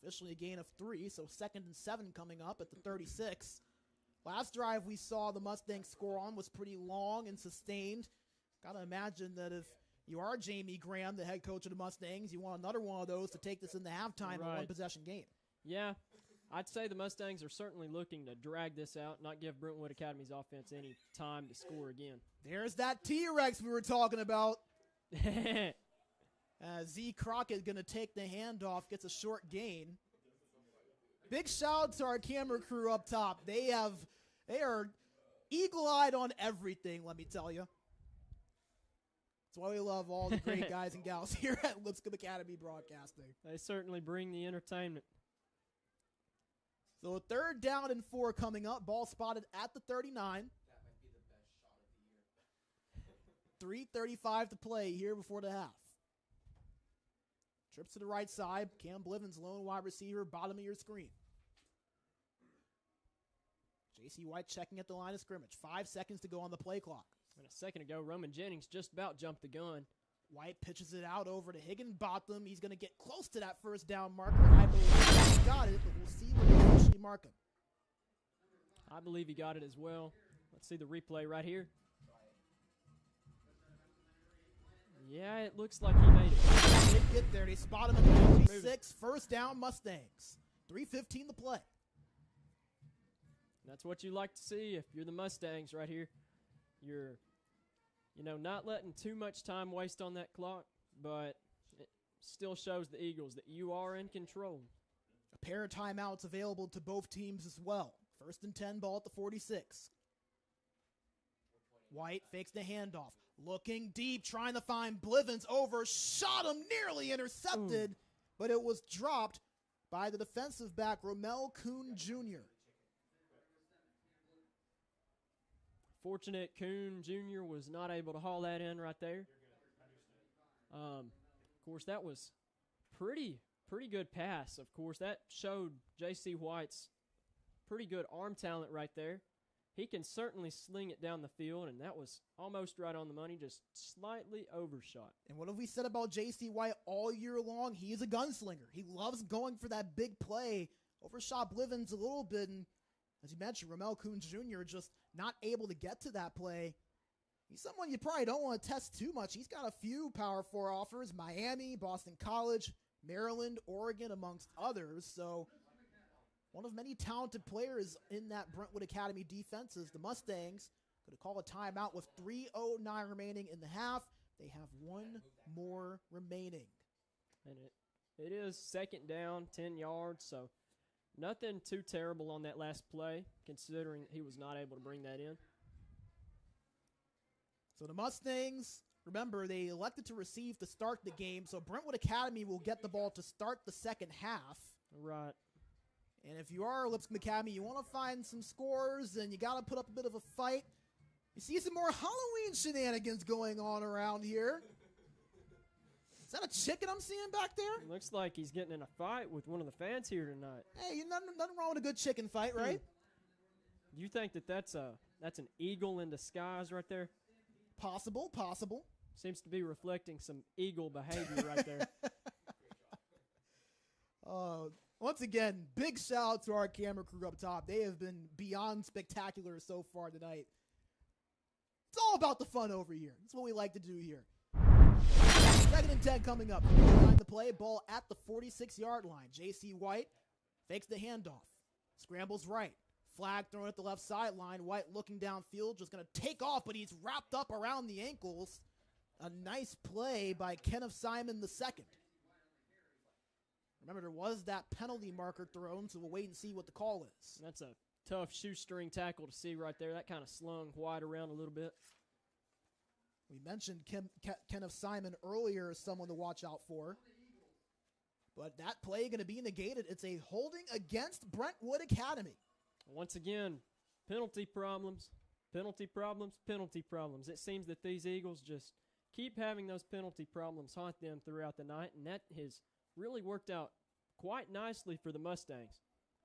Officially a gain of 3, so 2nd and 7 coming up at the 36. Last drive we saw the Mustangs score on was pretty long and sustained. Got to imagine that if you are Jamie Graham, the head coach of the Mustangs, you want another one of those to take this in the halftime in a one-possession game. Yeah, I'd say the Mustangs are certainly looking to drag this out, not give Brentwood Academy's offense any time to score again. There's that T-Rex we were talking about. Z Crockett going to take the handoff, gets a short gain. Big shout out to our camera crew up top. They are eagle-eyed on everything, let me tell you. That's why we love all the great guys and gals here at Lipscomb Academy Broadcasting. They certainly bring the entertainment. So a 3rd down and 4 coming up. Ball spotted at the 39. That might be the best shot of the year. 3:35 to play here before the half. Trips to the right side. Cam Blivens, lone wide receiver, bottom of your screen. J.C. White checking at the line of scrimmage. 5 seconds to go on the play clock. And a second ago, Roman Jennings just about jumped the gun. White pitches it out over to Higginbotham. He's going to get close to that 1st down marker. I believe he got it, but we'll see when they actually mark him. I believe he got it as well. Let's see the replay right here. Yeah, it looks like he made it. They did get there. They spot him at the 46. 1st down, Mustangs. 3:15 to play. That's what you like to see if you're the Mustangs right here. You're, not letting too much time waste on that clock, but it still shows the Eagles that you are in control. pair of timeouts available to both teams as well. 1st and 10, ball at the 46. White fakes the handoff. Looking deep, trying to find Blivens. Overshot him, nearly intercepted, but it was dropped by the defensive back, Romel Kuhn Jr. Fortunate Kuhn Jr. was not able to haul that in right there. Of course, that was pretty good pass. Of course, that showed J.C. White's pretty good arm talent right there. He can certainly sling it down the field, and that was almost right on the money, just slightly overshot. And what have we said about J.C. White all year long? He is a gunslinger. He loves going for that big play. Overshot Blivens a little bit, and as you mentioned, Romel Kuhn Jr. just not able to get to that play. He's someone you probably don't want to test too much. He's got a few Power 4 offers, Miami, Boston College, Maryland, Oregon, amongst others. So one of many talented players in that Brentwood Academy defense is the Mustangs. Going to call a timeout with 3:09 remaining in the half. They have one more remaining. And it is 2nd down, 10 yards, so nothing too terrible on that last play, considering he was not able to bring that in. So the Mustangs, remember, they elected to receive to start the game, so Brentwood Academy will get the ball to start the second half. Right. And if you are Lipscomb Academy, you want to find some scores, and you got to put up a bit of a fight. You see some more Halloween shenanigans going on around here. Is that a chicken I'm seeing back there? It looks like he's getting in a fight with one of the fans here tonight. Hey, nothing wrong with a good chicken fight, right? You think that's an eagle in disguise right there? Possible. Seems to be reflecting some eagle behavior right there. Once again, big shout out to our camera crew up top. They have been beyond spectacular so far tonight. It's all about the fun over here. That's what we like to do here. 2nd and 10 coming up. Behind the play, ball at the 46-yard line. J.C. White fakes the handoff. Scrambles right. Flag thrown at the left sideline. White looking downfield, just going to take off, but he's wrapped up around the ankles. A nice play by Kenneth Simon II. Remember, there was that penalty marker thrown, so we'll wait and see what the call is. That's a tough shoestring tackle to see right there. That kind of slung White around a little bit. We mentioned Kenneth Simon earlier as someone to watch out for. But that play going to be negated. It's a holding against Brentwood Academy. Once again, penalty problems. It seems that these Eagles just keep having those penalty problems haunt them throughout the night, and that has really worked out quite nicely for the Mustangs.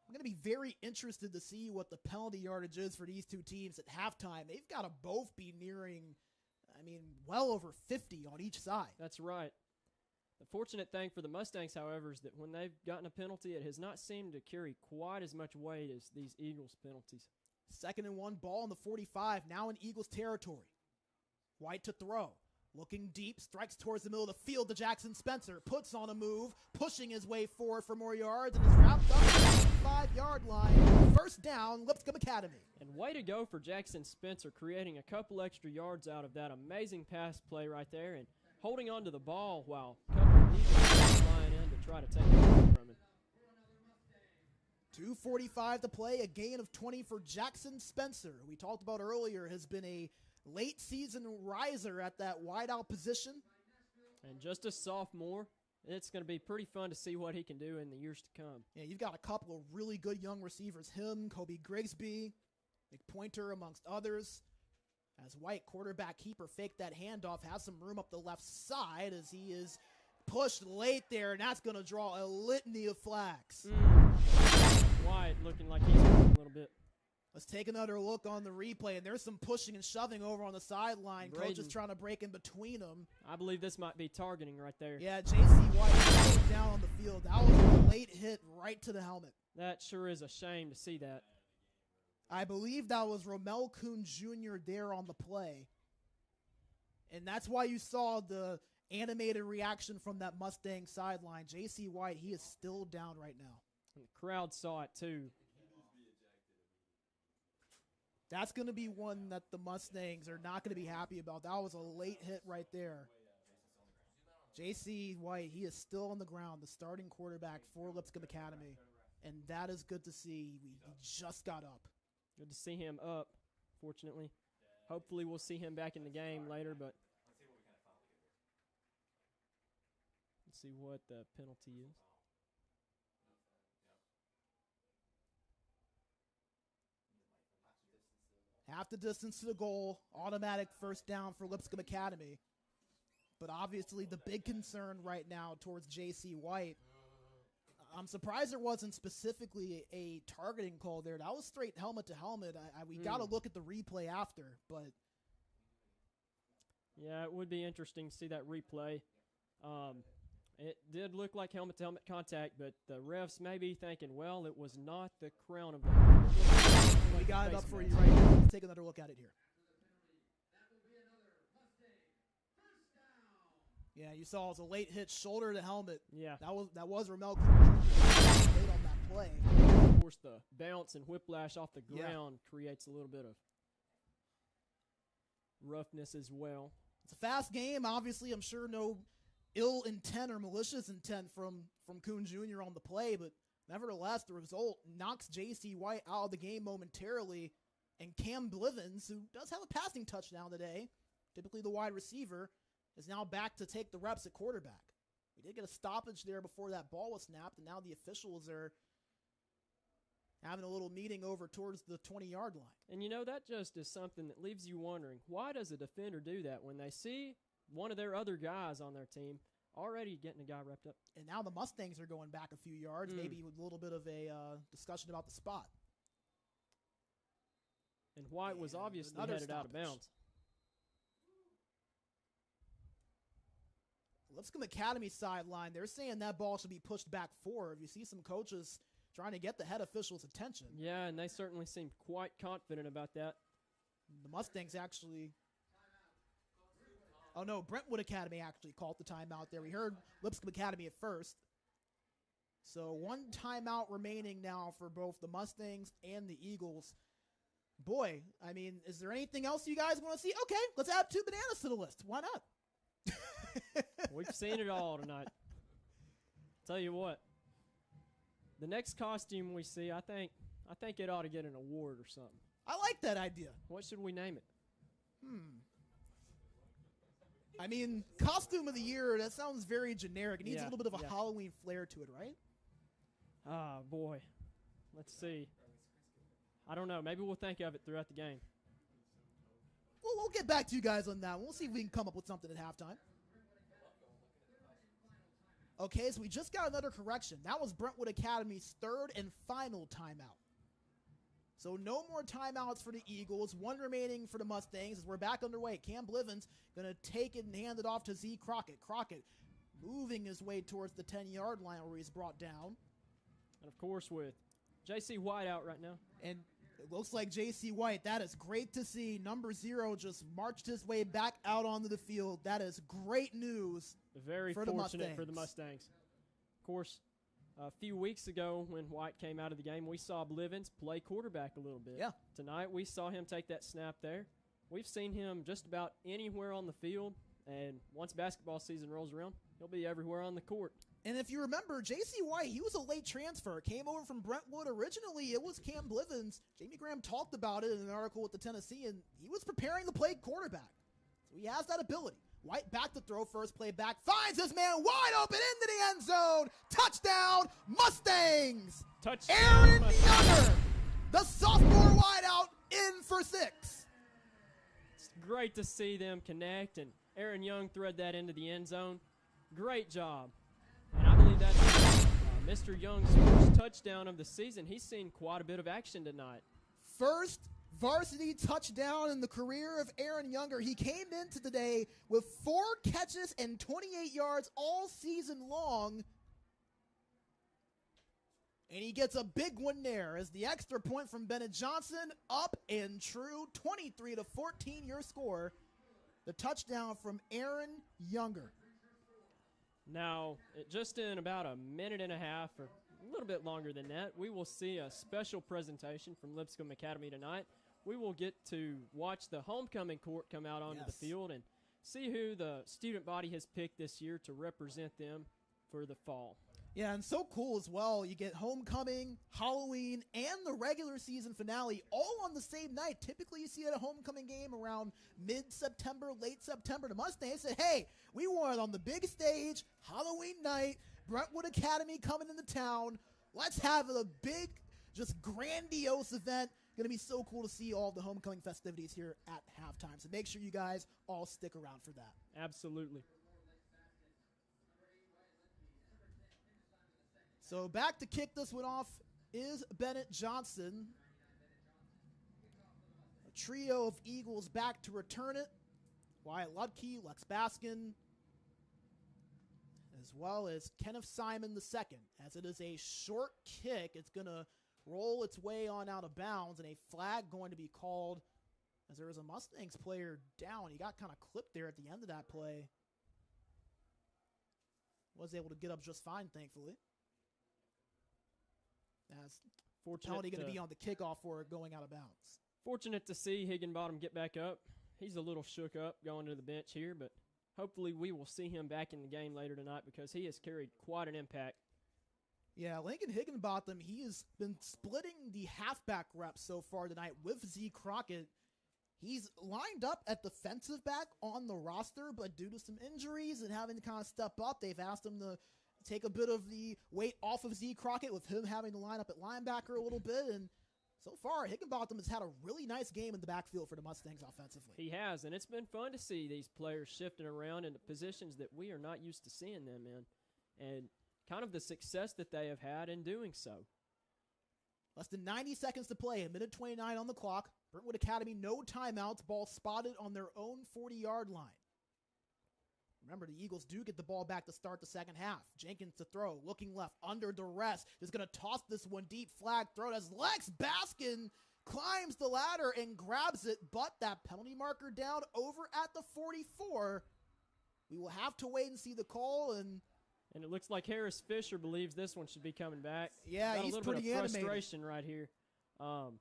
I'm going to be very interested to see what the penalty yardage is for these two teams at halftime. They've got to both be nearing, well over 50 on each side. That's right. The fortunate thing for the Mustangs, however, is that when they've gotten a penalty, it has not seemed to carry quite as much weight as these Eagles penalties. 2nd and 1, ball on the 45, now in Eagles territory. White to throw. Looking deep, strikes towards the middle of the field to Jackson Spencer. Puts on a move, pushing his way forward for more yards, and is wrapped up at the 5-yard line. 1st down, Lipscomb Academy. And way to go for Jackson Spencer, creating a couple extra yards out of that amazing pass play right there and holding on to the ball while a couple of Eagles flying in to try to take it from him. 2:45 to play, a gain of 20 for Jackson Spencer, who we talked about earlier, has been a late season riser at that wideout position. And just a sophomore, it's going to be pretty fun to see what he can do in the years to come. Yeah, you've got a couple of really good young receivers, him, Kobe Grigsby, McPointer, amongst others. As White, quarterback keeper, faked that handoff, has some room up the left side as he is pushed late there, and that's going to draw a litany of flags. White looking like he's hurt a little bit. Let's take another look on the replay, and there's some pushing and shoving over on the sideline. Coach is trying to break in between them. I believe this might be targeting right there. Yeah, J.C. White is down on the field. That was a late hit right to the helmet. That sure is a shame to see that. I believe that was Romel Kuhn Jr. there on the play. And that's why you saw the animated reaction from that Mustang sideline. J.C. White, he is still down right now. And the crowd saw it too. That's going to be one that the Mustangs are not going to be happy about. That was a late hit right there. J.C. White, he is still on the ground, the starting quarterback for Lipscomb Academy. and that is good to see. He just got up. Good to see him up, fortunately. Hopefully we'll see him back in the game later, but let's see what the penalty is. Half the distance to the goal, automatic first down for Lipscomb Academy. But obviously the big concern right now towards J.C. White, I'm surprised there wasn't specifically a targeting call there. That was straight helmet to helmet. We got to look at the replay after, but. Yeah, it would be interesting to see that replay. It did look like helmet to helmet contact, but the refs may be thinking, well, it was not the crown of the. We got it up for you right now. Let's take another look at it here. Yeah, you saw it was a late hit, shoulder to helmet. Yeah. That was Ramel Cruz late on that play. Of course, the bounce and whiplash off the ground creates a little bit of roughness as well. It's a fast game. Obviously, I'm sure no ill intent or malicious intent from Kuhn Jr. on the play, but nevertheless, the result knocks J.C. White out of the game momentarily, and Cam Blivens, who does have a passing touchdown today, typically the wide receiver, is now back to take the reps at quarterback. We did get a stoppage there before that ball was snapped, and now the officials are having a little meeting over towards the 20-yard line. And, that just is something that leaves you wondering, why does a defender do that when they see one of their other guys on their team already getting a guy wrapped up? And now the Mustangs are going back a few yards, maybe with a little bit of a discussion about the spot. And White was obviously headed out of bounds. Lipscomb Academy sideline, they're saying that ball should be pushed back forward. You see some coaches trying to get the head officials' attention. Yeah, and they certainly seem quite confident about that. The Mustangs actually... Oh, no, Brentwood Academy actually called the timeout there. We heard Lipscomb Academy at first. So one timeout remaining now for both the Mustangs and the Eagles. Boy, I mean, is there anything else you guys want to see? Okay, let's add 2 bananas to the list. Why not? We've seen it all tonight. Tell you what, the next costume we see, I think it ought to get an award or something. I like that idea. What should we name it? I mean, costume of the year, that sounds very generic. It needs a little bit of a Halloween flair to it, right? Ah, boy. Let's see. I don't know. Maybe we'll think of it throughout the game. Well, we'll get back to you guys on that. We'll see if we can come up with something at halftime. Okay, so we just got another correction. That was Brentwood Academy's 3rd and final timeout. So no more timeouts for the Eagles. 1 remaining for the Mustangs as we're back underway. Cam Blivens going to take it and hand it off to Z Crockett. Crockett moving his way towards the 10-yard line where he's brought down. And, of course, with J.C. White out right now. And it looks like J.C. White. That is great to see. Number 0 just marched his way back out onto the field. That is great news. Very for fortunate for the Mustangs. Of course, a few weeks ago when White came out of the game, we saw Blivens play quarterback a little bit. Yeah. Tonight we saw him take that snap there. We've seen him just about anywhere on the field, and once basketball season rolls around, he'll be everywhere on the court. And if you remember, J.C. White, he was a late transfer. Came over from Brentwood. Originally, it was Cam Blivens. Jamie Graham talked about it in an article with the Tennessean. He was preparing to play quarterback. So he has that ability. White back to throw, first play back, finds this man wide open into the end zone. Touchdown, Mustangs! Touchdown, Aaron Mustangs. Younger, the sophomore wideout, in for 6. It's great to see them connect, and Aaron Young thread that into the end zone. Great job. And I believe that's Mr. Young's first touchdown of the season. He's seen quite a bit of action tonight. First varsity touchdown in the career of Aaron Younger. He came into today with 4 catches and 28 yards all season long. And he gets a big one there as the extra point from Bennett Johnson up and true. 23-14 your score. The touchdown from Aaron Younger. Now, just in about a minute and a half, or a little bit longer than that, we will see a special presentation from Lipscomb Academy tonight. We will get to watch the homecoming court come out onto the field and see who the student body has picked this year to represent them for the fall. Yeah, and so cool as well. You get homecoming, Halloween, and the regular season finale all on the same night. Typically, you see at a homecoming game around mid-September, late September. The Mustangs said, hey, we want it on the big stage, Halloween night, Brentwood Academy coming into town. Let's have a big, just grandiose event. Going to be so cool to see all the homecoming festivities here at halftime. So make sure you guys all stick around for that. Absolutely. So back to kick this one off is Bennett Johnson. A trio of Eagles back to return it. Wyatt Ludke, Lex Baskin, as well as Kenneth Simon II. As it is a short kick, it's going to roll its way on out of bounds, and a flag going to be called as there is a Mustangs player down. He got kind of clipped there at the end of that play. Was able to get up just fine, thankfully. As penalty going to be on the kickoff for it going out of bounds. Fortunate to see Higginbottom get back up. He's a little shook up going to the bench here, but hopefully we will see him back in the game later tonight because he has carried quite an impact. Yeah, Lincoln Higginbotham, he has been splitting the halfback reps so far tonight with Z Crockett. He's lined up at defensive back on the roster, but due to some injuries and having to kind of step up, they've asked him to take a bit of the weight off of Z Crockett with him having to line up at linebacker a little bit. And so far, Higginbotham has had a really nice game in the backfield for the Mustangs offensively. He has, and it's been fun to see these players shifting around into positions that we are not used to seeing them in, and kind of the success that they have had in doing so. Less than 90 seconds to play, a minute 29 on the clock. Brentwood Academy, no timeouts, ball spotted on their own 40-yard line. Remember, the Eagles do get the ball back to start the second half. Jenkins to throw, looking left, under duress, is going to toss this one deep, flag thrown as Lex Baskin climbs the ladder and grabs it, but that penalty marker down over at the 44. We will have to wait and see the call, and it looks like Harris Fisher believes this one should be coming back. Yeah, got he's a little pretty bit of animated. frustration right here. Of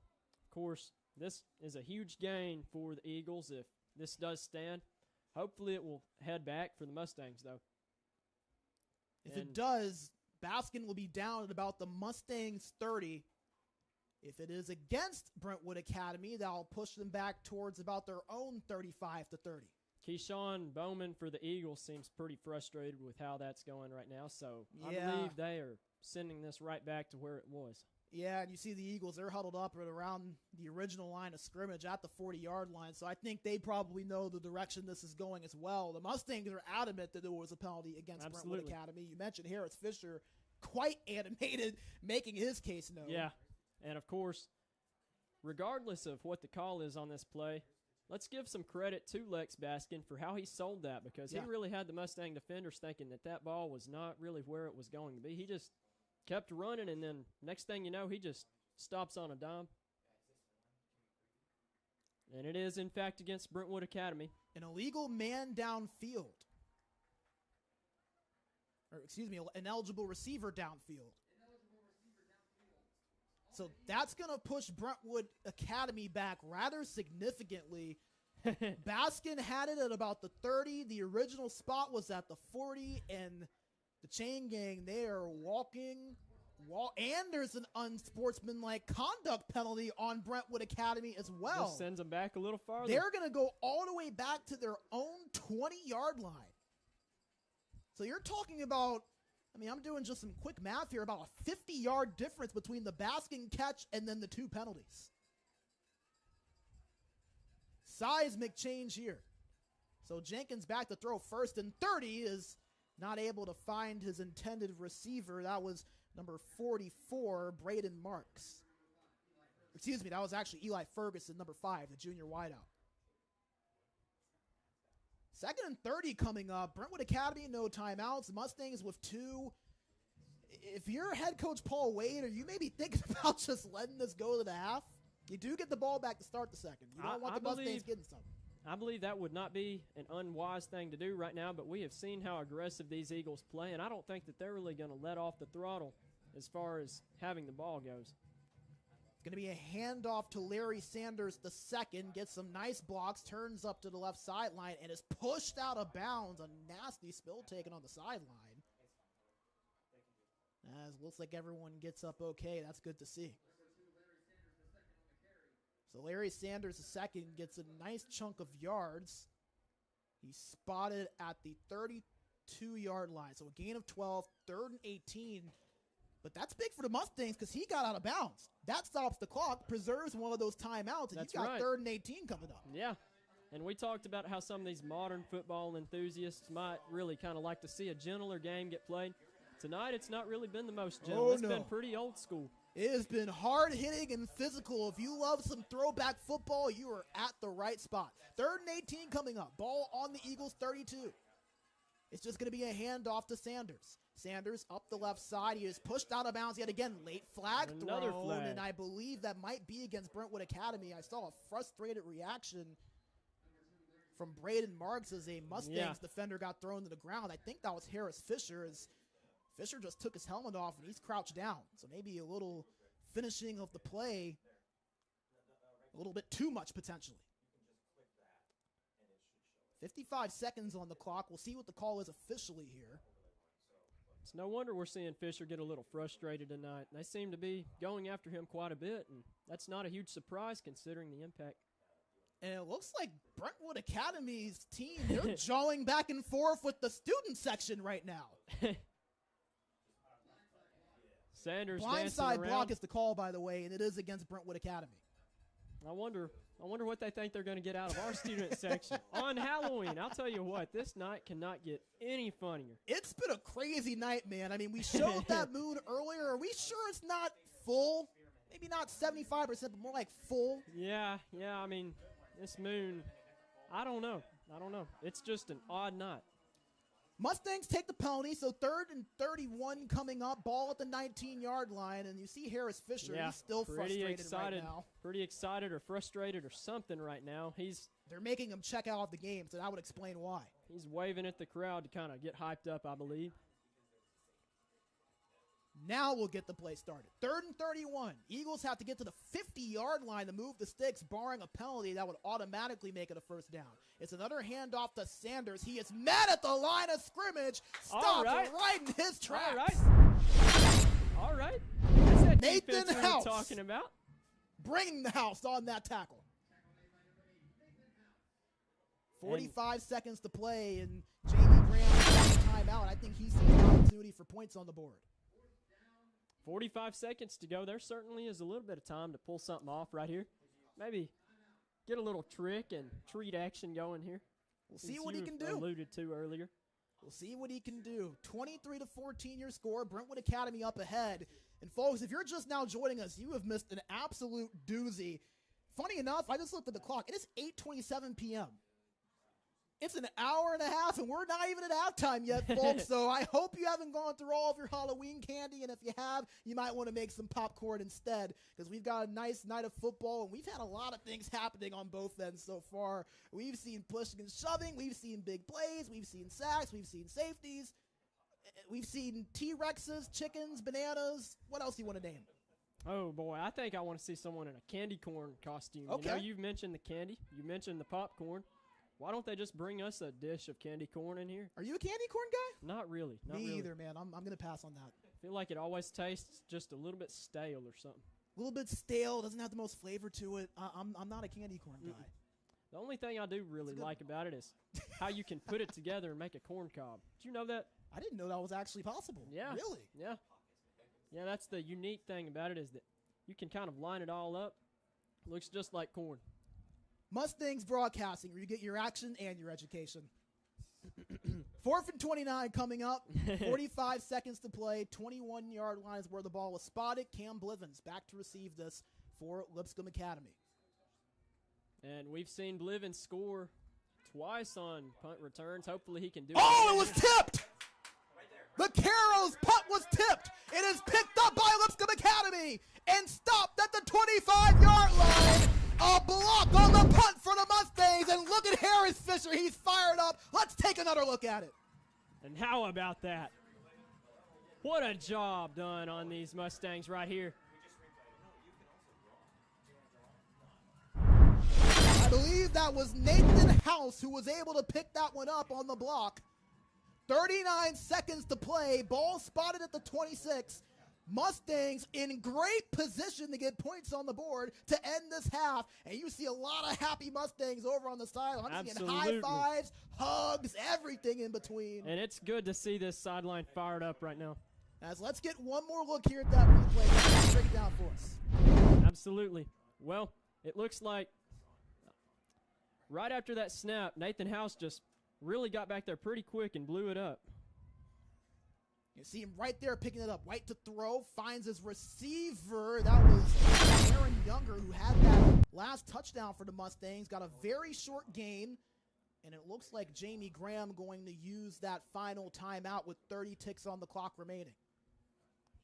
course, this is a huge gain for the Eagles if this does stand. Hopefully it will head back for the Mustangs, though. If it does, Baskin will be down at about the Mustangs 30. If it is against Brentwood Academy, that'll push them back towards about their own 35 to 30. Keyshawn Bowman for the Eagles seems pretty frustrated with how that's going right now, so Yeah. I believe they are sending this right back to where it was. Yeah, and you see the Eagles, they're huddled up at around the original line of scrimmage at the 40-yard line, so I think they probably know the direction this is going as well. The Mustangs are adamant that there was a penalty against Brentwood Academy. You mentioned Harris Fisher, quite animated, making his case known. Yeah, and of course, regardless of what the call is on this play, let's give some credit to Lex Baskin for how he sold that because he really had the Mustang defenders thinking that that ball was not really where it was going to be. He just kept running, and then next thing you know, he just stops on a dime. And it is, in fact, against Brentwood Academy. An illegal man downfield. Or, excuse me, an eligible receiver downfield. So that's going to push Brentwood Academy back rather significantly. Baskin had it at about the 30. The original spot was at the 40, and the chain gang, they are walking, and there's an unsportsmanlike conduct penalty on Brentwood Academy as well. Just sends them back a little farther. They're going to go all the way back to their own 20-yard line. So you're talking about, I mean, I'm doing just some quick math here, about a 50-yard difference between the Baskin catch and then the two penalties. Seismic change here. So Jenkins back to throw first and 30 is not able to find his intended receiver. That was number 44, Braden Marks. Excuse me, that was actually Eli Ferguson, number 5, the junior wideout. Second and 30 coming up. Brentwood Academy, no timeouts. Mustangs with 2. If you're head coach Paul Wade, are you maybe thinking about just letting this go to the half? You do get the ball back to start the second. You don't want the Mustangs getting something. I believe that would not be an unwise thing to do right now, but we have seen how aggressive these Eagles play, and I don't think that they're really going to let off the throttle as far as having the ball goes. It's going to be a handoff to Larry Sanders the second, gets some nice blocks, turns up to the left sideline, and is pushed out of bounds. A nasty spill taken on the sideline. as it looks like everyone gets up okay. That's good to see. So Larry Sanders, the second, gets a nice chunk of yards. He's spotted at the 32-yard line. So a gain of 12, 3rd and 18. But that's big for the Mustangs because he got out of bounds. That stops the clock, preserves one of those timeouts, and That's you got right. 3rd and 18 coming up. Yeah. And we talked about how some of these modern football enthusiasts might really kind of like to see a gentler game get played. Tonight, it's not really been the most gentle. Oh, It's no. been pretty old school. It has been hard-hitting and physical. If you love some throwback football, you are at the right spot. 3rd and 18 coming up. Ball on the Eagles' 32. It's just going to be a handoff to Sanders. Sanders up the left side. He is pushed out of bounds yet again. Late flag Another thrown, flag. and I believe that might be against Brentwood Academy. I saw a frustrated reaction from Braden Marks as a Mustangs defender got thrown to the ground. I think that was Harris Fisher, as Fisher just took his helmet off and he's crouched down. So maybe a little finishing of the play, a little bit too much potentially. 55 seconds on the clock. We'll see what the call is officially here. It's no wonder we're seeing Fisher get a little frustrated tonight. They seem to be going after him quite a bit, and that's not a huge surprise considering the impact. And it looks like Brentwood Academy's team, they're jawing back and forth with the student section right now. Sanders dancing Blindside around. block is the call, by the way, and it is against Brentwood Academy. I wonder what they think they're going to get out of our student section on Halloween. I'll tell you what, this night cannot get any funnier. It's been a crazy night, man. I mean, we showed that moon earlier. Are we sure it's not full? Maybe not 75%, but more like full. Yeah, I mean, this moon, I don't know. It's just an odd night. Mustangs take the penalty, so 3rd and 31 coming up. Ball at the 19-yard line, and you see Harris Fisher. Yeah, He's still frustrated right now. Pretty excited or frustrated or something right now. They're making him check out of the game, so that would explain why. He's waving at the crowd to kind of get hyped up, I believe. Now we'll get the play started. 3rd and 31. Eagles have to get to the 50-yard line to move the sticks, barring a penalty that would automatically make it a first down. It's another handoff to Sanders. He is met at the line of scrimmage. Stopped right in his tracks. All right. That's that Nathan defense we were House. talking about. Bringing the house on that tackle. 45 seconds to play, and Jamie Graham has a timeout. I think he sees an opportunity for points on the board. 45 seconds to go. There certainly is a little bit of time to pull something off right here. Maybe get a little trick and treat action going here. We'll see as what he you can do. alluded to earlier. We'll see what he can do. 23-14 your score. Brentwood Academy up ahead. And folks, if you're just now joining us, you have missed an absolute doozy. Funny enough, I just looked at the clock. It is 8:27 p.m. It's an hour and a half, and we're not even at halftime yet, folks. So I hope you haven't gone through all of your Halloween candy, and if you have, you might want to make some popcorn instead, because we've got a nice night of football, and we've had a lot of things happening on both ends so far. We've seen pushing and shoving. We've seen big plays. We've seen sacks. We've seen safeties. We've seen T-Rexes, chickens, bananas. What else do you want to name? Oh, boy, I think I want to see someone in a candy corn costume. Okay. You know, you've mentioned the candy. You mentioned the popcorn. Why don't they just bring us a dish of candy corn in here? Are you a candy corn guy? Not really. Me either, man. I'm going to pass on that. I feel like it always tastes just a little bit stale or something. A little bit stale, doesn't have the most flavor to it. I'm not a candy corn guy. The only thing I do really like about it is how you can put it together and make a corn cob. Did you know that? I didn't know that was actually possible. Yeah. Really? Yeah. Yeah, that's the unique thing about it is that you can kind of line it all up. Looks just like corn. Mustangs Broadcasting, where you get your action and your education. 4th and 29 coming up. 45 seconds to play. 21-yard line is where the ball was spotted. Cam Blivens back to receive this for Lipscomb Academy. And we've seen Blivens score twice on punt returns. Hopefully he can do it. Oh, it was tipped! The Caro's punt was tipped. It is picked up by Lipscomb Academy and stopped at the 25-yard line. A block on the punt for the Mustangs, and look at Harris Fisher. He's fired up. Let's take another look at it. And how about that? What a job done on these Mustangs right here. I believe that was Nathan House who was able to pick that one up on the block. 39 seconds to play. Ball spotted at the 26. Mustangs in great position to get points on the board to end this half, and you see a lot of happy Mustangs over on the sideline. I'm seeing high fives, hugs, everything in between. And it's good to see this sideline fired up right now. As let's get one more look here at that replay. Break it down for us. Absolutely. Well, it looks like right after that snap, Nathan House just really got back there pretty quick and blew it up. You see him right there picking it up. White to throw, finds his receiver. That was Aaron Younger, who had that last touchdown for the Mustangs. Got a very short gain, and it looks like Jamie Graham going to use that final timeout with 30 ticks on the clock remaining.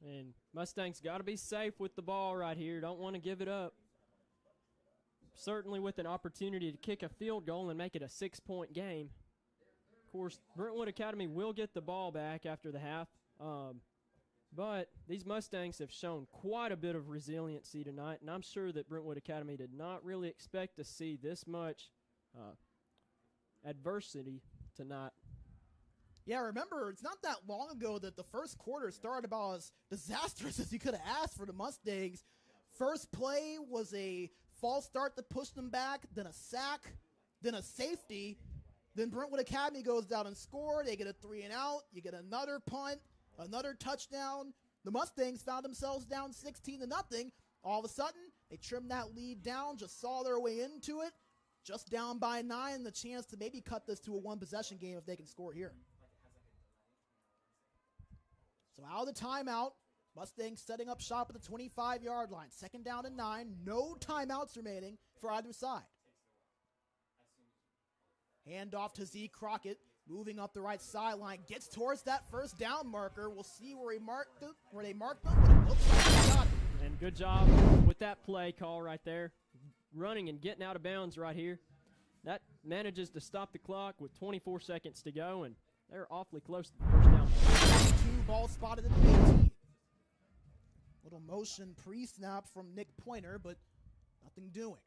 And Mustangs got to be safe with the ball right here. Don't want to give it up. Certainly with an opportunity to kick a field goal and make it a 6-point game. Of course, Brentwood Academy will get the ball back after the half. But these Mustangs have shown quite a bit of resiliency tonight, and I'm sure that Brentwood Academy did not really expect to see this much adversity tonight. Yeah, remember, it's not that long ago that the first quarter started about as disastrous as you could have asked for the Mustangs. First play was a false start that pushed them back, then a sack, then a safety. Then Brentwood Academy goes down and score. They get a 3-and-out. You get another punt, another touchdown. The Mustangs found themselves down 16-0. All of a sudden, they trimmed that lead down, just saw their way into it, just down by 9, and the chance to maybe cut this to a one-possession game if they can score here. So out of the timeout, Mustangs setting up shop at the 25-yard line. 2nd down and 9. No timeouts remaining for either side. Hand off to Z Crockett, moving up the right sideline, gets towards that first down marker. We'll see where they marked them, but it looks like they got it. And good job with that play call right there. Running and getting out of bounds right here. That manages to stop the clock with 24 seconds to go, and they're awfully close to the first down. 2 ball spotted at the 18. Little motion pre-snap from Nick Pointer, but nothing doing.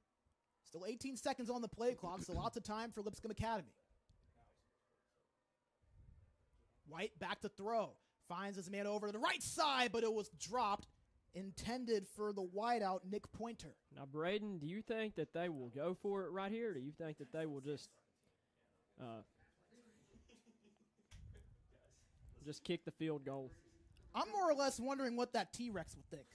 Still 18 seconds on the play clock, so lots of time for Lipscomb Academy. White back to throw. Finds his man over to the right side, but it was dropped. Intended for the wideout, Nick Pointer. Now, Braden, do you think that they will go for it right here? Or do you think that they will just kick the field goal? I'm more or less wondering what that T-Rex would think.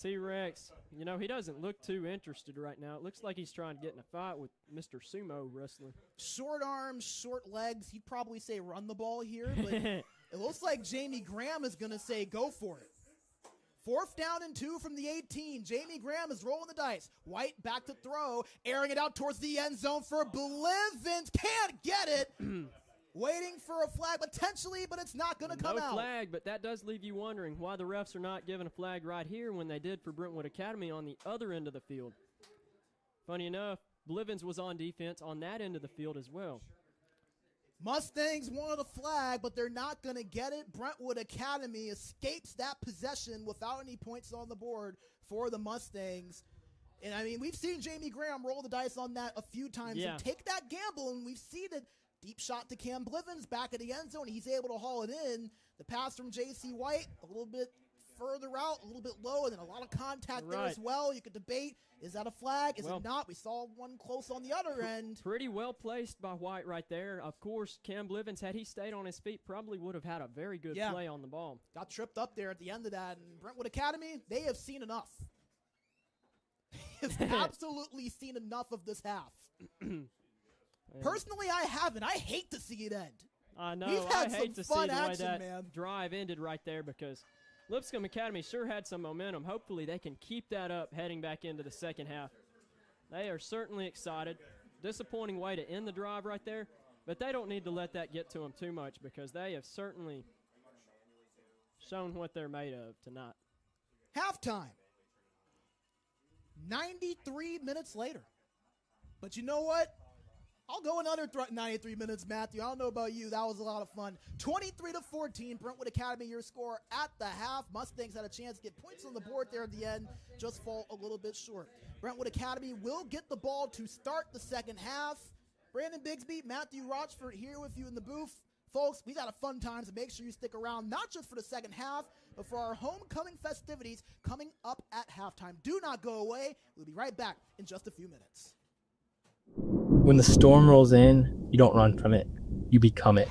T-Rex, you know, he doesn't look too interested right now. It looks like he's trying to get in a fight with Mr. Sumo Wrestler. Short arms, short legs. He'd probably say run the ball here, but it looks like Jamie Graham is going to say go for it. 4th down and 2 from the 18. Jamie Graham is rolling the dice. White back to throw, airing it out towards the end zone for Blivens. Can't get it. Waiting for a flag potentially, but it's not going to come out. No flag, but that does leave you wondering why the refs are not giving a flag right here when they did for Brentwood Academy on the other end of the field. Funny enough, Blivens was on defense on that end of the field as well. Mustangs wanted a flag, but they're not going to get it. Brentwood Academy escapes that possession without any points on the board for the Mustangs. And, I mean, we've seen Jamie Graham roll the dice on that a few times and take that gamble, and we've seen it. Deep shot to Cam Blivens back at the end zone. He's able to haul it in. The pass from J.C. White a little bit further out, a little bit low, and then a lot of contact there as well. You could debate, is that a flag? Is it not? We saw one close on the other end. Pretty well placed by White right there. Of course, Cam Blivens, had he stayed on his feet, probably would have had a very good play on the ball. Got tripped up there at the end of that. And Brentwood Academy, they have seen enough. They have absolutely seen enough of this half. Personally, I haven't. I hate to see it end. I know. We've had I hate to see fun the action, way that man. drive ended right there because Lipscomb Academy sure had some momentum. Hopefully they can keep that up heading back into the second half. They are certainly excited. Disappointing way to end the drive right there, but they don't need to let that get to them too much because they have certainly shown what they're made of tonight. Halftime. 93 minutes later. But you know what? I'll go another 93 minutes, Matthew. I don't know about you. That was a lot of fun. 23-14, Brentwood Academy, your score at the half. Mustangs had a chance to get points on the board there at the end, just fall a little bit short. Brentwood Academy will get the ball to start the second half. Brandon Bigsby, Matthew Rochford here with you in the booth. Folks, we got a fun time, so make sure you stick around, not just for the second half, but for our homecoming festivities coming up at halftime. Do not go away. We'll be right back in just a few minutes. When the storm rolls in, you don't run from it. You become it.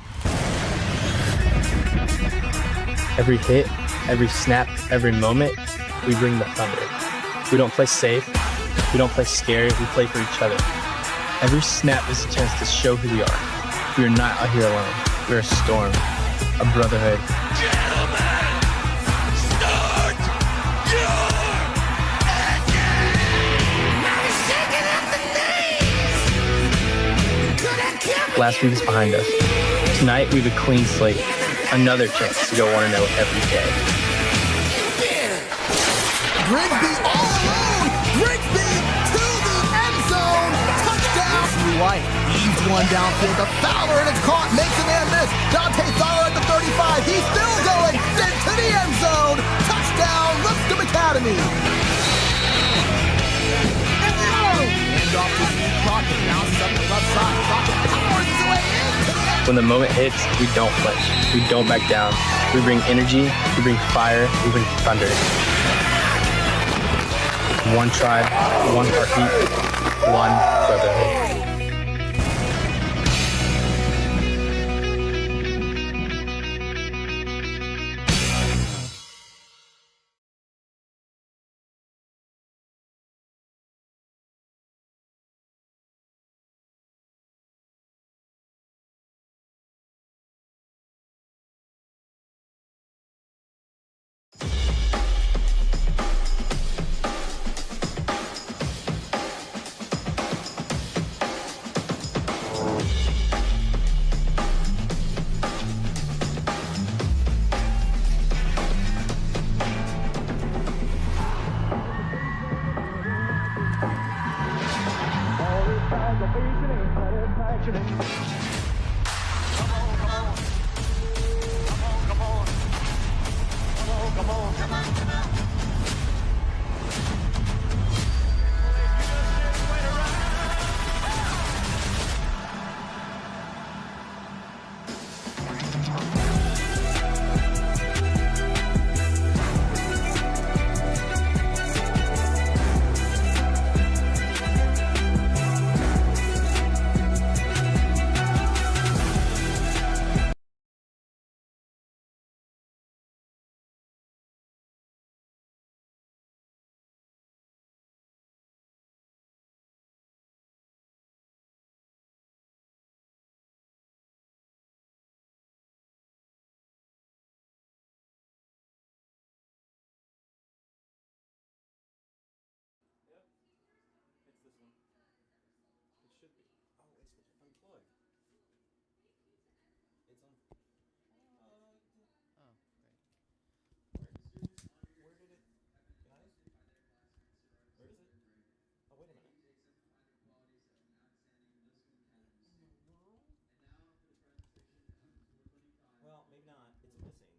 Every hit, every snap, every moment, we bring the thunder. We don't play safe. We don't play scary. We play for each other. Every snap is a chance to show who we are. We are not out here alone. We're a storm, a brotherhood. Gentlemen, start your engine! Last week is behind us. Tonight we have a clean slate. Another chance to go 1-0 every day. Grigsby all alone. Grigsby to the end zone. Touchdown. White heaves one downfield to Fowler, and it's caught. Makes a man miss. Dante Fowler at the 35. He's still going. Then to the end zone. Touchdown. Lipscomb Academy. And off to Steve Crockett. Bounces up the left side. Crockett powers his way into the end. When the moment hits, we don't flinch. We don't back down. We bring energy. We bring fire. We bring thunder. One tribe, one heartbeat, one brotherhood. Well, maybe not. It's missing.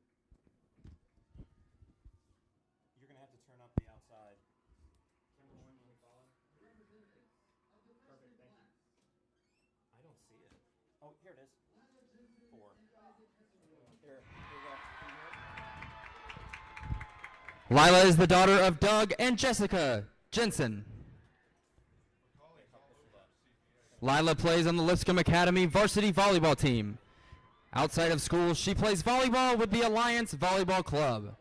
You're going to have to turn up the outside. Camera one, when we follow. Perfect, thank you. I don't see it. Oh, here it is. 4. Here we go. Lila is the daughter of Doug and Jessica Jensen. Lila plays on the Lipscomb Academy varsity volleyball team. Outside of school, she plays volleyball with the Alliance Volleyball Club.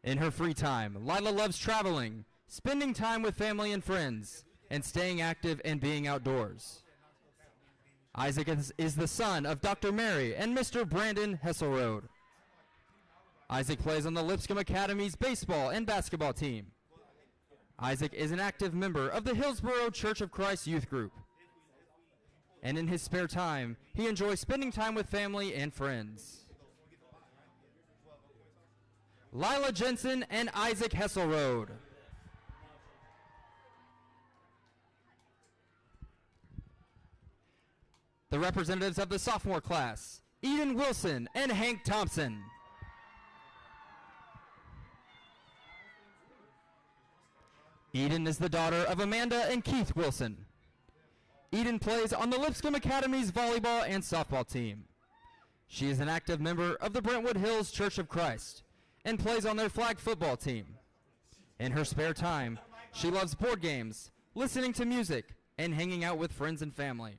In her free time, Lila loves traveling, spending time with family and friends, and staying active and being outdoors. Isaac is the son of Dr. Mary and Mr. Brandon Hesselrode. Isaac plays on the Lipscomb Academy's baseball and basketball team. Isaac is an active member of the Hillsborough Church of Christ youth group. And in his spare time, he enjoys spending time with family and friends. Lila Jensen and Isaac Hesselrode. The representatives of the sophomore class, Eden Wilson and Hank Thompson. Eden is the daughter of Amanda and Keith Wilson. Eden plays on the Lipscomb Academy's volleyball and softball team. She is an active member of the Brentwood Hills Church of Christ and plays on their flag football team. In her spare time, she loves board games, listening to music, and hanging out with friends and family.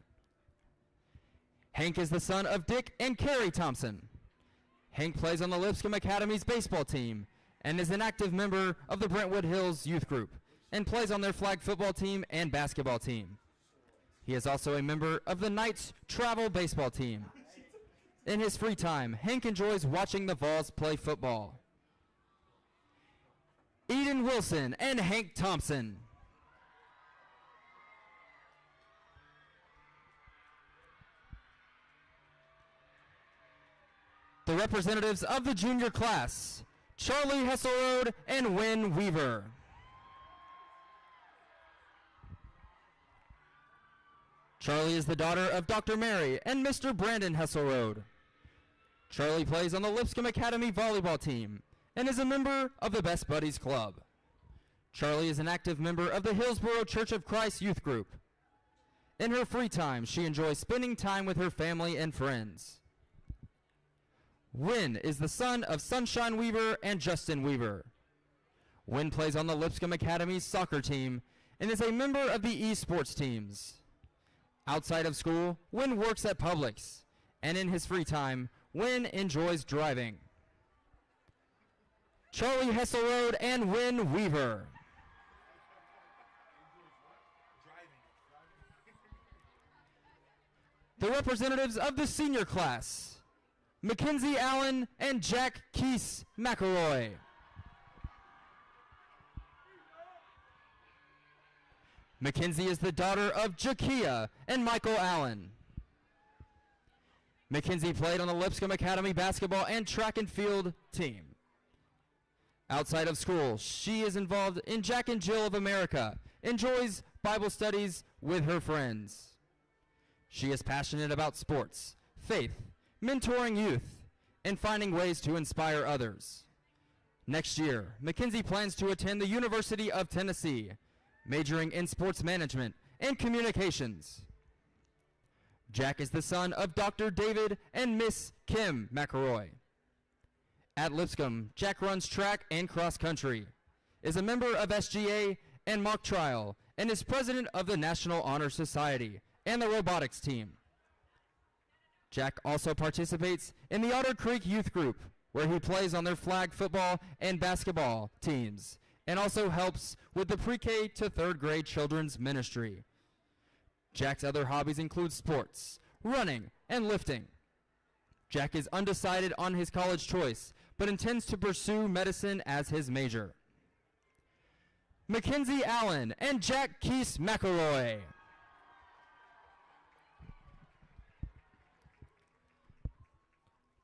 Hank is the son of Dick and Carrie Thompson. Hank plays on the Lipscomb Academy's baseball team and is an active member of the Brentwood Hills Youth Group and plays on their flag football team and basketball team. He is also a member of the Knights travel baseball team. In his free time, Hank enjoys watching the Vols play football. Eden Wilson and Hank Thompson. The representatives of the junior class, Charlie Hesselrode and Wynn Weaver. Charlie is the daughter of Dr. Mary and Mr. Brandon Hesselrode. Charlie plays on the Lipscomb Academy volleyball team and is a member of the Best Buddies Club. Charlie is an active member of the Hillsborough Church of Christ Youth Group. In her free time, she enjoys spending time with her family and friends. Wynn is the son of Sunshine Weaver and Justin Weaver. Wynn plays on the Lipscomb Academy's soccer team and is a member of the esports teams. Outside of school, Wynn works at Publix, and in his free time, Wynn enjoys driving. Charlie Hesselrode and Wynn Weaver. The representatives of the senior class, Mackenzie Allen and Jack Keese McElroy. Mackenzie is the daughter of Jakia and Michael Allen. Mackenzie played on the Lipscomb Academy basketball and track and field team. Outside of school, she is involved in Jack and Jill of America, enjoys Bible studies with her friends. She is passionate about sports, faith, mentoring youth, and finding ways to inspire others. Next year, Mackenzie plans to attend the University of Tennessee, majoring in sports management and communications. Jack is the son of Dr. David and Miss Kim McElroy. At Lipscomb, Jack runs track and cross country, is a member of SGA and mock trial, and is president of the National Honor Society and the robotics team. Jack also participates in the Otter Creek Youth Group, where he plays on their flag football and basketball teams, and also helps with the pre-K to third grade children's ministry. Jack's other hobbies include sports, running, and lifting. Jack is undecided on his college choice, but intends to pursue medicine as his major. Mackenzie Allen and Jack Keese McElroy.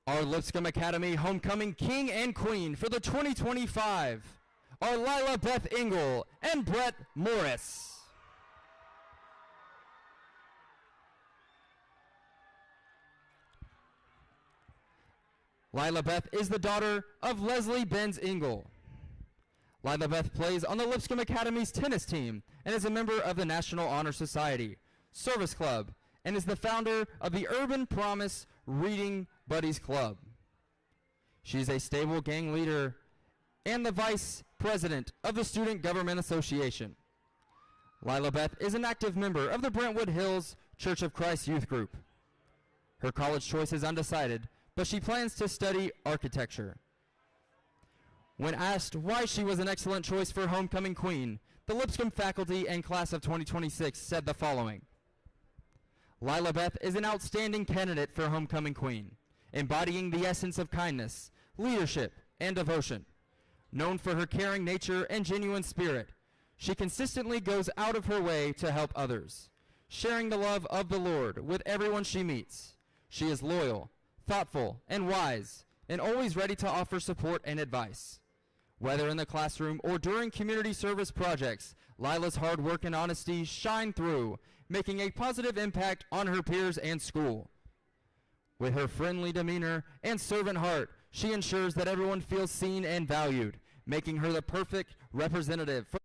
Our Lipscomb Academy homecoming king and queen for the 2025 are Lila Beth Engel and Brett Morris. Lila Beth is the daughter of Leslie Benz Engel. Lila Beth plays on the Lipscomb Academy's tennis team and is a member of the National Honor Society, Service Club, and is the founder of the Urban Promise Reading Buddies Club. She's a stable gang leader and the vice president of the Student Government Association. Lila Beth is an active member of the Brentwood Hills Church of Christ Youth Group. Her college choice is undecided, but she plans to study architecture. When asked why she was an excellent choice for homecoming queen, the Lipscomb faculty and class of 2026 said the following: Lila Beth is an outstanding candidate for homecoming queen, embodying the essence of kindness, leadership, and devotion. Known for her caring nature and genuine spirit, she consistently goes out of her way to help others, sharing the love of the Lord with everyone she meets. She is loyal, thoughtful, and wise, and always ready to offer support and advice. Whether in the classroom or during community service projects, Lila's hard work and honesty shine through, making a positive impact on her peers and school. With her friendly demeanor and servant heart, she ensures that everyone feels seen and valued, making her the perfect representative for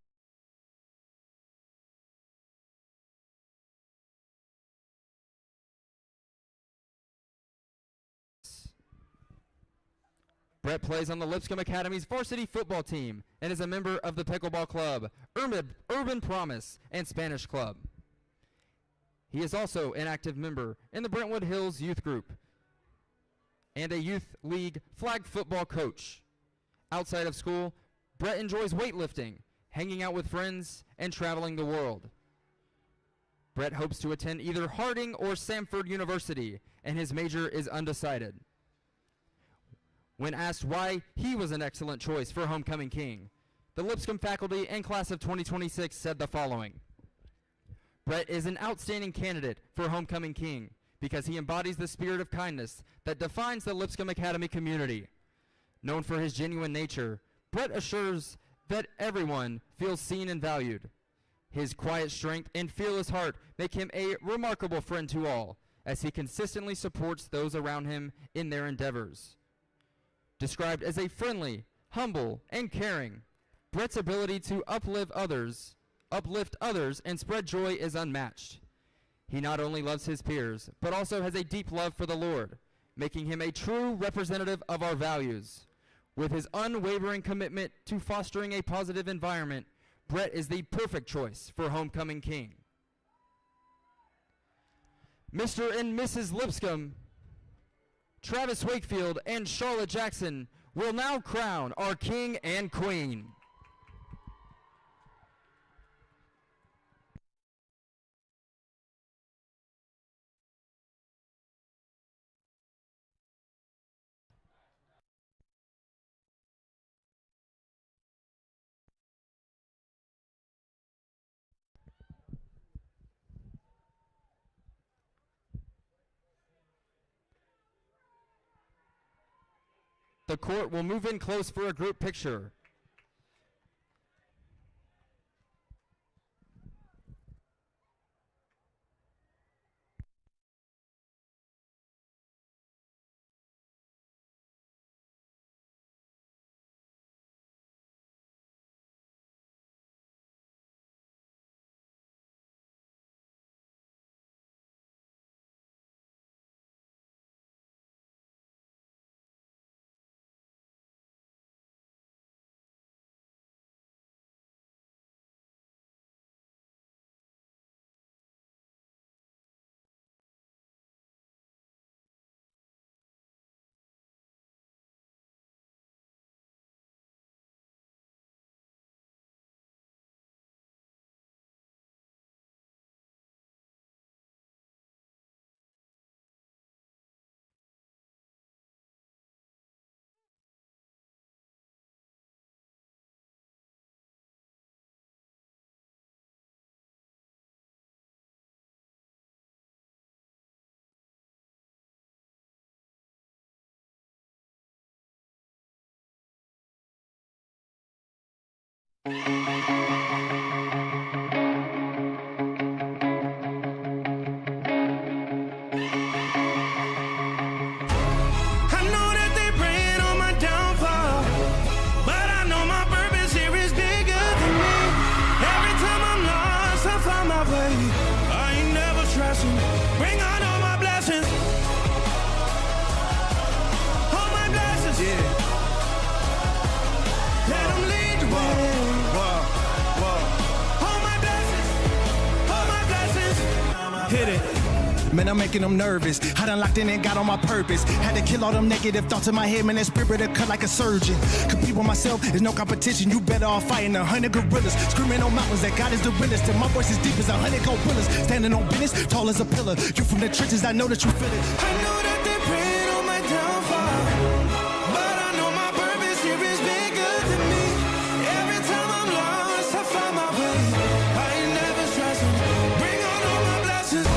Brett plays on the Lipscomb Academy's varsity football team and is a member of the Pickleball Club, Urban Promise, and Spanish Club. He is also an active member in the Brentwood Hills Youth Group and a Youth League flag football coach. Outside of school, Brett enjoys weightlifting, hanging out with friends, and traveling the world. Brett hopes to attend either Harding or Samford University, and his major is undecided. When asked why he was an excellent choice for Homecoming King, the Lipscomb faculty and class of 2026 said the following: Brett is an outstanding candidate for Homecoming King because he embodies the spirit of kindness that defines the Lipscomb Academy community. Known for his genuine nature, Brett assures that everyone feels seen and valued. His quiet strength and fearless heart make him a remarkable friend to all, as he consistently supports those around him in their endeavors. Described as a friendly, humble, and caring, Brett's ability to uplift others, and spread joy is unmatched. He not only loves his peers, but also has a deep love for the Lord, making him a true representative of our values. With his unwavering commitment to fostering a positive environment, Brett is the perfect choice for Homecoming King. Mr. and Mrs. Lipscomb, Travis Wakefield, and Charlotte Jackson will now crown our King and Queen. The court will move in close for a group picture. Man, I'm making them nervous. I done locked in and got on my purpose. Had to kill all them negative thoughts in my head, man, that spirit to cut like a surgeon. Compete with myself, there's no competition. You better off fighting 100 gorillas. Screaming on mountains that God is the realest. And my voice is deep as 100 gorillas. Standing on business, tall as a pillar. You from the trenches, I know that you feel it. I know that they're praying on my downfall, but I know my purpose here is bigger than me. Every time I'm lost, I find my way. I ain't never stressing. Bring on all my blessings.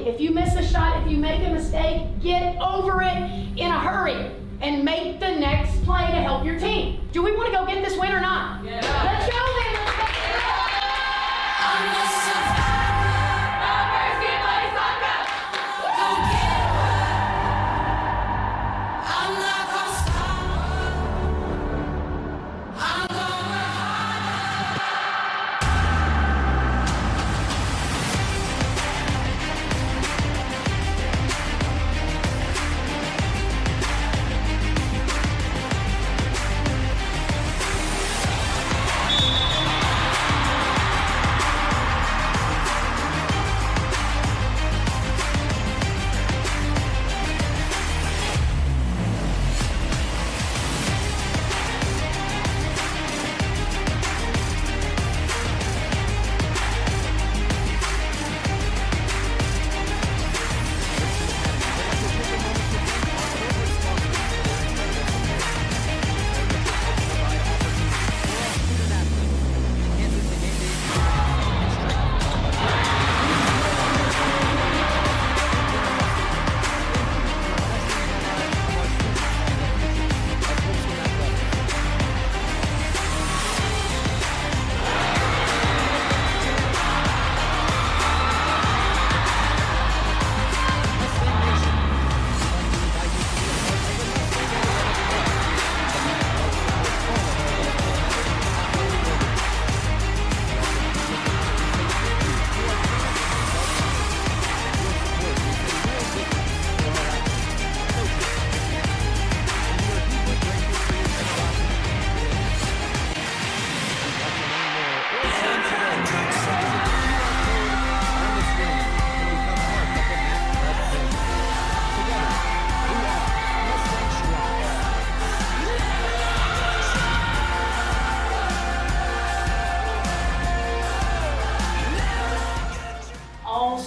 If you miss a shot, if you make a mistake, get over it in a hurry and make the next play to help your team. Do we want to go get this win or not? Yeah. Let's go then.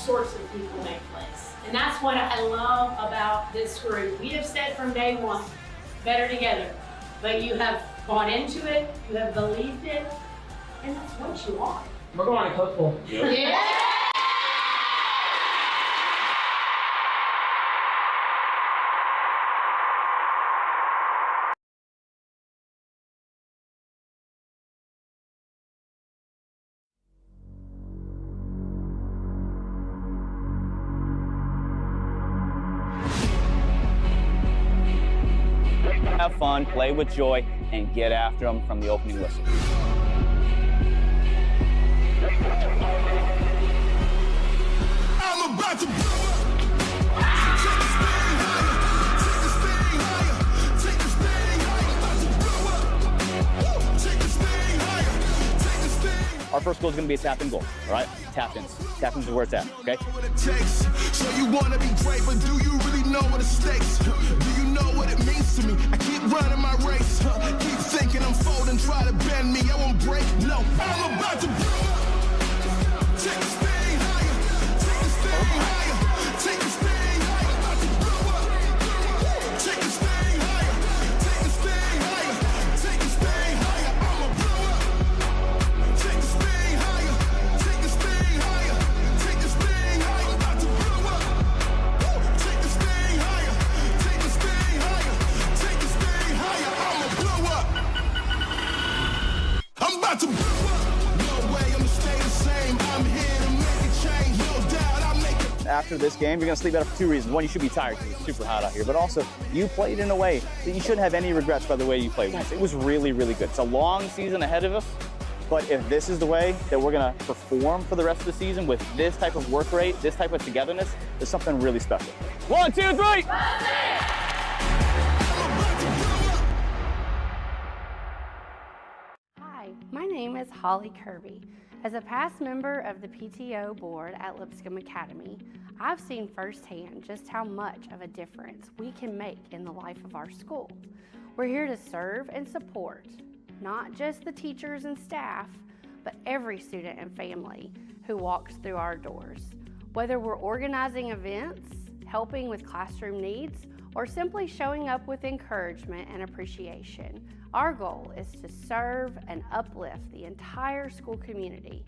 Sorts of people make plays. And that's what I love about this group. We have said from day one, better together. But you have bought into it, you have believed it, and that's what you are. We're going to Coastal. Yeah! Have fun, play with joy, and get after them from the opening whistle. I'm about to blow up. Take this thing higher. Take this thing higher. Take this thing higher. About to blow up. Take this thing higher. Take this thing. Our first goal is going to be a tap in goal, all right? Tap-ins. Tap-ins is where it's at, okay? So you want to be great, but do you really know what it stakes? Do you know what it means to me? I keep running my race. Keep thinking I'm folding, try to bend me. I won't break, no. I'm about to blow up. Take this thing higher. Take this thing higher. Take this thing higher. About to blow up. Take this thing higher. Take this thing higher. Take this thing higher. I'ma blow up. Take this thing higher. Take this thing higher. Take this thing higher. About to blow up. Take this thing higher. Take this thing higher. Take this thing higher. I'ma blow up. I'm about to blow up. No way, I'ma stay the same. I'm here to make a change. No doubt I'll make it. After this game, you're going to sleep better for two reasons. One, you should be tired because it's super hot out here, but also you played in a way that you shouldn't have any regrets by the way you played. Guys, it was really, really good. It's a long season ahead of us, but if this is the way that we're going to perform for the rest of the season with this type of work rate, this type of togetherness, there's something really special. 1, 2, 3! Hi, my name is Holly Kirby. As a past member of the PTO board at Lipscomb Academy, I've seen firsthand just how much of a difference we can make in the life of our school. We're here to serve and support, not just the teachers and staff, but every student and family who walks through our doors. Whether we're organizing events, helping with classroom needs, or simply showing up with encouragement and appreciation, our goal is to serve and uplift the entire school community.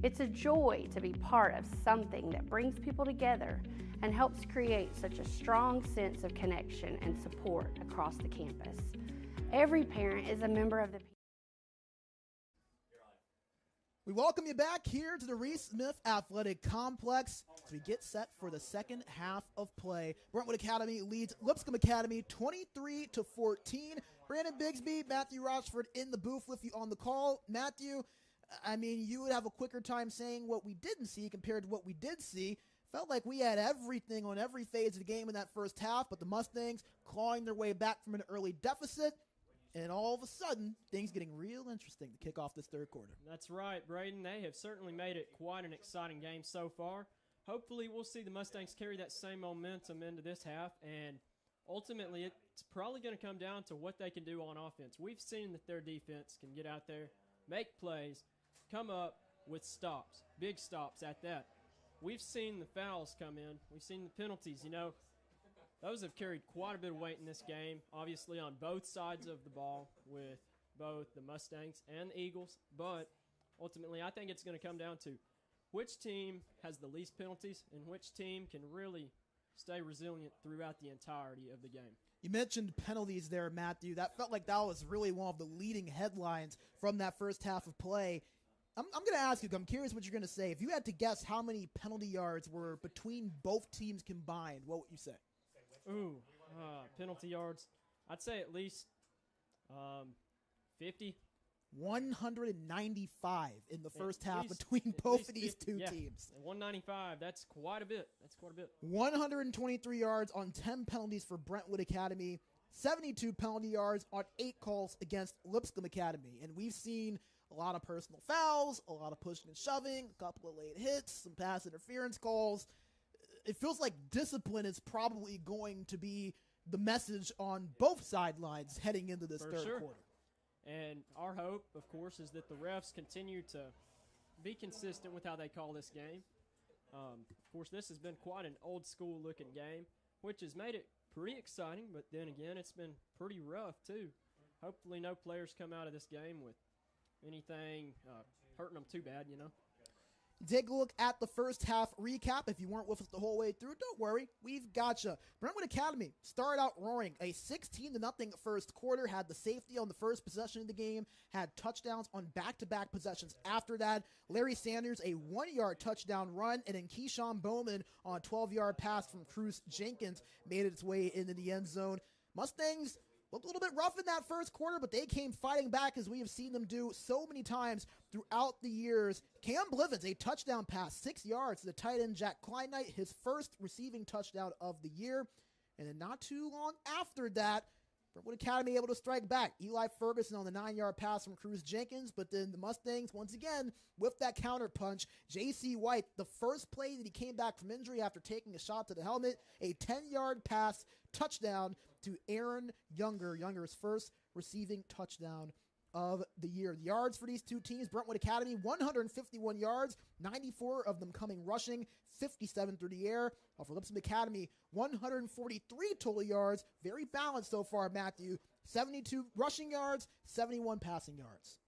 It's a joy to be part of something that brings people together and helps create such a strong sense of connection and support across the campus. Every parent is a member of the We welcome you back here to the Reese Smith Athletic Complex as we get set for the second half of play. Brentwood Academy leads Lipscomb Academy 23-14. Brandon Bigsby, Matthew Rochford in the booth with you on the call. Matthew, I mean, you would have a quicker time saying what we didn't see compared to what we did see. Felt like we had everything on every phase of the game in that first half, but the Mustangs clawing their way back from an early deficit. And all of a sudden, things getting real interesting to kick off this third quarter. That's right, Braden. They have certainly made it quite an exciting game so far. Hopefully, we'll see the Mustangs carry that same momentum into this half, and ultimately, it's probably going to come down to what they can do on offense. We've seen that their defense can get out there, make plays, come up with stops, big stops at that. We've seen the fouls come in. We've seen the penalties, Those have carried quite a bit of weight in this game, obviously on both sides of the ball with both the Mustangs and the Eagles. But ultimately, I think it's going to come down to which team has the least penalties and which team can really stay resilient throughout the entirety of the game. You mentioned penalties there, Matthew. That felt like that was really one of the leading headlines from that first half of play. I'm going to ask you, I'm curious what you're going to say. If you had to guess how many penalty yards were between both teams combined, what would you say? Penalty yards. I'd say at least 50. 195 in the first half between both of these two teams. 195. That's quite a bit. 123 yards on 10 penalties for Brentwood Academy. 72 penalty yards on 8 calls against Lipscomb Academy. And we've seen a lot of personal fouls, a lot of pushing and shoving, a couple of late hits, some pass interference calls. It feels like discipline is probably going to be the message on both sidelines heading into this third quarter. And our hope, of course, is that the refs continue to be consistent with how they call this game. Of course, this has been quite an old-school-looking game, which has made it pretty exciting, but then again, it's been pretty rough, too. Hopefully no players come out of this game with anything hurting them too bad, Take a look at the first half recap. If you weren't with us the whole way through, don't worry. We've got you. Brentwood Academy started out roaring. A 16-0 first quarter, had the safety on the first possession of the game, had touchdowns on back-to-back possessions. After that, Larry Sanders, a 1-yard touchdown run, and then Keyshawn Bowman on a 12-yard pass from Cruz Jenkins made its way into the end zone. Mustangs looked a little bit rough in that first quarter, but they came fighting back as we have seen them do so many times throughout the years. Cam Blivens, a touchdown pass, 6 yards to the tight end Jack Kleinknight, his first receiving touchdown of the year. And then not too long after that, Brentwood Academy able to strike back. Eli Ferguson on the 9-yard pass from Cruz Jenkins, but then the Mustangs, once again, with that counter punch. J.C. White, the first play that he came back from injury after taking a shot to the helmet, a 10-yard pass touchdown to Aaron Younger. Younger's first receiving touchdown of the year. The yards for these two teams, Brentwood Academy, 151 yards, 94 of them coming rushing, 57 through the air. For Lipscomb Academy, 143 total yards, very balanced so far, Matthew. 72 rushing yards, 71 passing yards.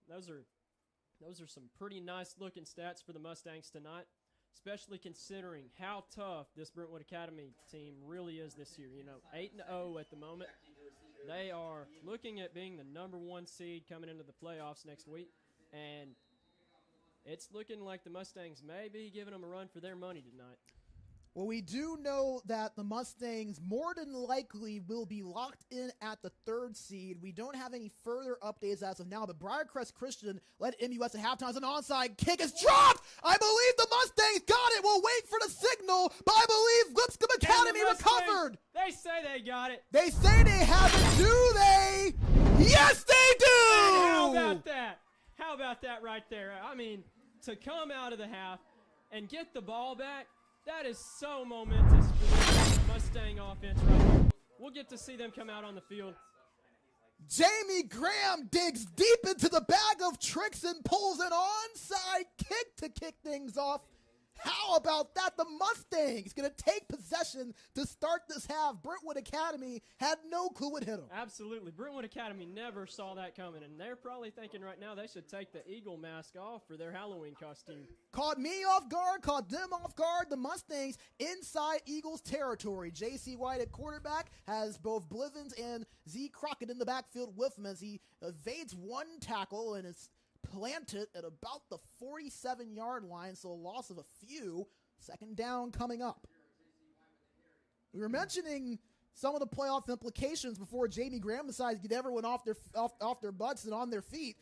Those are some pretty nice looking stats for the Mustangs tonight, especially considering how tough this Brentwood Academy team really is this year. 8-0 at the moment. They are looking at being the number 1 seed coming into the playoffs next week, and it's looking like the Mustangs may be giving them a run for their money tonight. Well, we do know that the Mustangs more than likely will be locked in at the 3rd seed. We don't have any further updates as of now, but Briarcrest Christian led MUS at halftime. An onside kick is dropped. I believe the Mustangs got it. We'll wait for the signal, but I believe Lipscomb Academy recovered. They say they got it. They say they have it. Do they? Yes, they do. And how about that? How about that right there? I mean, to come out of the half and get the ball back, that is so momentous for the Mustang offense right here. We'll get to see them come out on the field. Jamie Graham digs deep into the bag of tricks and pulls an onside kick to kick things off. How about that? The Mustangs going to take possession to start this half. Brentwood Academy had no clue what hit them. Absolutely. Brentwood Academy never saw that coming, and they're probably thinking right now they should take the eagle mask off for their Halloween costume. Caught me off guard, caught them off guard. The Mustangs inside Eagles territory. J.C. White at quarterback has both Blivens and Z. Crockett in the backfield with him as he evades one tackle and is planted at about the 47-yard line, so a loss of a few. Second down coming up. We were mentioning some of the playoff implications before Jamie Graham decides to get everyone off their butts and on their feet.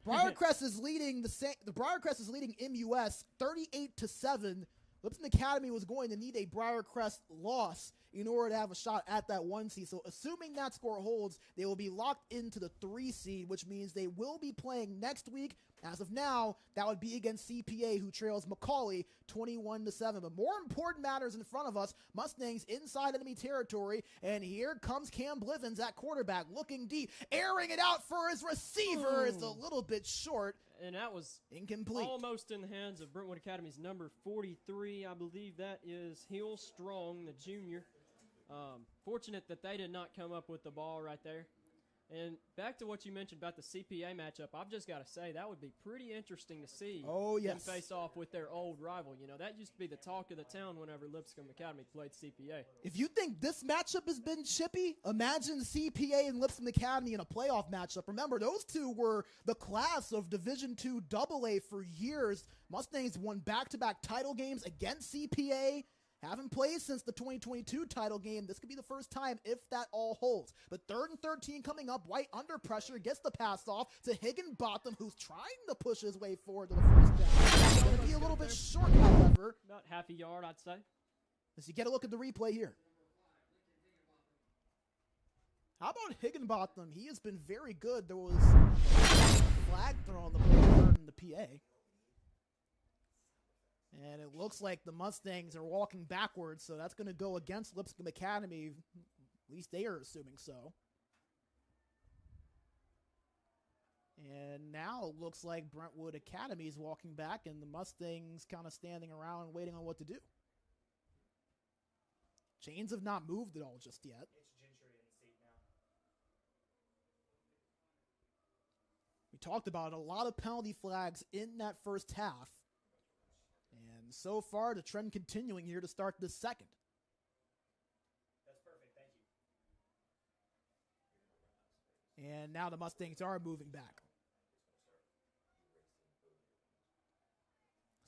Briarcrest is leading the Briarcrest is leading MUS 38-7. Lipscomb Academy was going to need a Briarcrest loss in order to have a shot at that 1 seed. So assuming that score holds, they will be locked into the 3 seed, which means they will be playing next week. As of now, that would be against CPA, who trails Macaulay 21-7. But more important matters in front of us. Mustangs inside enemy territory, and here comes Cam Blivens at quarterback, looking deep, airing it out for his receiver. It's a little bit short. And that was incomplete. Almost in the hands of Brentwood Academy's number 43. I believe that is Hill Strong, the junior. Fortunate that they did not come up with the ball right there. And back to what you mentioned about the CPA matchup, I've just got to say that would be pretty interesting to see them face off with their old rival. You know, that used to be the talk of the town whenever Lipscomb Academy played CPA. If you think this matchup has been chippy, imagine CPA and Lipscomb Academy in a playoff matchup. Remember, those two were the class of Division II AA for years. Mustangs won back-to-back title games against CPA. Haven't played since the 2022 title game. This could be the first time if that all holds. But 3rd and 13 coming up. White under pressure, gets the pass off to Higginbotham, who's trying to push his way forward to the first down. It's going to be a little bit short, however. About half a yard, I'd say. As you get a look at the replay here. How about Higginbotham? He has been very good. There was a flag thrown on the play in the PA. And it looks like the Mustangs are walking backwards, so that's going to go against Lipscomb Academy. At least they are assuming so. And now it looks like Brentwood Academy is walking back, and the Mustangs kind of standing around waiting on what to do. Chains have not moved at all just yet. It's Gentry in the seat now. We talked about a lot of penalty flags in that first half. And so far, the trend continuing here to start this second. That's perfect, thank you. And now the Mustangs are moving back.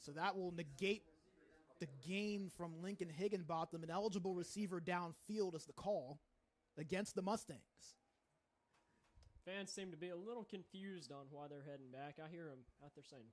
So that will negate the gain from Lincoln Higginbotham. An eligible receiver downfield is the call against the Mustangs. Fans seem to be a little confused on why they're heading back. I hear them out there saying,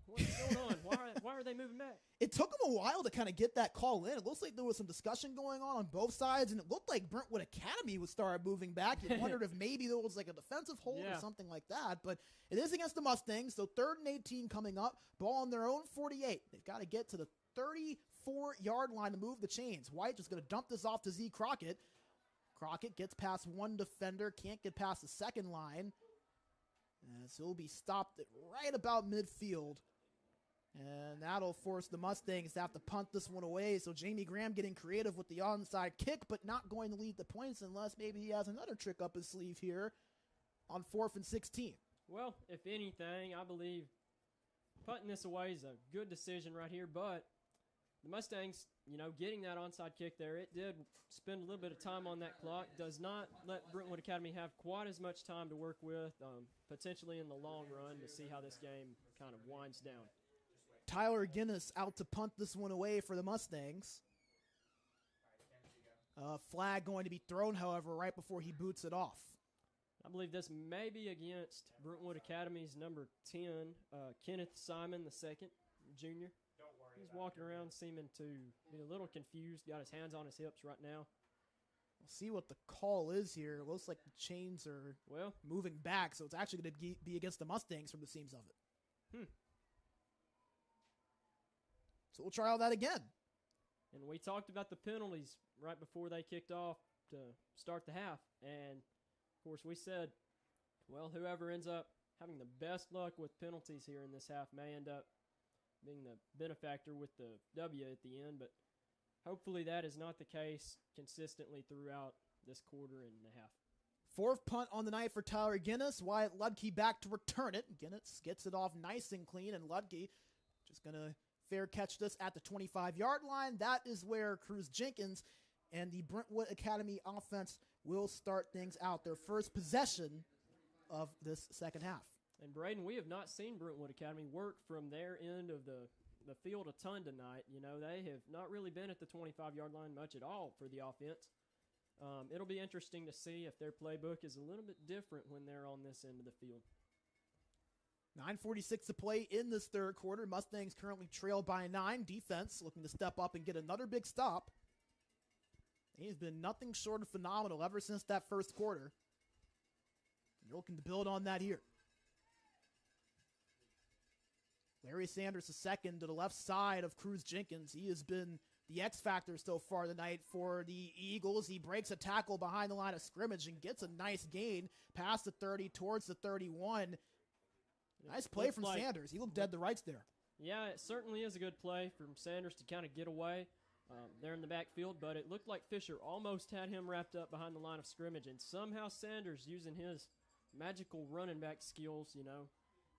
What's going on? Why are they moving back? It took them a while to kind of get that call in. It looks like there was some discussion going on both sides, and it looked like Brentwood Academy would start moving back. You wondered if maybe there was like a defensive hold or something like that, but it is against the Mustangs, so 3rd and 18 coming up. Ball on their own 48. They've got to get to the 34-yard line to move the chains. White just going to dump this off to Z. Crockett. Crockett gets past one defender, can't get past the second line. So he'll be stopped at right about midfield. And that'll force the Mustangs to have to punt this one away. So Jamie Graham getting creative with the onside kick, but not going to lead the points unless maybe he has another trick up his sleeve here on 4th and 16. Well, if anything, I believe punting this away is a good decision right here, but the Mustangs, getting that onside kick there, it did spend a little bit of time on that clock. Does not let Brentwood Academy have quite as much time to work with, potentially in the long run, to see how this game kind of winds down. Tyler Guinness out to punt this one away for the Mustangs. Flag going to be thrown, however, right before he boots it off. I believe this may be against Brentwood Academy's number 10, Kenneth Simon II, junior. He's walking around seeming to be a little confused, got his hands on his hips right now. We'll see what the call is here. It looks like the chains are moving back, so it's actually going to be against the Mustangs from the seams of it. So we'll try all that again. And we talked about the penalties right before they kicked off to start the half. And, of course, we said, whoever ends up having the best luck with penalties here in this half may end up being the benefactor with the W at the end, but hopefully that is not the case consistently throughout this quarter and a half. Fourth punt on the night for Tyler Guinness. Wyatt Ludke back to return it. Guinness gets it off nice and clean, and Ludke just going to fair catch this at the 25-yard line. That is where Cruz Jenkins and the Brentwood Academy offense will start things out. Their first possession of this second half. And Braden, we have not seen Brentwood Academy work from their end of the field a ton tonight. You know, they have not really been at the 25-yard line much at all for the offense. It'll be interesting to see if their playbook is a little bit different when they're on this end of the field. 9:46 to play in this third quarter. Mustangs currently trail by 9. Defense looking to step up and get another big stop. He's been nothing short of phenomenal ever since that first quarter. They're looking to build on that here. Larry Sanders II to the left side of Cruz Jenkins. He has been the X factor so far tonight for the Eagles. He breaks a tackle behind the line of scrimmage and gets a nice gain past the 30 towards the 31. Nice play from Sanders. He looked dead to rights there. Yeah, it certainly is a good play from Sanders to kind of get away there in the backfield, but it looked like Fisher almost had him wrapped up behind the line of scrimmage, and somehow Sanders, using his magical running back skills, you know,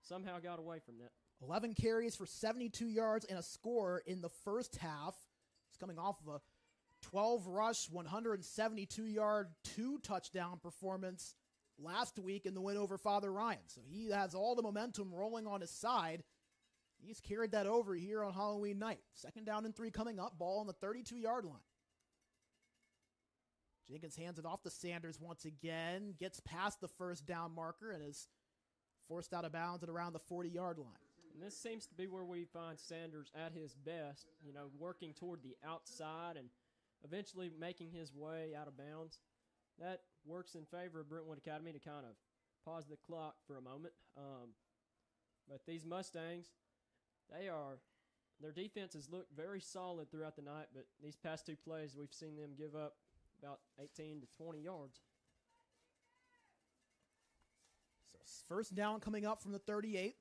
somehow got away from that. 11 carries for 72 yards and a score in the first half. He's coming off of a 12-rush, 172-yard, 2-touchdown performance last week in the win over Father Ryan. So he has all the momentum rolling on his side. He's carried that over here on Halloween night. 2nd down and 3 coming up, ball on the 32-yard line. Jenkins hands it off to Sanders once again, gets past the first down marker and is forced out of bounds at around the 40-yard line. And this seems to be where we find Sanders at his best, you know, working toward the outside and eventually making his way out of bounds. That works in favor of Brentwood Academy to kind of pause the clock for a moment. But these Mustangs, their defense has looked very solid throughout the night, but these past 2 plays, we've seen them give up about 18 to 20 yards. So first down coming up from the 38.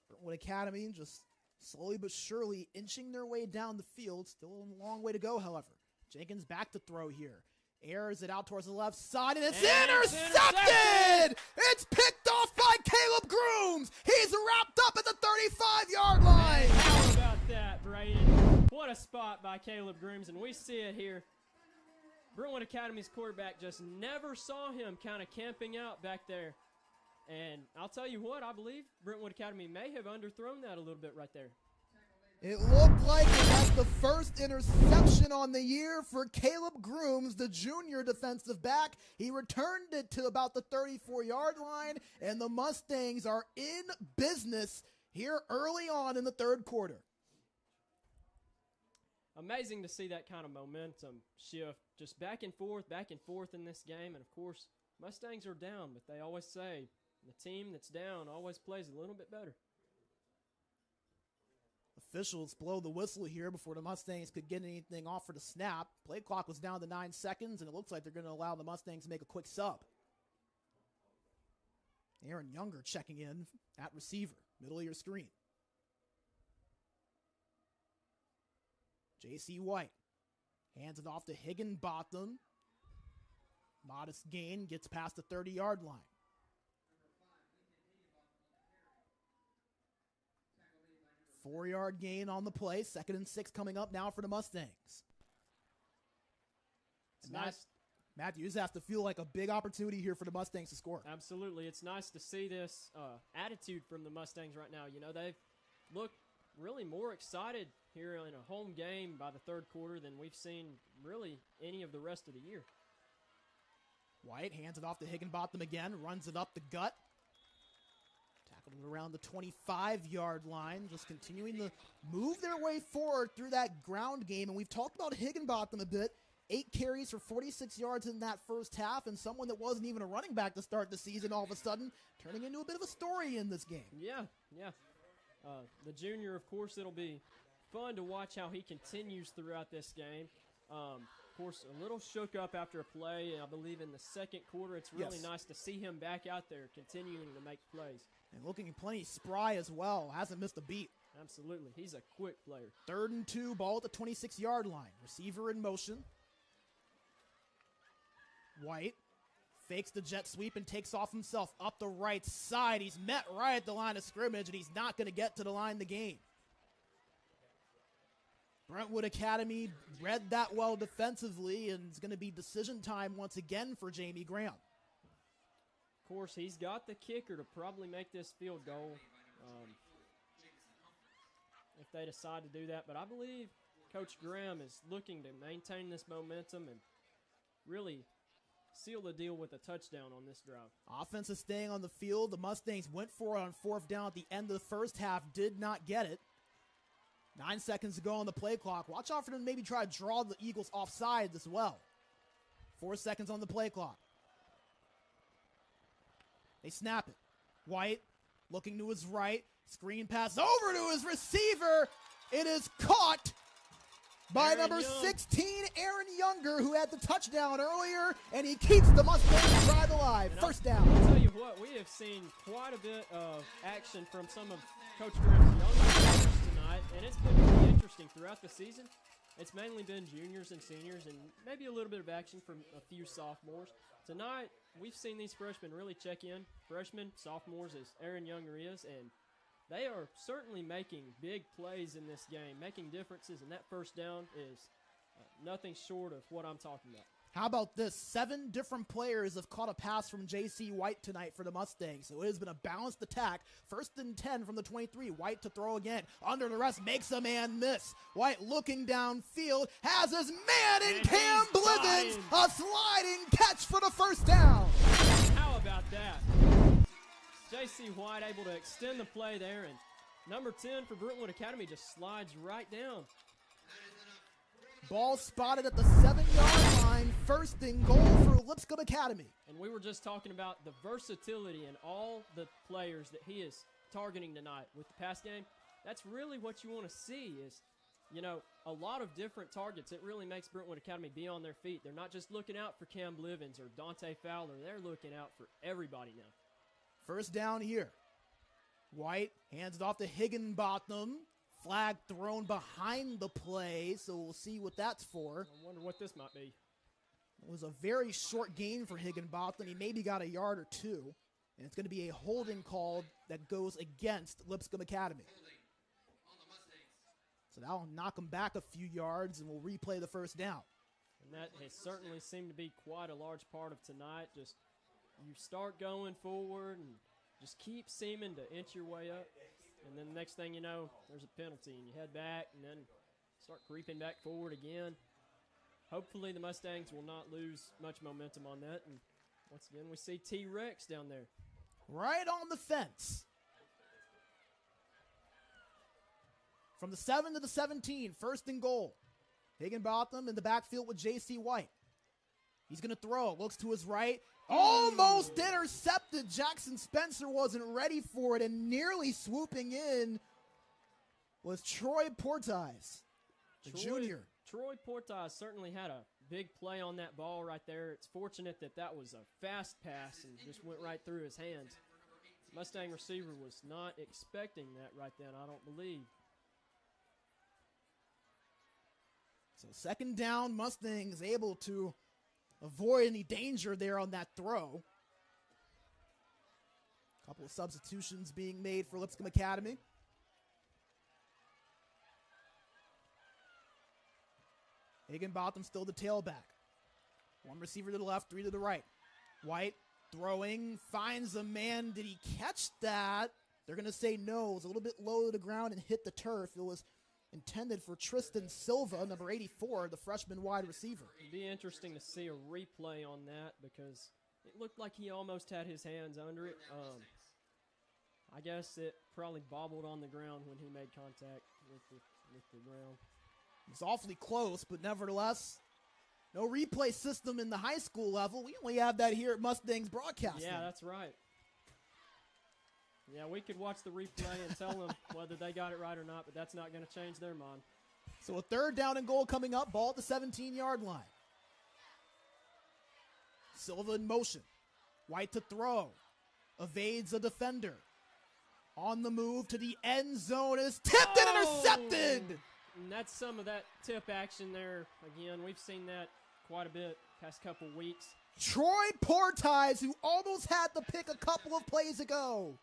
Brentwood Academy just slowly but surely inching their way down the field. Still a long way to go, however. Jenkins back to throw here. Airs it out towards the left side, and it's intercepted! It's picked off by Caleb Grooms. He's wrapped up at the 35-yard line. How about that, Braden? What a spot by Caleb Grooms, and we see it here. Brentwood Academy's quarterback just never saw him kind of camping out back there. And I'll tell you what, I believe Brentwood Academy may have underthrown that a little bit right there. It looked like that's the first interception on the year for Caleb Grooms, the junior defensive back. He returned it to about the 34-yard line, and the Mustangs are in business here early on in the third quarter. Amazing to see that kind of momentum shift, just back and forth in this game. And, of course, Mustangs are down, but they always say the team that's down always plays a little bit better. Officials blow the whistle here before the Mustangs could get anything off for the snap. Play clock was down to 9 seconds, and it looks like they're going to allow the Mustangs to make a quick sub. Aaron Younger checking in at receiver, middle of your screen. J.C. White hands it off to Higginbotham. Modest gain, gets past the 30-yard line. Four-yard gain on the play. 2nd and 6 coming up now for the Mustangs. It's nice. Matthew, this has to feel like a big opportunity here for the Mustangs to score. Absolutely. It's nice to see this attitude from the Mustangs right now. You know, they've looked really more excited here in a home game by the third quarter than we've seen really any of the rest of the year. White hands it off to Higginbotham again, runs it up the gut. Tackled around the 25-yard line, just continuing to move their way forward through that ground game. And we've talked about Higginbotham a bit. 8 carries for 46 yards in that first half, and someone that wasn't even a running back to start the season all of a sudden turning into a bit of a story in this game. Yeah. The junior, of course, it'll be fun to watch how he continues throughout this game. Of course, a little shook up after a play, I believe, in the second quarter. It's really nice to see him back out there continuing to make plays. And looking plenty spry as well. Hasn't missed a beat. Absolutely. He's a quick player. 3rd and 2, ball at the 26-yard line. Receiver in motion. White fakes the jet sweep and takes off himself up the right side. He's met right at the line of scrimmage, and he's not going to get to the line of the game. Brentwood Academy read that well defensively, and it's going to be decision time once again for Jamie Graham. Of course, he's got the kicker to probably make this field goal if they decide to do that. But I believe Coach Graham is looking to maintain this momentum and really seal the deal with a touchdown on this drive. Offense is staying on the field. The Mustangs went for it on 4th down at the end of the first half, did not get it. 9 seconds to go on the play clock. Watch out for them to maybe try to draw the Eagles offside as well. 4 seconds on the play clock. They snap it. White looking to his right. Screen pass over to his receiver. It is caught by number 16, Aaron Younger, who had the touchdown earlier, and he keeps the Mustangs drive alive. First down. I'll tell you what, we have seen quite a bit of action from some of Coach Graham's younger players tonight, and it's been really interesting throughout the season. It's mainly been juniors and seniors and maybe a little bit of action from a few sophomores. Tonight, we've seen these freshmen really check in. Freshmen, sophomores, as Aaron Younger is, and they are certainly making big plays in this game, making differences, and that first down is nothing short of what I'm talking about. How about this? 7 different players have caught a pass from J.C. White tonight for the Mustangs. So it has been a balanced attack. 1st and 10 from the 23. White to throw again. Under the rest, makes a man miss. White looking downfield, has his man in Cam Blivens. A sliding catch for the first down. How about that? J.C. White able to extend the play there, and number 10 for Brentwood Academy just slides right down. Ball spotted at the 7-yard line. 1st and goal for Lipscomb Academy. And we were just talking about the versatility and all the players that he is targeting tonight with the pass game. That's really what you want to see is, you know, a lot of different targets. It really makes Brentwood Academy be on their feet. They're not just looking out for Cam Blivens or Dante Fowler. They're looking out for everybody now. First down here. White hands it off to Higginbotham. Flag thrown behind the play, so we'll see what that's for. I wonder what this might be. It was a very short gain for Higginbotham. He maybe got a yard or two, and it's going to be a holding call that goes against Lipscomb Academy. So that'll knock him back a few yards, and we'll replay the first down. And that has certainly seemed to be quite a large part of tonight. Just you start going forward and just keep seeming to inch your way up. And then the next thing you know, there's a penalty, and you head back and then start creeping back forward again. Hopefully the Mustangs will not lose much momentum on that. And once again, we see T-Rex down there. Right on the fence. From the 7 to the 17, 1st and goal. Higginbotham in the backfield with J.C. White. He's going to throw. Looks to his right. Almost intercepted. Jackson Spencer wasn't ready for it, and nearly swooping in was Troy Portis, the junior. Troy Portis certainly had a big play on that ball right there. It's fortunate that that was a fast pass and just went right through his hands. Mustang receiver was not expecting that right then, I don't believe. So 2nd down, Mustangs able to avoid any danger there on that throw. A couple of substitutions being made for Lipscomb Academy. Higginbotham still the tailback. 1 receiver to the left, 3 to the right. White throwing, finds a man. Did he catch that? They're going to say no. It was a little bit low to the ground and hit the turf. It was intended for Tristan Silva, number 84, the freshman wide receiver. It'd be interesting to see a replay on that because it looked like he almost had his hands under it. I guess it probably bobbled on the ground when he made contact with the ground. It was awfully close, but nevertheless, no replay system in the high school level. We only have that here at Mustangs Broadcasting. Yeah, that's right. Yeah, we could watch the replay and tell them whether they got it right or not, but that's not going to change their mind. So a 3rd down and goal coming up, ball at the 17-yard line. Silva in motion. White to throw. Evades a defender. On the move to the end zone is tipped and intercepted. And that's some of that tip action there. Again, we've seen that quite a bit past couple weeks. Troy Portis, who almost had the pick a couple of plays ago.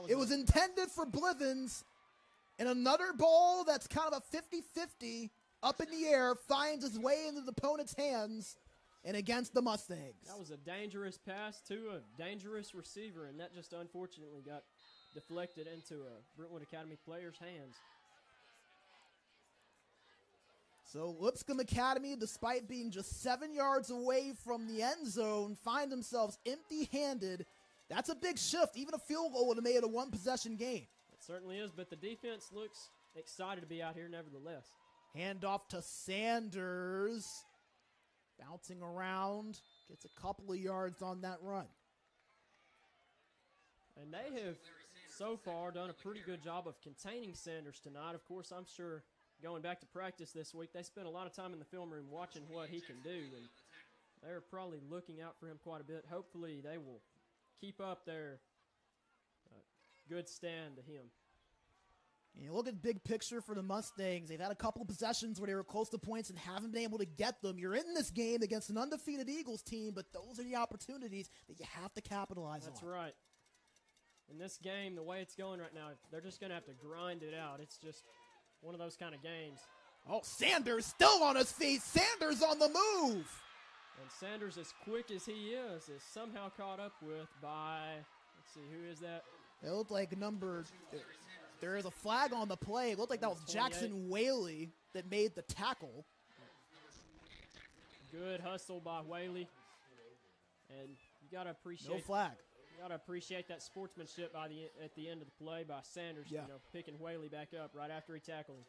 It was intended for Blivens, and another ball that's kind of a 50-50 up in the air finds its way into the opponent's hands and against the Mustangs. That was a dangerous pass to a dangerous receiver, and that just unfortunately got deflected into a Brentwood Academy player's hands. So Lipscomb Academy, despite being just 7 yards away from the end zone, find themselves empty-handed. That's a big shift. Even a field goal would have made it a one-possession game. It certainly is, but the defense looks excited to be out here nevertheless. Handoff to Sanders. Bouncing around. Gets a couple of yards on that run. And they have so far done a pretty good job of containing Sanders tonight. Of course, I'm sure going back to practice this week, they spent a lot of time in the film room watching what he can do, and they're probably looking out for him quite a bit. Hopefully they will keep up their good stand to him. You look at the big picture for the Mustangs. They've had a couple of possessions where they were close to points and haven't been able to get them. You're in this game against an undefeated Eagles team, but those are the opportunities that you have to capitalize on. That's right. In this game, the way it's going right now, they're just going to have to grind it out. It's just one of those kind of games. Oh, Sanders still on his feet. Sanders on the move. And Sanders, as quick as he is somehow caught up with by, let's see, who is that? It looked like there is a flag on the play. It looked like that was 28. Jackson Whaley that made the tackle. Good hustle by Whaley. And you got to appreciate. No flag. You got to appreciate that sportsmanship at the end of the play by Sanders, picking Whaley back up right after he tackled him.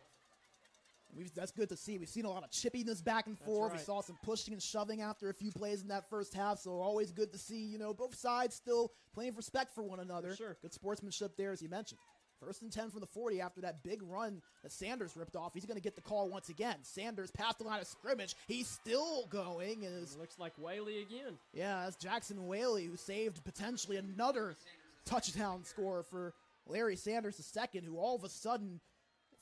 That's good to see. We've seen a lot of chippiness back and forth. Right. We saw some pushing and shoving after a few plays in that first half, so always good to see, both sides still playing respect for one another. Sure. Good sportsmanship there, as you mentioned. 1st and 10 from the 40 after that big run that Sanders ripped off. He's going to get the call once again. Sanders past the line of scrimmage. He's still going. Looks like Whaley again. Yeah, that's Jackson Whaley, who saved potentially another touchdown score for Larry Sanders II, who all of a sudden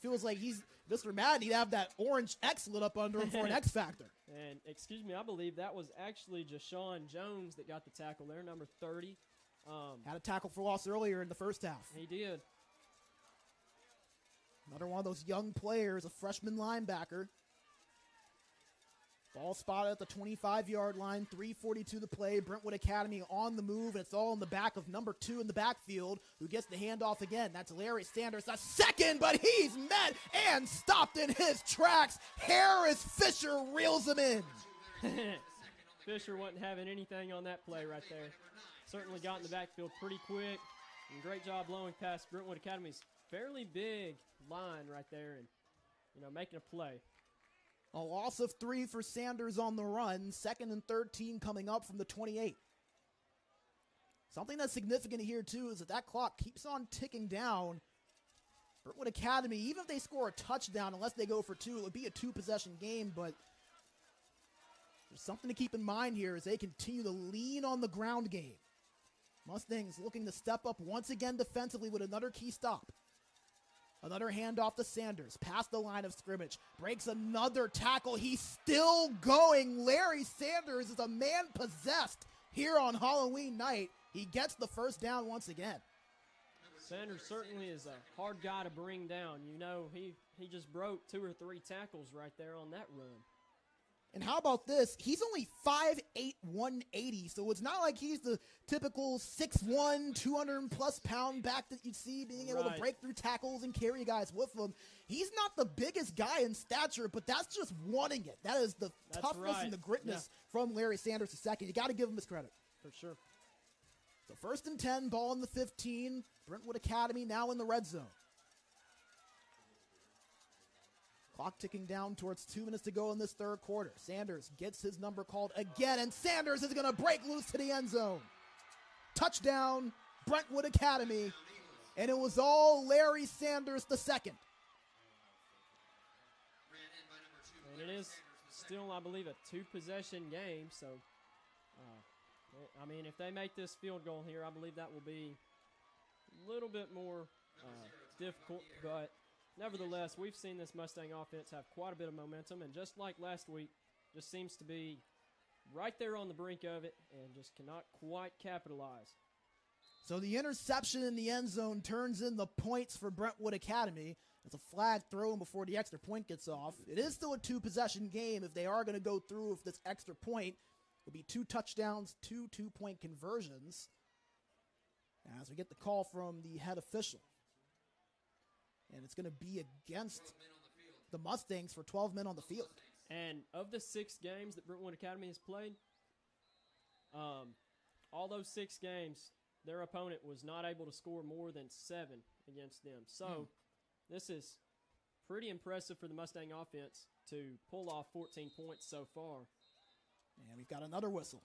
feels like he's Mr. Madden. He'd have that orange X lit up under him for an X factor. And, excuse me, I believe that was actually Jashawn Jones that got the tackle there, number 30. Had a tackle for loss earlier in the first half. He did. Another one of those young players, a freshman linebacker. Ball spotted at the 25-yard line, 3:42 to play. Brentwood Academy on the move, and it's all in the back of number 2 in the backfield, who gets the handoff again. That's Larry Sanders, the second, but he's met and stopped in his tracks. Harris Fisher reels him in. Fisher wasn't having anything on that play right there. Certainly got in the backfield pretty quick, and great job blowing past Brentwood Academy's fairly big line right there and, making a play. A loss of 3 for Sanders on the run. 2nd and 13 coming up from the 28. Something that's significant here, too, is that clock keeps on ticking down. Brentwood Academy, even if they score a touchdown, unless they go for 2, it would be a 2-possession game, but there's something to keep in mind here as they continue to lean on the ground game. Mustangs looking to step up once again defensively with another key stop. Another handoff to Sanders, past the line of scrimmage, breaks another tackle. He's still going. Larry Sanders is a man possessed here on Halloween night. He gets the first down once again. Sanders certainly is a hard guy to bring down. He just broke 2 or 3 tackles right there on that run. And how about this? He's only 5'8", 180, so it's not like he's the typical 6'1", 200-plus pound back that you'd see being able to break through tackles and carry guys with him. He's not the biggest guy in stature, but that's just wanting it. That is the toughness and the gritness from Larry Sanders II. You got to give him his credit. For sure. So 1st and 10, ball in the 15. Brentwood Academy now in the red zone. Clock ticking down towards 2 minutes to go in this third quarter. Sanders gets his number called again, and Sanders is going to break loose to the end zone. Touchdown, Brentwood Academy, and it was all Larry Sanders II. And it is still, I believe, a 2-possession game, so, if they make this field goal here, I believe that will be a little bit more difficult, but nevertheless, we've seen this Mustang offense have quite a bit of momentum, and just like last week, just seems to be right there on the brink of it and just cannot quite capitalize. So the interception in the end zone turns in the points for Brentwood Academy. It's a flag thrown before the extra point gets off. It is still a two-possession game. If they are going to go through with this extra point, it'll be 2 touchdowns, 2 two-point conversions. As we get the call from the head official. And it's going to be against the Mustangs for 12 men on the field. And of the 6 games that Brentwood Academy has played, all those 6 games, their opponent was not able to score more than 7 against them. So this is pretty impressive for the Mustang offense to pull off 14 points so far. And we've got another whistle.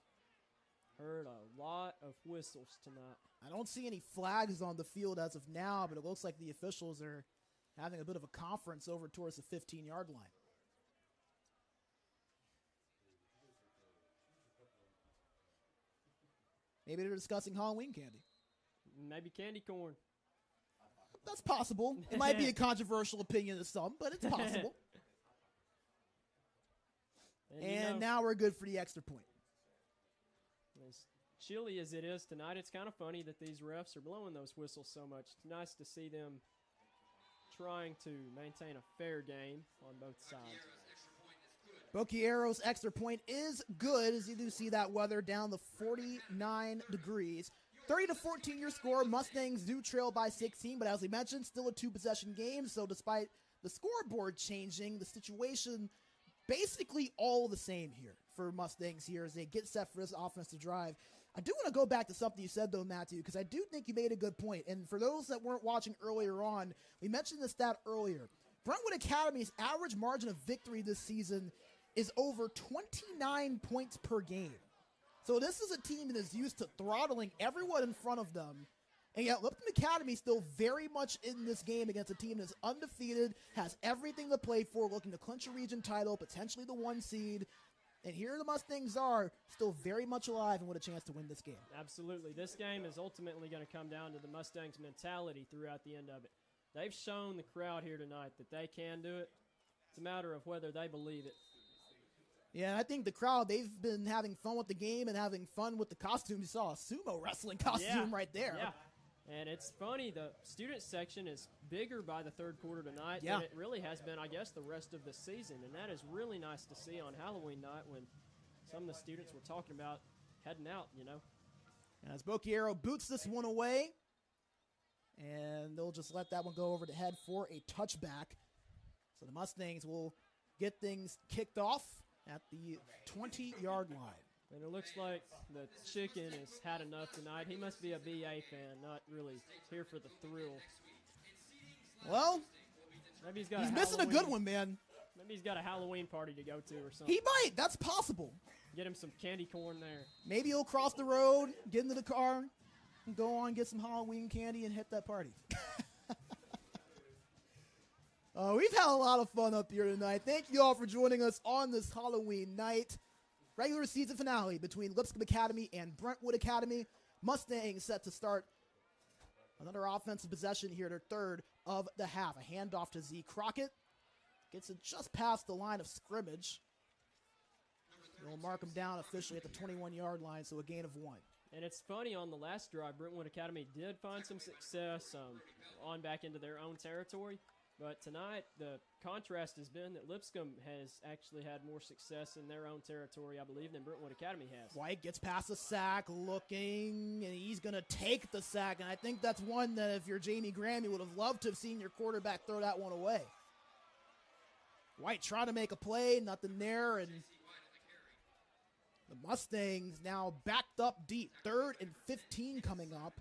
Heard a lot of whistles tonight. I don't see any flags on the field as of now, but it looks like the officials are having a bit of a conference over towards the 15-yard line. Maybe they're discussing Halloween candy. Maybe candy corn. That's possible. It might be a controversial opinion to some, but it's possible. And now we're good for the extra point. As chilly as it is tonight, it's kind of funny that these refs are blowing those whistles so much. It's nice to see them trying to maintain a fair game on both sides. Boquiero's extra point is good, as you do see that weather down to 49 degrees. 30-14 your score. Mustangs do trail by 16, but as we mentioned, still a 2-possession game. So despite the scoreboard changing, the situation basically all the same here for Mustangs here as they get set for this offensive drive. I do want to go back to something you said, though, Matthew, because I do think you made a good point. And for those that weren't watching earlier on, we mentioned the stat earlier. Brentwood Academy's average margin of victory this season is over 29 points per game. So this is a team that is used to throttling everyone in front of them. And yet Lipscomb Academy still very much in this game against a team that's undefeated, has everything to play for, looking to clinch a region title, potentially the 1 seed. And here the Mustangs are still very much alive and with a chance to win this game. Absolutely. This game is ultimately going to come down to the Mustangs' mentality throughout the end of it. They've shown the crowd here tonight that they can do it. It's a matter of whether they believe it. Yeah, I think the crowd, they've been having fun with the game and having fun with the costume. You saw a sumo wrestling costume right there. Yeah, and it's funny, the student section is bigger by the third quarter tonight than it really has been, I guess, the rest of the season. And that is really nice to see on Halloween night when some of the students were talking about heading out, you know. As Boquiero boots this one away, and they'll just let that one go over the head for a touchback. So the Mustangs will get things kicked off at the 20-yard line. And it looks like the chicken has had enough tonight. He must be a BA fan, not really here for the thrill. Well, maybe he's missing a good one, man. Maybe he's got a Halloween party to go to or something. He might. That's possible. Get him some candy corn there. Maybe he'll cross the road, get into the car, and go on, get some Halloween candy, and hit that party. We've had a lot of fun up here tonight. Thank you all for joining us on this Halloween night. Regular season finale between Lipscomb Academy and Brentwood Academy. Mustangs set to start another offensive possession here, their third of the half. A handoff to Z Crockett. Gets it just past the line of scrimmage. They'll mark him down officially at the 21-yard line, so a gain of 1. And it's funny, on the last drive, Brentwood Academy did find some success on back into their own territory. But tonight, the contrast has been that Lipscomb has actually had more success in their own territory, I believe, than Brentwood Academy has. White gets past the sack, looking, and he's going to take the sack. And I think that's one that if you're Jamie Graham, you would have loved to have seen your quarterback throw that one away. White trying to make a play, nothing there, and the Mustangs now backed up deep. 3rd and 15 coming up,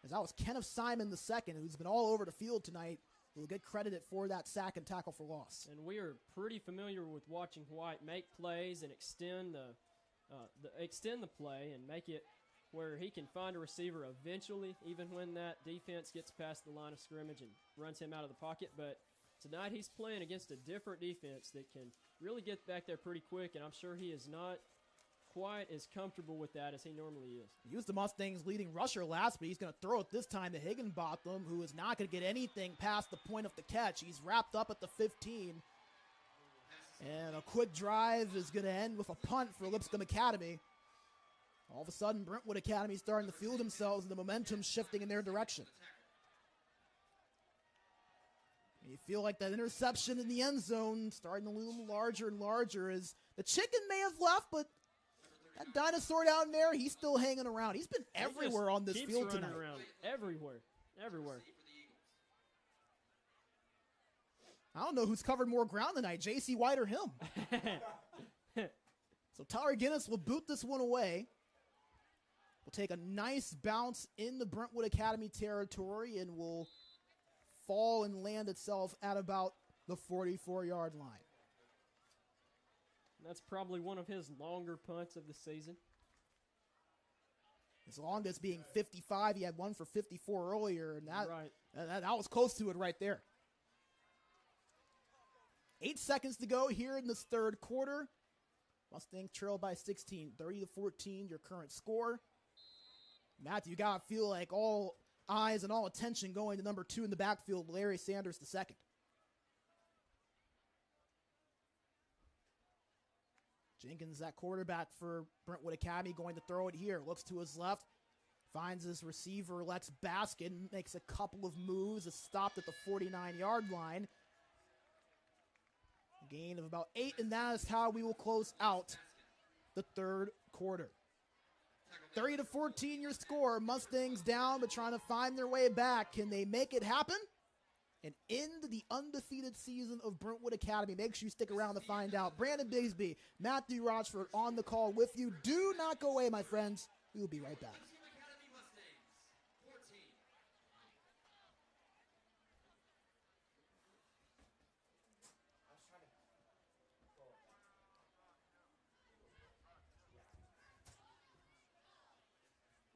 as that was Kenneth Simon II, who's been all over the field tonight. We'll get credited for that sack and tackle for loss. And we are pretty familiar with watching White make plays and extend the play and make it where he can find a receiver eventually, even when that defense gets past the line of scrimmage and runs him out of the pocket. But tonight he's playing against a different defense that can really get back there pretty quick, and I'm sure he is not quite as comfortable with that as he normally is. He was the Mustangs' leading rusher last, but he's going to throw it this time to Higginbotham, who is not going to get anything past the point of the catch. He's wrapped up at the 15. And a quick drive is going to end with a punt for Lipscomb Academy. All of a sudden, Brentwood Academy starting to feel themselves and the momentum shifting in their direction. You feel like that interception in the end zone starting to loom larger and larger as the chicken may have left, but that dinosaur down there, he's still hanging around. He's been everywhere on this field tonight. Around. Everywhere. I don't know who's covered more ground tonight, J.C. White or him. So Tyler Guinness will boot this one away. Will take a nice bounce in the Brentwood Academy territory and will fall and land itself at about the 44-yard line. That's probably one of his longer punts of the season. His longest being 55. He had one for 54 earlier, and that was close to it right there. 8 seconds to go here in this third quarter. Mustangs trail by 16, 30-14, your current score. Matthew, you got to feel like all eyes and all attention going to number 2 in the backfield, Larry Sanders II. Jenkins, that quarterback for Brentwood Academy, going to throw it here. Looks to his left, finds his receiver, Lex Baskin, makes a couple of moves, is stopped at the 49-yard line. A gain of about 8, and that is how we will close out the third quarter. 30-14 your score. Mustangs down, but trying to find their way back. Can they make it happen and end the undefeated season of Brentwood Academy? Make sure you stick around to find out. Brandon Bigsby, Matthew Rochford on the call with you. Do not go away, my friends. We will be right back.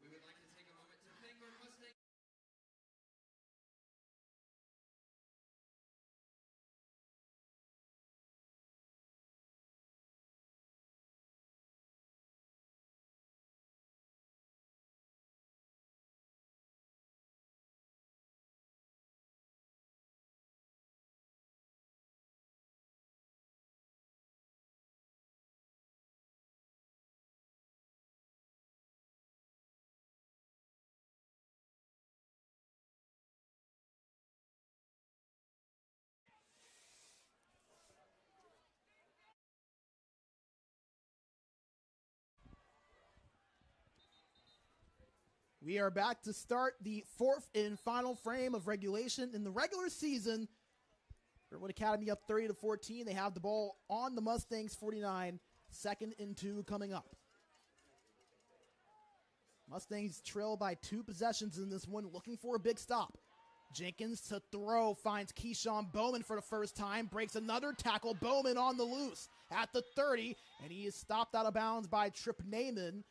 We would like to take a moment to thank our Mustangs. We are back to start the fourth and final frame of regulation in the regular season. Brentwood Academy up 30-14. They have the ball on the Mustangs 49. 2nd and 2 coming up. Mustangs trail by 2 possessions in this one, looking for a big stop. Jenkins to throw, finds Keyshawn Bowman for the first time, breaks another tackle. Bowman on the loose at the 30, and he is stopped out of bounds by Trip Naiman.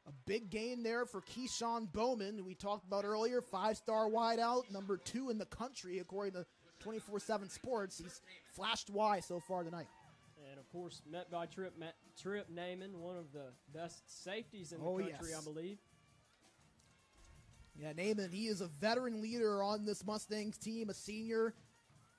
A big gain there for Keyshawn Bowman, who we talked about earlier, 5-star wideout, number 2 in the country, according to 24/7 Sports. He's flashed Y so far tonight. And, of course, met by Trip Naiman, one of the best safeties in the country, yes. I believe. Yeah, Naiman, he is a veteran leader on this Mustangs team, a senior.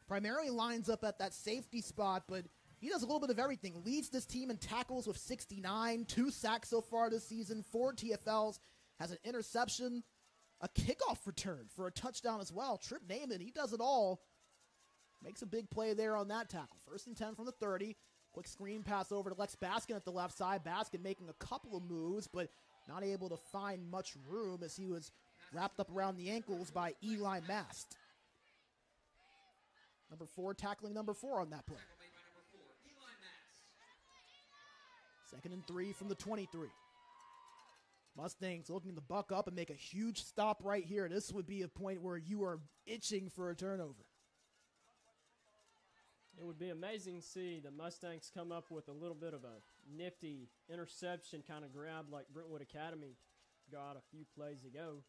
Primarily lines up at that safety spot, but he does a little bit of everything. Leads this team in tackles with 69, 2 sacks so far this season, 4 TFLs, has an interception, a kickoff return for a touchdown as well. Trip Naiman, he does it all. Makes a big play there on that tackle. 1st and 10 from the 30. Quick screen pass over to Lex Baskin at the left side. Baskin making a couple of moves, but not able to find much room as he was wrapped up around the ankles by Eli Mast. Number 4 tackling number 4 on that play. 2nd and 3 from the 23. Mustangs looking to buck up and make a huge stop right here. This would be a point where you are itching for a turnover. It would be amazing to see the Mustangs come up with a little bit of a nifty interception kind of grab like Brentwood Academy got a few plays ago.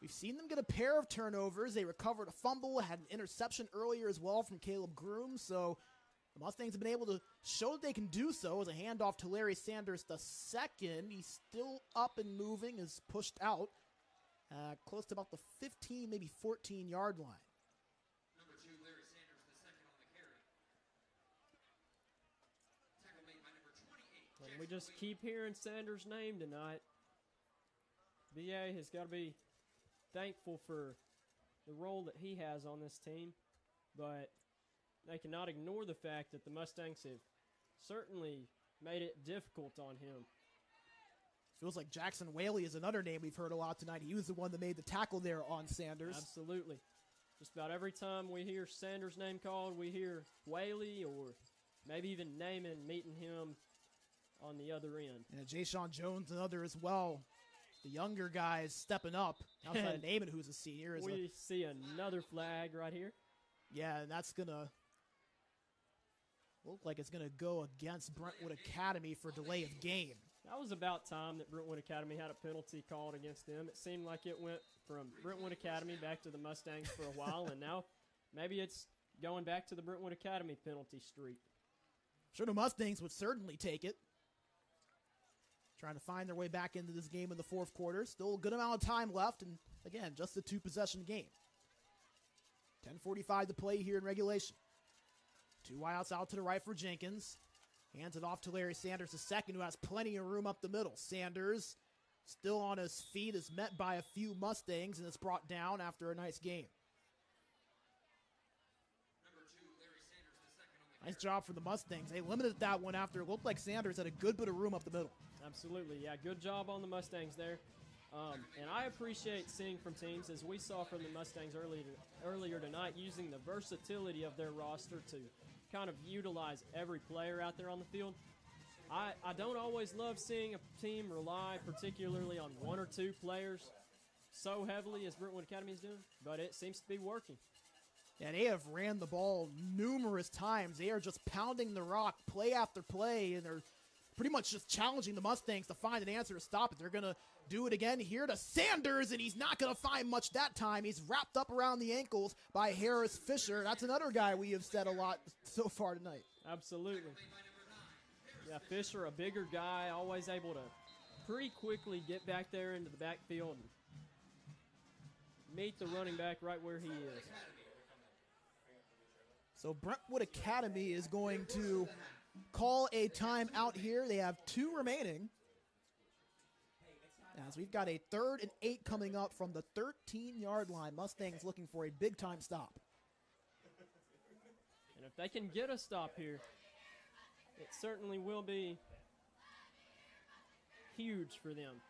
We've seen them get a pair of turnovers. They recovered a fumble, had an interception earlier as well from Caleb Groom. So The Mustangs have been able to show that they can do so as a handoff to Larry Sanders II. He's still up and moving, is pushed out close to about the 15, maybe 14-yard line. Number 2, Larry Sanders II on the carry. Tackle made by number 28. And we just keep hearing Sanders' name tonight. BA has got to be thankful for the role that he has on this team, but they cannot ignore the fact that the Mustangs have certainly made it difficult on him. Feels like Jackson Whaley is another name we've heard a lot tonight. He was the one that made the tackle there on Sanders. Absolutely. Just about every time we hear Sanders' name called, we hear Whaley or maybe even Naaman meeting him on the other end. And Jay-Sean Jones, another as well. The younger guys stepping up. Outside of Naaman, who's a senior. We see another flag right here. Yeah, and that's going to look like it's going to go against Brentwood Academy for delay of game. That was about time that Brentwood Academy had a penalty called against them. It seemed like it went from Brentwood Academy back to the Mustangs for a while, and now maybe it's going back to the Brentwood Academy penalty streak. Sure, the Mustangs would certainly take it. Trying to find their way back into this game in the fourth quarter. Still a good amount of time left, and again, just a 2-possession game. 10:45 to play here in regulation. 2 wideouts out to the right for Jenkins. Hands it off to Larry Sanders II, who has plenty of room up the middle. Sanders, still on his feet, is met by a few Mustangs, and is brought down after a nice game. Number 2, Larry Sanders II. Nice job for the Mustangs. They limited that one after it looked like Sanders had a good bit of room up the middle. Absolutely, yeah, good job on the Mustangs there. And I appreciate seeing from teams, as we saw from the Mustangs earlier tonight, using the versatility of their roster to kind of utilize every player out there on the field. I don't always love seeing a team rely particularly on 1 or 2 players so heavily as Brentwood Academy is doing, but it seems to be working. Yeah, they have ran the ball numerous times. They are just pounding the rock play after play, and they're pretty much just challenging the Mustangs to find an answer to stop it. They're going to do it again here to Sanders, and he's not going to find much that time. He's wrapped up around the ankles by Harris Fisher. That's another guy we have said a lot so far tonight. Absolutely. Yeah, Fisher, a bigger guy, always able to pretty quickly get back there into the backfield and meet the running back right where he is. So Brentwood Academy is going to call a timeout here. They have 2 remaining. As we've got a 3rd and 8 coming up from the 13-yard line. Mustangs looking for a big-time stop. And if they can get a stop here, it certainly will be huge for them.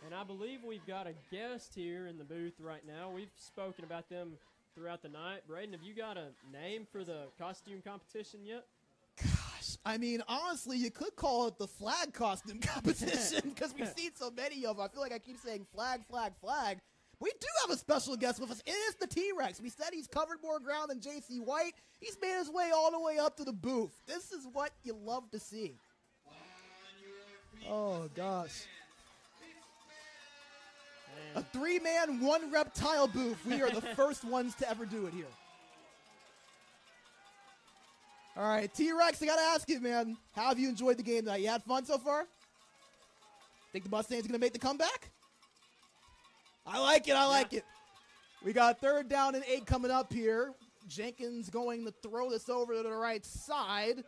And I believe we've got a guest here in the booth right now. We've spoken about them throughout the night. Braden, have you got a name for the costume competition yet? Gosh, I mean, honestly, you could call it the flag costume competition because we've seen so many of them. I feel like I keep saying flag, flag, flag. We do have a special guest with us. It is the T-Rex. We said he's covered more ground than J.C. White. He's made his way all the way up to the booth. This is what you love to see. Oh, gosh. A 3-man, 1 reptile booth. We are the first ones to ever do it here. All right, T-Rex, I got to ask you, man, how have you enjoyed the game tonight? You had fun so far? Think the Mustangs are going to make the comeback? I like it. I like it. We got 3rd down and 8 coming up here. Jenkins going to throw this over to the right side.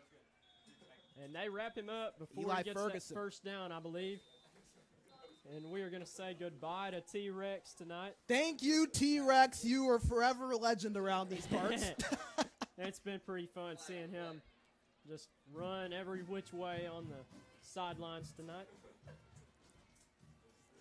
And they wrap him up before Eli he gets Ferguson. that first down, I believe. And we are going to say goodbye to T-Rex tonight. Thank you, T-Rex. You are forever a legend around these parts. It's been pretty fun seeing him just run every which way on the sidelines tonight.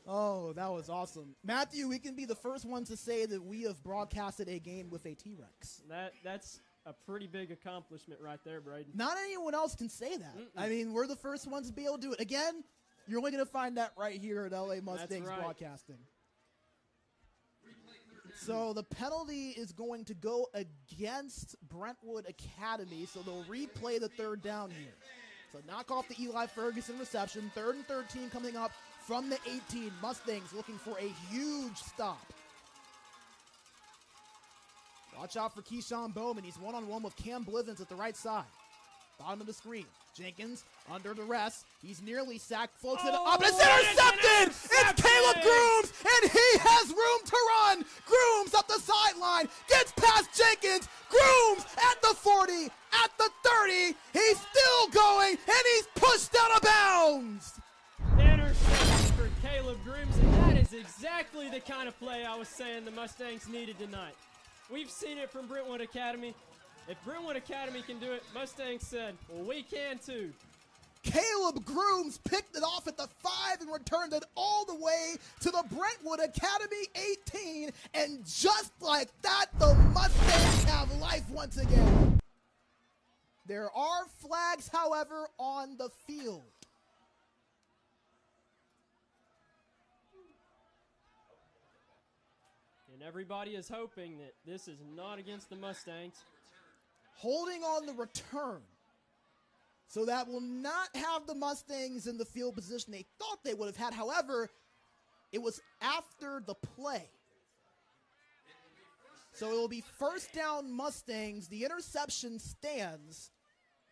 Oh, that was awesome. Matthew, we can be the first ones to say that we have broadcasted a game with a T-Rex. That's a pretty big accomplishment right there, Braden. Not anyone else can say that. I mean, we're the first ones to be able to do it. Again, you're only going to find that right here at LA Mustangs right. Broadcasting. So the penalty is going to go against Brentwood Academy, so they'll replay the 3rd down here. So knock off the Eli Ferguson reception. 3rd and 13 coming up from the 18. Mustangs looking for a huge stop. Watch out for Keyshawn Bowman. He's one-on-one with Cam Blivens at the right side. Bottom of the screen. Jenkins under duress. He's nearly sacked. Floats it up. And it's intercepted! It's Caleb Grooms, and he has room to run. Grooms up the sideline. Gets past Jenkins. Grooms at the 40, at the 30. He's still going, and he's pushed out of bounds. Interception for Caleb Grooms, and that is exactly the kind of play I was saying the Mustangs needed tonight. We've seen it from Brentwood Academy. If Brentwood Academy can do it, Mustangs said, well, we can too. Caleb Grooms picked it off at the 5 and returned it all the way to the Brentwood Academy 18. And just like that, the Mustangs have life once again. There are flags, however, on the field. And everybody is hoping that this is not against the Mustangs. Holding on the return. So that will not have the Mustangs in the field position they thought they would have had. However, it was after the play. So it will be first down Mustangs. The interception stands.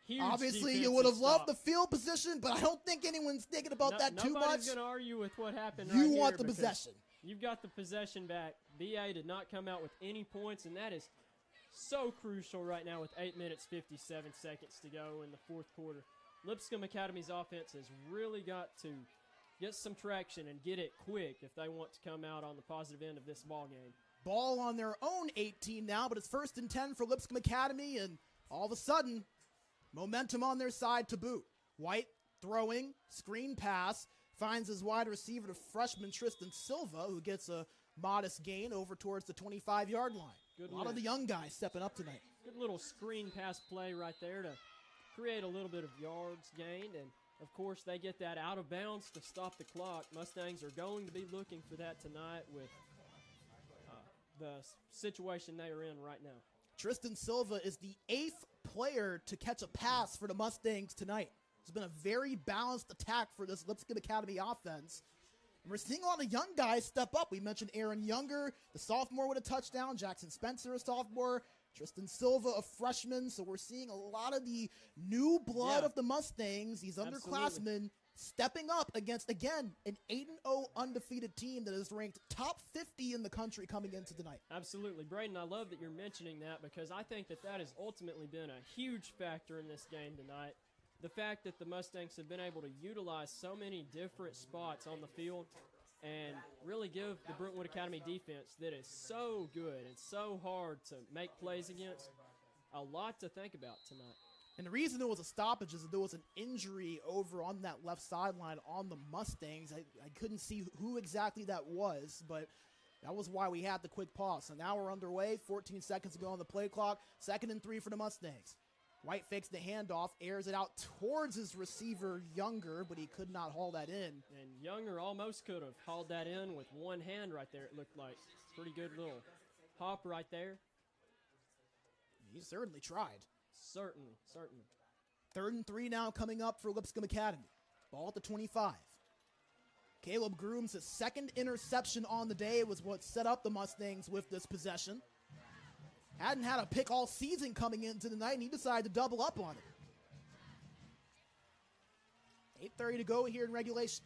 Huge Obviously, you defensive would have loved stop. the field position, but I don't think anyone's thinking about that too much. Nobody's going to argue with what happened You right here want the because possession. You've got the possession back. BA did not come out with any points, and that is so crucial right now with 8 minutes, 57 seconds to go in the fourth quarter. Lipscomb Academy's offense has really got to get some traction and get it quick if they want to come out on the positive end of this ball game. Ball on their own 18 now, but it's 1st and 10 for Lipscomb Academy, and all of a sudden, momentum on their side to boot. White throwing, screen pass, finds his wide receiver to freshman Tristan Silva, who gets a modest gain over towards the 25-yard line. A lot of the young guys stepping up tonight. Good little screen pass play right there to create a little bit of yards gained, and of course they get that out of bounds to stop the clock. Mustangs are going to be looking for that tonight with the situation they are in right now. Tristan Silva is the 8th player to catch a pass for the Mustangs tonight. It's been a very balanced attack for this Lipscomb Academy offense. And we're seeing a lot of young guys step up. We mentioned Aaron Younger, the sophomore with a touchdown. Jackson Spencer, a sophomore. Tristan Silva, a freshman. So we're seeing a lot of the new blood of the Mustangs, these underclassmen, stepping up against, again, an 8-0 undefeated team that is ranked top 50 in the country coming into tonight. Absolutely. Braden, I love that you're mentioning that because I think that that has ultimately been a huge factor in this game tonight. The fact that the Mustangs have been able to utilize so many different spots on the field and really give the Brentwood Academy defense that is so good and so hard to make plays against a lot to think about tonight. And the reason there was a stoppage is that there was an injury over on that left sideline on the Mustangs. I couldn't see who exactly that was, but that was why we had the quick pause. So now we're underway, 14 seconds to go on the play clock. 2nd and 3 for the Mustangs. White fakes the handoff, airs it out towards his receiver, Younger, but he could not haul that in. And Younger almost could have hauled that in with one hand right there, it looked like. Pretty good little hop right there. He certainly tried. Certainly, certainly. 3rd and 3 now coming up for Lipscomb Academy. Ball at the 25. Caleb Grooms' 2nd interception on the day was what set up the Mustangs with this possession. Hadn't had a pick all season coming into the night, and he decided to double up on it. 8:30 to go here in regulation.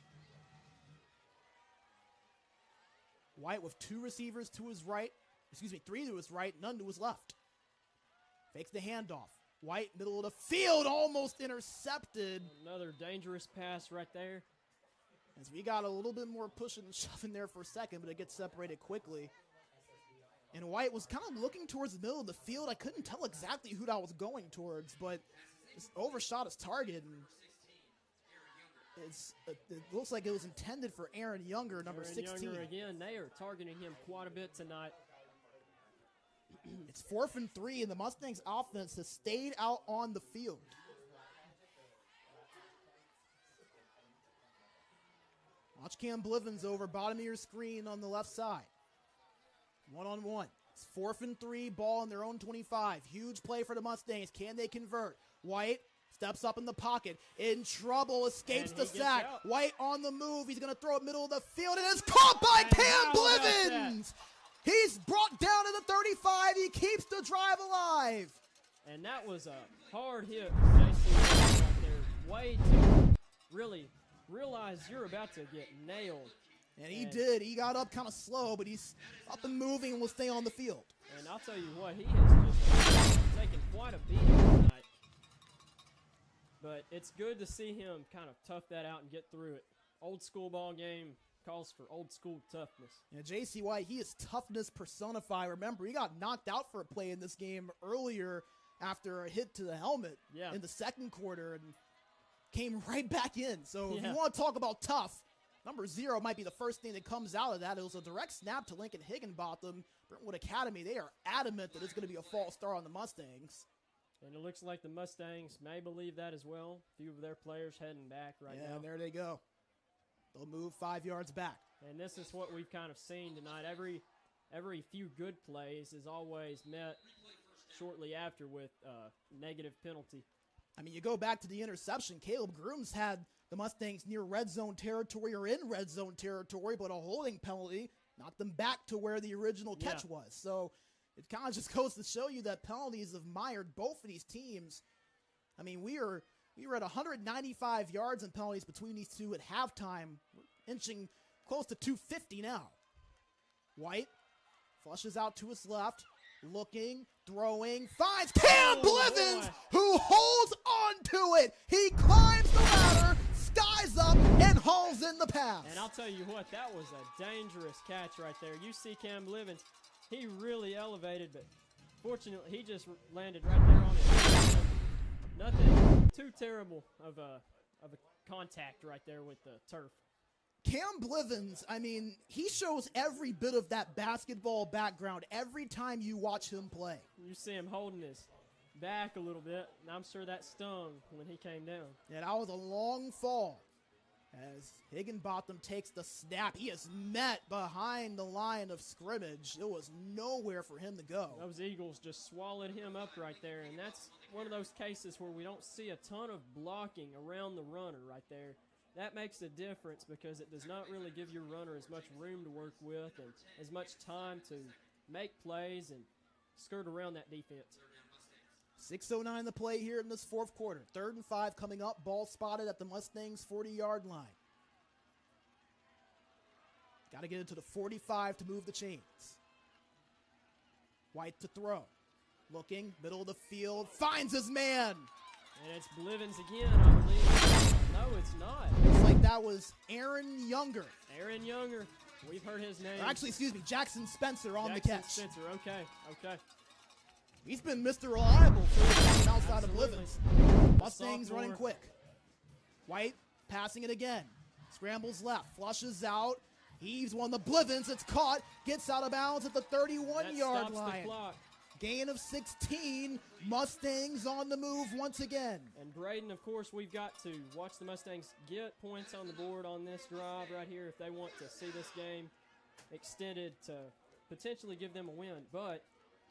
White with 2 receivers to his right. 3 to his right, none to his left. Fakes the handoff. White, middle of the field, almost intercepted. Another dangerous pass right there. As we got a little bit more pushing and shoving there for a second, but it gets separated quickly. And White was kind of looking towards the middle of the field. I couldn't tell exactly who that was going towards, but just overshot his target. And it looks like it was intended for Aaron Younger, number 16. Younger again, they are targeting him quite a bit tonight. It's 4th and 3, and the Mustangs offense has stayed out on the field. Watch Cam Blivens over bottom of your screen on the left side. 1-on-1. It's 4th and 3, ball on their own 25. Huge play for the Mustangs. Can they convert? White steps up in the pocket. In trouble, escapes the sack. White on the move. He's going to throw it middle of the field, and it's caught by Cam Blivens. He's brought down to the 35. He keeps the drive alive. And that was a hard hit for JC right there. Way to really realize you're about to get nailed. And he did. He got up kind of slow, but he's up and moving and will stay on the field. And I'll tell you what, he has just taken quite a beating tonight. But it's good to see him kind of tough that out and get through it. Old school ball game calls for old school toughness. Yeah, J.C. White, he is toughness personified. Remember, he got knocked out for a play in this game earlier after a hit to the helmet in the second quarter and came right back in. So if you want to talk about tough, number 0 might be the first thing that comes out of that. It was a direct snap to Lincoln Higginbotham. Brentwood Academy, they are adamant that it's going to be a false start on the Mustangs. And it looks like the Mustangs may believe that as well. A few of their players heading back right now. Yeah, and there they go. They'll move 5 yards back. And this is what we've kind of seen tonight. Every few good plays is always met shortly after with negative penalty. I mean, you go back to the interception. Caleb Grooms had the Mustangs near red zone territory or in red zone territory, but a holding penalty knocked them back to where the original catch was. So it kind of just goes to show you that penalties have mired both of these teams. I mean, we were at 195 yards in penalties between these two at halftime. We're inching close to 250 now. White flushes out to his left, looking, throwing, finds Cam Blivens, who holds on to it. He climbs the ladder, skies up, and hauls in the pass. And I'll tell you what, that was a dangerous catch right there. You see Cam Blivens, he really elevated, but fortunately he just landed right there on it. Nothing too terrible of a contact right there with the turf. Cam Blivens, I mean, he shows every bit of that basketball background every time you watch him play. You see him holding his back a little bit, and I'm sure that stung when he came down. Yeah, that was a long fall. As Higginbotham takes the snap, he is met behind the line of scrimmage. There was nowhere for him to go. Those Eagles just swallowed him up right there, and that's one of those cases where we don't see a ton of blocking around the runner right there. That makes a difference because it does not really give your runner as much room to work with and as much time to make plays and skirt around that defense. 6:09 the play here in this fourth quarter. 3rd and 5 coming up. Ball spotted at the Mustangs' 40-yard line. Got to get into the 45 to move the chains. White to throw. Looking, middle of the field, finds his man. And it's Blivens again, I believe. No, it's not. Looks like that was Aaron Younger. Aaron Younger. We've heard his name. Actually, excuse me, Jackson Spencer on the catch. Spencer, okay. He's been Mr. Reliable for the team outside of Blivens. Mustangs running quick. White passing it again. Scrambles left, flushes out. Heaves one to Blivens. It's caught. Gets out of bounds at the 31-yard line. The clock. Gain of 16. Mustangs on the move once again. And Braden, of course, we've got to watch the Mustangs get points on the board on this drive right here if they want to see this game extended to potentially give them a win. But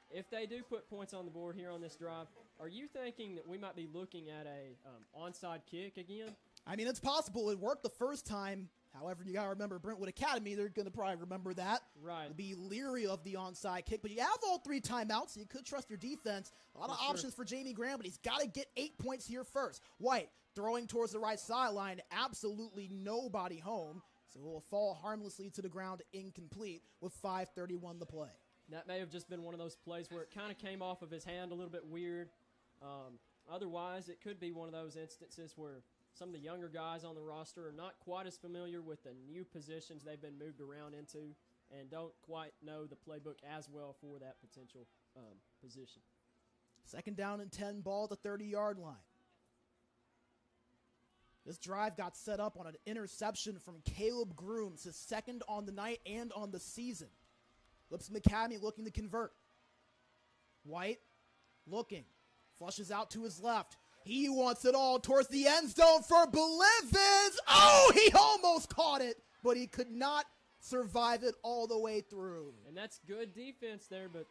if they do put points on the board here on this drive, are you thinking that we might be looking at a onside kick again? I mean, it's possible. It worked the first time. However, you got to remember Brentwood Academy. They're going to probably remember that. Right. Be leery of the onside kick. But you have all 3 timeouts, so you could trust your defense. A lot of options for Jamie Graham, but he's got to get 8 points here first. White throwing towards the right sideline. Absolutely nobody home. So it will fall harmlessly to the ground, incomplete, with 5:31 to play. That may have just been one of those plays where it kind of came off of his hand a little bit weird. Otherwise, it could be one of those instances where some of the younger guys on the roster are not quite as familiar with the new positions they've been moved around into and don't quite know the playbook as well for that potential position. 2nd down and 10, ball at the 30-yard line. This drive got set up on an interception from Caleb Grooms, his 2nd on the night and on the season. Lipscomb Academy looking to convert. White looking, flushes out to his left. He wants it all towards the end zone for Blivens. Oh, he almost caught it, but he could not survive it all the way through. And that's good defense there, but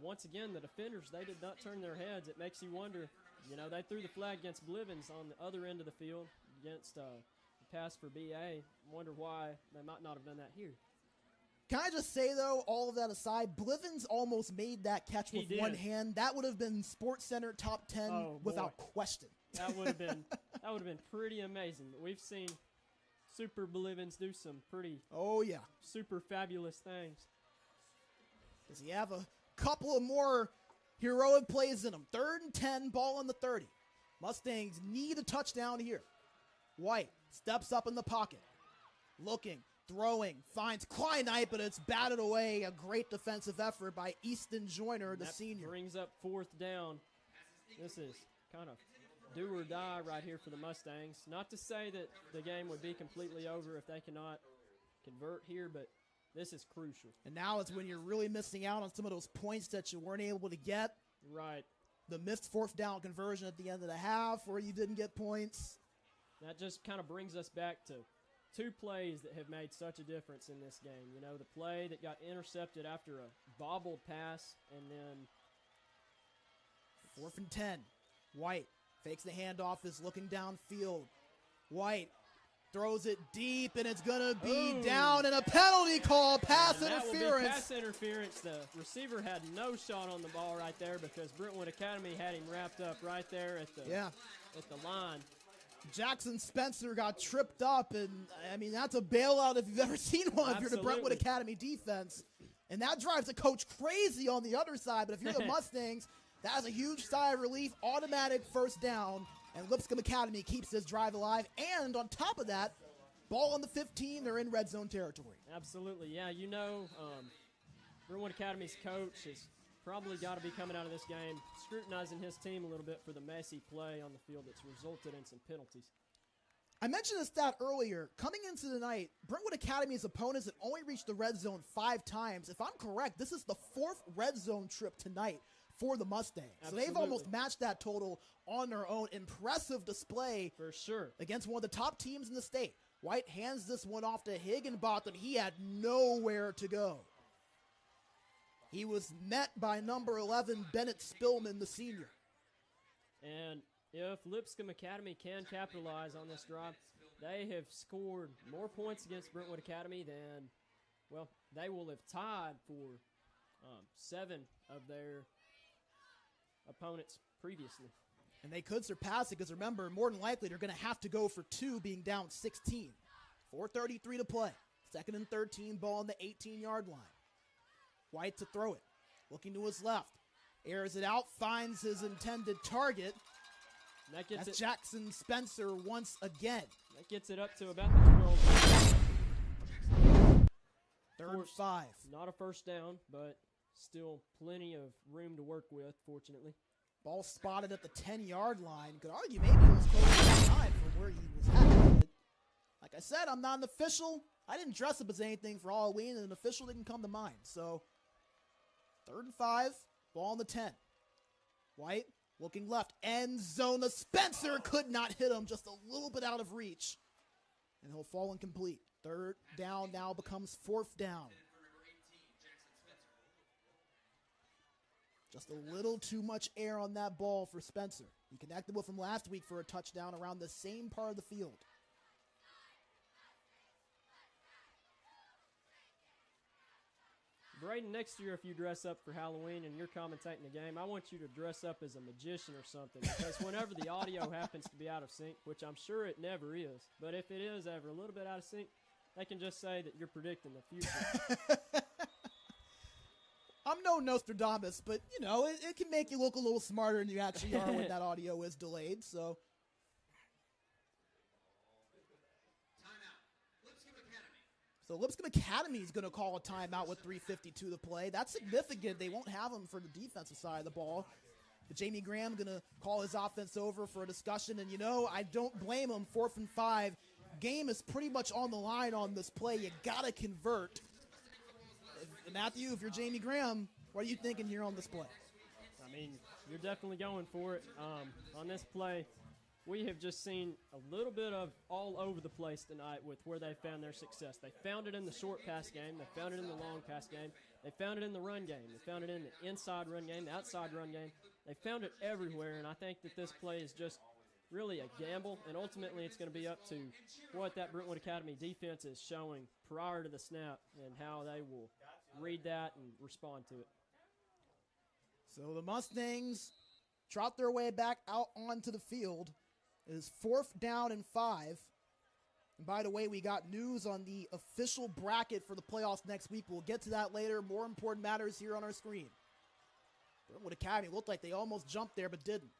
once again, the defenders, they did not turn their heads. It makes you wonder, they threw the flag against Blivens on the other end of the field against the pass for BA. Wonder why they might not have done that here. Can I just say, though, all of that aside, Blivens almost made that catch with one hand. That would have been Sports Center top 10 without question. That would have been pretty amazing. We've seen Super Blivens do some pretty super fabulous things. Does he have a couple of more heroic plays in him? 3rd and 10, ball on the 30. Mustangs need a touchdown here. White steps up in the pocket, looking, throwing, finds Kleinite, but it's batted away. A great defensive effort by Easton Joyner, the senior. Brings up 4th down. This is kind of do or die right here for the Mustangs. Not to say that the game would be completely over if they cannot convert here, but this is crucial. And now is when you're really missing out on some of those points that you weren't able to get. Right. The missed 4th down conversion at the end of the half where you didn't get points. That just kind of brings us back to 2 plays that have made such a difference in this game. You know, the play that got intercepted after a bobbled pass, and then 4th and 10. White fakes the handoff, is looking downfield. White throws it deep, and it's going to be down, and a penalty call, pass interference. That will be pass interference. The receiver had no shot on the ball right there because Brentwood Academy had him wrapped up right there at the line. Jackson Spencer got tripped up, and, I mean, that's a bailout if you've ever seen one if you're the Brentwood Academy defense. And that drives the coach crazy on the other side, but if you're the Mustangs, that is a huge sigh of relief, automatic 1st down, and Lipscomb Academy keeps this drive alive. And on top of that, ball on the 15, they're in red zone territory. Absolutely, yeah. You know, Brentwood Academy's coach has probably got to be coming out of this game scrutinizing his team a little bit for the messy play on the field that's resulted in some penalties. I mentioned this stat earlier. Coming into the night, Brentwood Academy's opponents have only reached the red zone 5 times. If I'm correct, this is the 4th red zone trip tonight for the Mustangs. Absolutely. So they've almost matched that total on their own. Impressive display for sure against one of the top teams in the state. White hands this one off to Higginbotham. He had nowhere to go. He was met by number 11, Bennett Spillman, the senior. And if Lipscomb Academy can capitalize on this drive, they have scored more points against Brentwood Academy than, well, they will have tied for 7 of their opponents previously. And they could surpass it because, remember, more than likely they're going to have to go for 2 being down 16. 4:33 to play. 2nd and 13, ball on the 18-yard line. White to throw it. Looking to his left. Airs it out, finds his intended target. That's Jackson Spencer once again. That gets it up to about the 12. 3rd and 5. Not a 1st down, but still plenty of room to work with, fortunately. Ball spotted at the 10-yard line. Could argue maybe it was close to 9 from where he was at. But like I said, I'm not an official. I didn't dress up as anything for Halloween, and an official didn't come to mind. So 3rd and 5, ball on the 10. White looking left, end zone. Spencer could not hit him, just a little bit out of reach. And he'll fall incomplete. 3rd down now becomes 4th down. Just a little too much air on that ball for Spencer. He connected with him last week for a touchdown around the same part of the field. Braden, next year if you dress up for Halloween and you're commentating the game, I want you to dress up as a magician or something, because whenever the audio happens to be out of sync, which I'm sure it never is, but if it is ever a little bit out of sync, they can just say that you're predicting the future. I'm no Nostradamus, but, you know, it can make you look a little smarter than you actually are when that audio is delayed, so. So Lipscomb Academy is going to call a timeout with 3:52 to play. That's significant. They won't have him for the defensive side of the ball. But Jamie Graham going to call his offense over for a discussion. And, you know, I don't blame him. 4th and 5. Game is pretty much on the line on this play. You got to convert. Matthew, if you're Jamie Graham, what are you thinking here on this play? I mean, you're definitely going for it. On this play, we have just seen a little bit of all over the place tonight with where they found their success. They found it in the short pass game. They found it in the long pass game. They found it in the run game. They found it in the inside run game, the outside run game. They found it everywhere, and I think that this play is just really a gamble, and ultimately it's going to be up to what that Brentwood Academy defense is showing prior to the snap and how they will read that and respond to it. So the Mustangs trot their way back out onto the field. It is 4th down and 5. And by the way, we got news on the official bracket for the playoffs next week. We'll get to that later. More important matters here on our screen. Brentwood Academy looked like they almost jumped there, but didn't.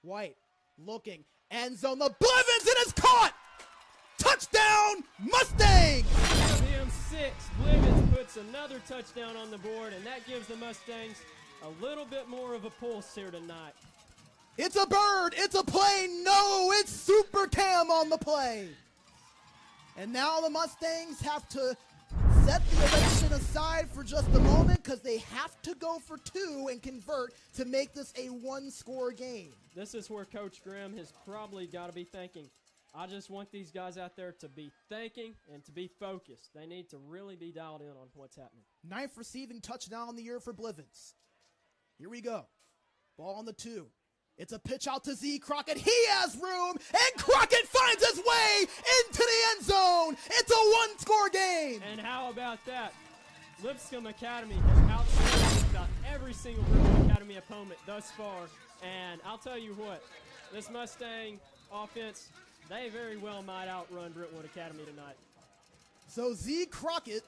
White looking. End zone. The Blevins, it is caught! Touchdown, Mustangs! PM 6, Blevins puts another touchdown on the board, and that gives the Mustangs a little bit more of a pulse here tonight. It's a bird. It's a plane. No, it's Super Cam on the play. And now the Mustangs have to set the elation aside for just a moment because they have to go for 2 and convert to make this a 1-score game. This is where Coach Grimm has probably got to be thinking, I just want these guys out there to be thinking and to be focused. They need to really be dialed in on what's happening. 9th receiving touchdown on the year for Blevins. Here we go. Ball on the 2. It's a pitch out to Z Crockett. He has room, and Crockett finds his way into the end zone. It's a 1-score game. And how about that? Lipscomb Academy has outscored about every single Brentwood Academy opponent thus far. And I'll tell you what, this Mustang offense, they very well might outrun Brentwood Academy tonight. So Z Crockett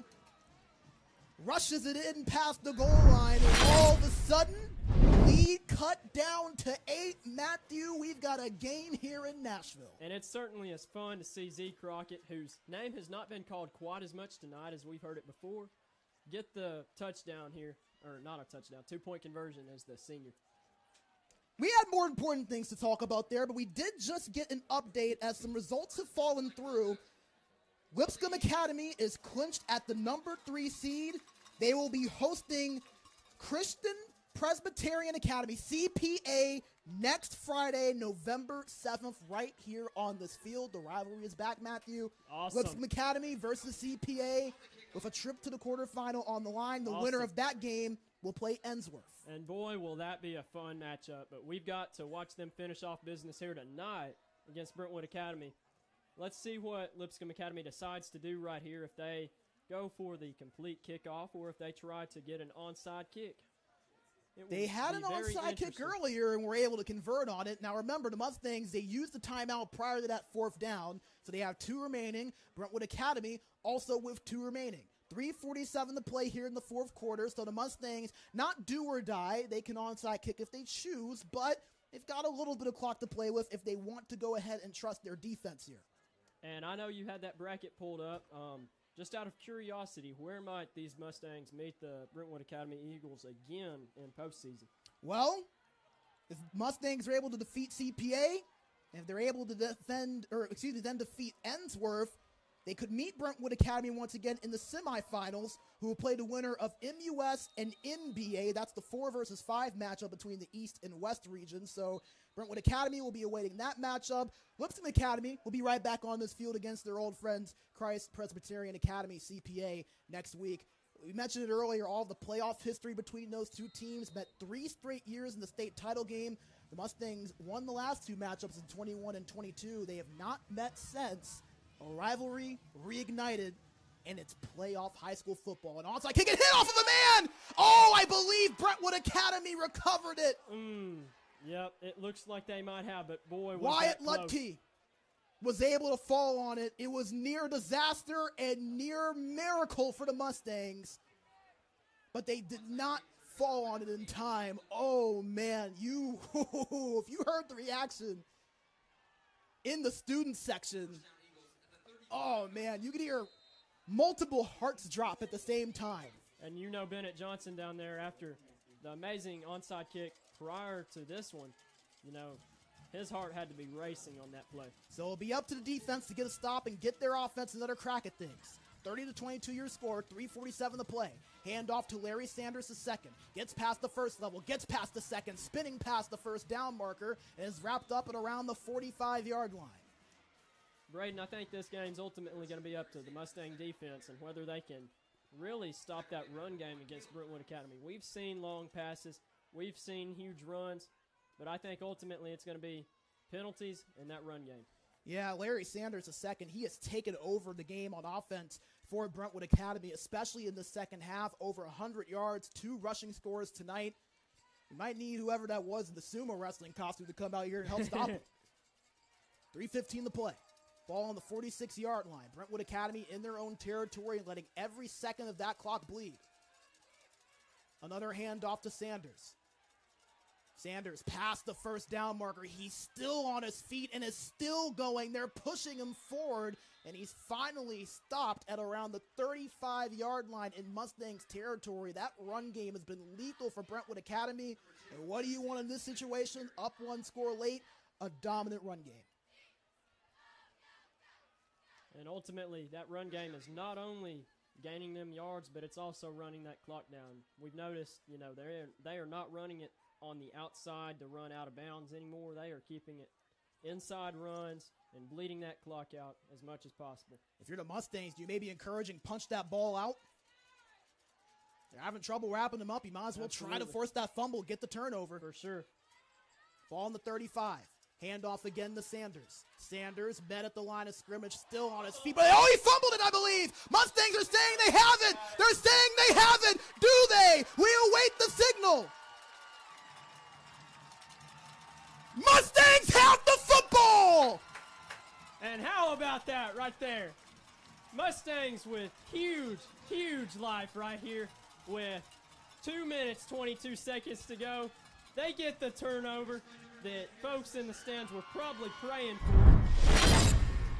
rushes it in past the goal line, and all of a sudden, lead cut down to 8. Matthew, we've got a game here in Nashville. And it certainly is fun to see Z Crockett, whose name has not been called quite as much tonight as we've heard it before, get the touchdown here, or not a touchdown, 2-point conversion as the senior. We had more important things to talk about there, but we did just get an update as some results have fallen through. Lipscomb Academy is clinched at the number 3 seed. They will be hosting Christian Presbyterian Academy, CPA, next Friday, November 7th, right here on this field. The rivalry is back, Matthew. Awesome. Lipscomb Academy versus CPA with a trip to the quarterfinal on the line. The winner of that game will play Ensworth. And boy, will that be a fun matchup. But we've got to watch them finish off business here tonight against Brentwood Academy. Let's see what Lipscomb Academy decides to do right here, if they go for the complete kickoff or if they try to get an onside kick. They had an onside kick earlier and were able to convert on it. Now remember, the Mustangs, they used the timeout prior to that 4th down, so they have 2 remaining. Brentwood Academy also with 2 remaining. 3:47 to play here in the 4th quarter, so the Mustangs, not do or die. They can onside kick if they choose, but they've got a little bit of clock to play with if they want to go ahead and trust their defense here. And I know you had that bracket pulled up. Just out of curiosity, where might these Mustangs meet the Brentwood Academy Eagles again in postseason? Well, if Mustangs are able to defeat CPA, and if they're able to then defeat Ensworth, they could meet Brentwood Academy once again in the semifinals, who will play the winner of MUS and MBA. That's the 4 versus 5 matchup between the East and West regions. So Brentwood Academy will be awaiting that matchup. Lipscomb Academy will be right back on this field against their old friends, Christ Presbyterian Academy, CPA, next week. We mentioned it earlier, all the playoff history between those 2 teams, met 3 straight years in the state title game. The Mustangs won the last 2 matchups in 21 and 22. They have not met since. A rivalry reignited, and it's playoff high school football. And onside kick, it hit off of a man! Oh, I believe Brentwood Academy recovered it. Yep, it looks like they might have, but boy, was Wyatt that close. Lutke was able to fall on it. It was near disaster and near miracle for the Mustangs, but they did not fall on it in time. Oh, man, if you heard the reaction in the student section, oh, man, you could hear multiple hearts drop at the same time. And you know Bennett Johnson down there, after the amazing onside kick prior to this one, his heart had to be racing on that play. So it'll be up to the defense to get a stop and get their offense another crack at things. 30-22 your score, 3:47 to play. Hand off to Larry Sanders, the second. Gets past the first level, gets past the second, spinning past the first down marker, and is wrapped up at around the 45-yard line. Braden, I think this game's ultimately going to be up to the Mustang defense and whether they can really stop that run game against Brentwood Academy. We've seen long passes. We've seen huge runs. But I think ultimately it's going to be penalties and that run game. Yeah, Larry Sanders, the second, he has taken over the game on offense for Brentwood Academy, especially in the second half. Over 100 yards, 2 rushing scores tonight. We might need whoever that was in the sumo wrestling costume to come out here and help stop him. 3:15 to play. Ball on the 46-yard line. Brentwood Academy in their own territory and letting every second of that clock bleed. Another handoff to Sanders. Sanders past the first down marker. He's still on his feet and is still going. They're pushing him forward, and he's finally stopped at around the 35-yard line in Mustangs territory. That run game has been lethal for Brentwood Academy. And what do you want in this situation? Up 1 score late, a dominant run game. And ultimately, that run game is not only gaining them yards, but it's also running that clock down. We've noticed, they are not running it on the outside to run out of bounds anymore. They are keeping it inside runs and bleeding that clock out as much as possible. If you're the Mustangs, you may be encouraging punch that ball out. They're having trouble wrapping them up. You might as well try to force that fumble, get the turnover. For sure. Ball on the 35. Handoff again to Sanders. Sanders met at the line of scrimmage, still on his feet. But he fumbled it, I believe. Mustangs are saying they have it. They're saying they have it. Do they? We await the signal. Mustangs have the football! And how about that right there? Mustangs with huge, huge life right here with 2 minutes, 22 seconds to go. They get the turnover that folks in the stands were probably praying for.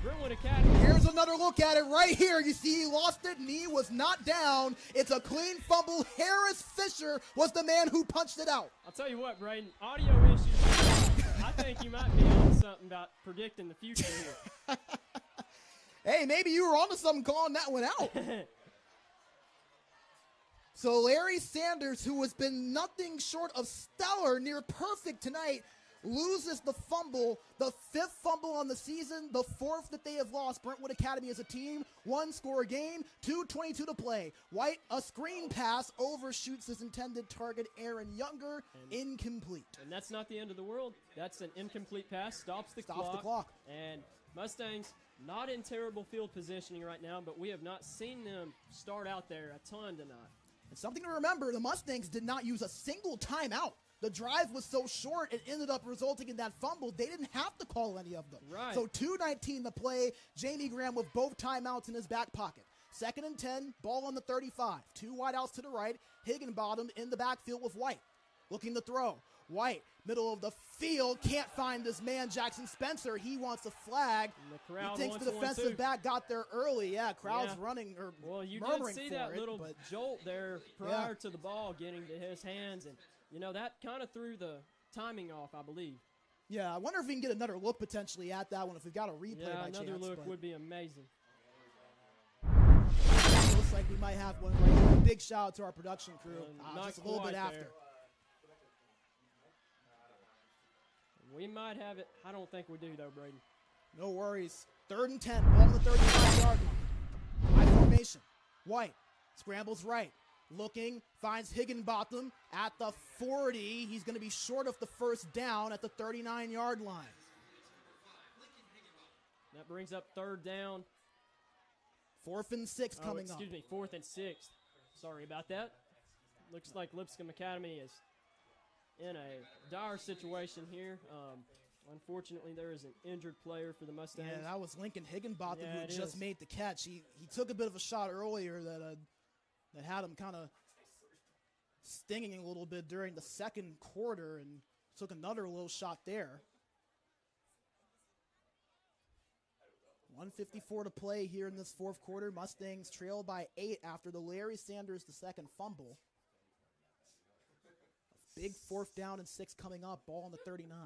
Brentwood Academy. Here's another look at it right here. You see he lost it, knee was not down. It's a clean fumble. Harris Fisher was the man who punched it out. I'll tell you what, Braden, audio issues. I think you might be on something about predicting the future here. Hey, maybe you were onto something calling that one out. So Larry Sanders, who has been nothing short of stellar, near perfect tonight, loses the fumble, the 5th fumble on the season, the 4th that they have lost. Brentwood Academy as a team, 1 score game, 2:22 to play. White, a screen pass, overshoots his intended target, Aaron Younger, incomplete. And that's not the end of the world. That's an incomplete pass, stops the clock. And Mustangs, not in terrible field positioning right now, but we have not seen them start out there a ton tonight. And something to remember, the Mustangs did not use a single timeout. The drive was so short, it ended up resulting in that fumble. They didn't have to call any of them. Right. So 2:19 to play. Jamie Graham with both timeouts in his back pocket. 2nd and 10, ball on the 35. 2 wideouts to the right. Higginbottom in the backfield with White. Looking to throw. White, middle of the field, can't find this man, Jackson Spencer. He wants a flag. The crowd he thinks wants the defensive back got there early. Yeah, crowd's running or well, you murmuring did see for that it, little but jolt there prior to the ball getting to his hands, and that kind of threw the timing off, I believe. Yeah, I wonder if we can get another look potentially at that one if we've got a replay by chance. Another look would be amazing. Looks like we might have one right here. Big shout out to our production crew. Just a little bit after. There. We might have it. I don't think we do, though, Braden. No worries. 3rd and 10. Ball on the 35-yard line. High formation. White scrambles right. Looking. Finds Higginbotham at the 40. He's going to be short of the first down at the 39-yard line. That brings up 3rd down. 4th and 6 coming up. Excuse me, 4th and 6. Sorry about that. Looks like Lipscomb Academy is in a dire situation here. Unfortunately, there is an injured player for the Mustangs. Yeah, that was Lincoln Higginbotham who just made the catch. He took a bit of a shot earlier that had him kind of stinging a little bit during the 2nd quarter and took another little shot there. 1:54 to play here in this 4th quarter. Mustangs trail by 8 after the Larry Sanders the 2nd fumble. Big 4th down and 6 coming up. Ball on the 39.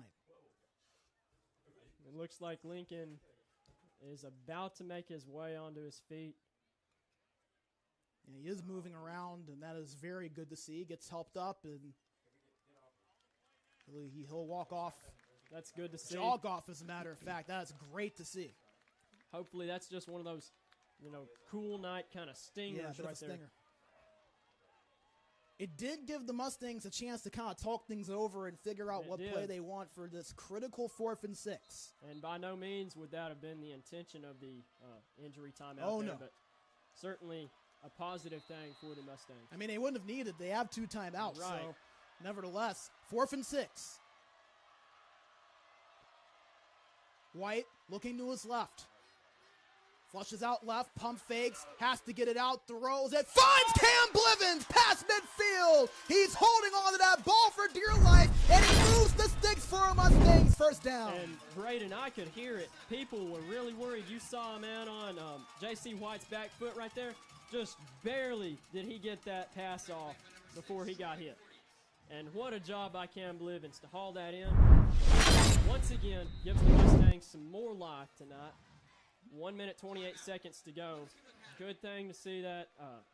It looks like Lincoln is about to make his way onto his feet. And he is moving around, and that is very good to see. Gets helped up, and he'll walk off. That's good to see. Jog off, as a matter of fact. That's great to see. Hopefully that's just one of those, cool night kind of stingers right there. Stinger. It did give the Mustangs a chance to kind of talk things over and figure out what play they want for this critical 4th and 6. And by no means would that have been the intention of the injury timeout. Oh, there, no. But certainly a positive thing for the Mustangs. I mean, they wouldn't have needed. They have 2 timeouts. Right. So, nevertheless, 4th and 6. White looking to his left. Flushes out left, pump fakes, has to get it out, throws it, finds Cam Blivens past midfield. He's holding on to that ball for dear life, and he moves the sticks for a Mustangs first down. And Braden, I could hear it. People were really worried. You saw a man on J.C. White's back foot right there. Just barely did he get that pass off before he got hit. And what a job by Cam Blivens to haul that in. Once again, gives the Mustangs some more life tonight. 1 minute, 28 seconds to go. Good thing to see that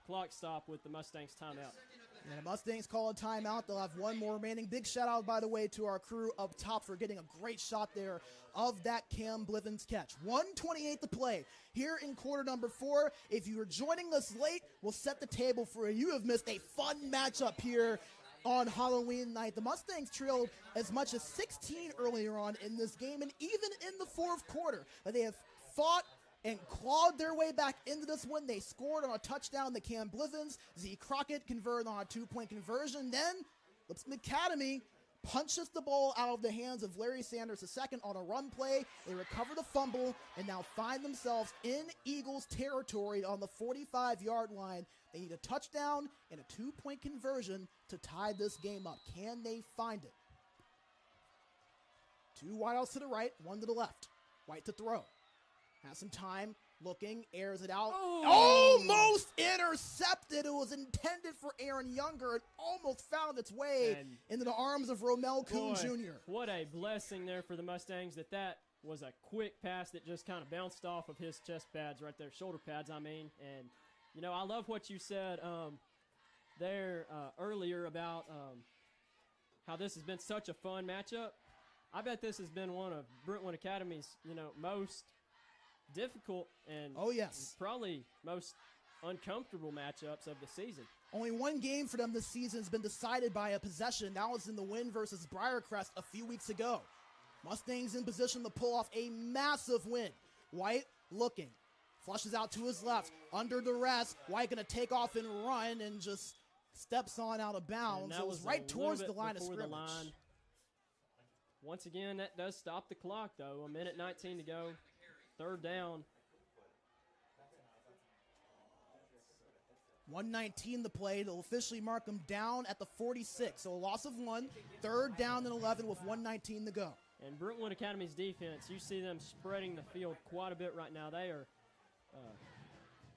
clock stop with the Mustangs timeout. And the Mustangs call a timeout. They'll have 1 more remaining. Big shout out, by the way, to our crew up top for getting a great shot there of that Cam Blivens catch. 1:28 to play here in quarter number 4. If you are joining us late, we'll set the table for you. You have missed a fun matchup here on Halloween night. The Mustangs trailed as much as 16 earlier on in this game, and even in the 4th quarter. But they have fought and clawed their way back into this one. They scored on a touchdown to Cam Blivens. Z Crockett converted on a 2-point conversion. Then Lipscomb Academy punches the ball out of the hands of Larry Sanders II on a run play. They recover the fumble and now find themselves in Eagles territory on the 45-yard line. They need a touchdown and a 2-point conversion to tie this game up. Can they find it? 2 wideouts to the right, 1 to the left. White to throw. Has some time, looking, airs it out. Almost intercepted. It was intended for Aaron Younger. It almost found its way into the arms of Romel Kuhn Jr. What a blessing there for the Mustangs that was a quick pass that just kind of bounced off of his chest pads right there, shoulder pads, I mean. And, you know, I love what you said there earlier about how this has been such a fun matchup. I bet this has been one of Brentwood Academy's, most difficult and probably most uncomfortable matchups of the season. Only 1 game for them this season has been decided by a possession. That was in the win versus Briarcrest a few weeks ago. Mustangs in position to pull off a massive win. White looking, flushes out to his left, under duress. White going to take off and run and just steps on out of bounds. It was right towards the line of scrimmage. Once again, that does stop the clock, though. 1 minute 19 to go. 3rd down. 1:19 to play. They'll officially mark them down at the 46. So a loss of 1. 3rd down and 11 with 1:19 to go. And Brentwood Academy's defense, you see them spreading the field quite a bit right now. They are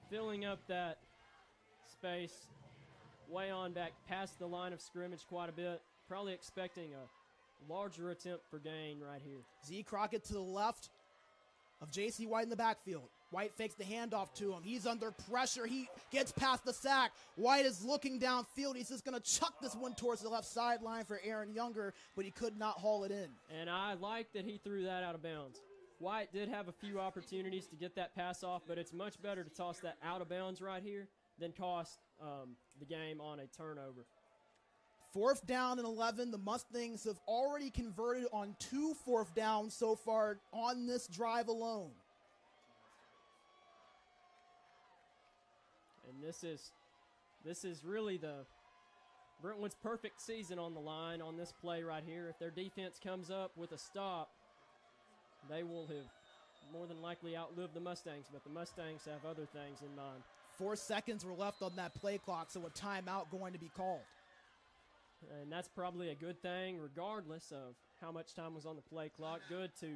filling up that space way on back past the line of scrimmage quite a bit. Probably expecting a larger attempt for gain right here. Z Crockett to the left of J.C. White in the backfield. White fakes the handoff to him. He's under pressure. He gets past the sack. White is looking downfield. He's just going to chuck this one towards the left sideline for Aaron Younger, but he could not haul it in. And I like that he threw that out of bounds. White did have a few opportunities to get that pass off, but it's much better to toss that out of bounds right here than cost the game on a turnover. 4th down and 11. The Mustangs have already converted on 2 4th downs so far on this drive alone. And this is really the Brentwood's perfect season on the line on this play right here. If their defense comes up with a stop, they will have more than likely outlived the Mustangs, but the Mustangs have other things in mind. 4 seconds were left on that play clock, so a timeout going to be called. And that's probably a good thing regardless of how much time was on the play clock. Good to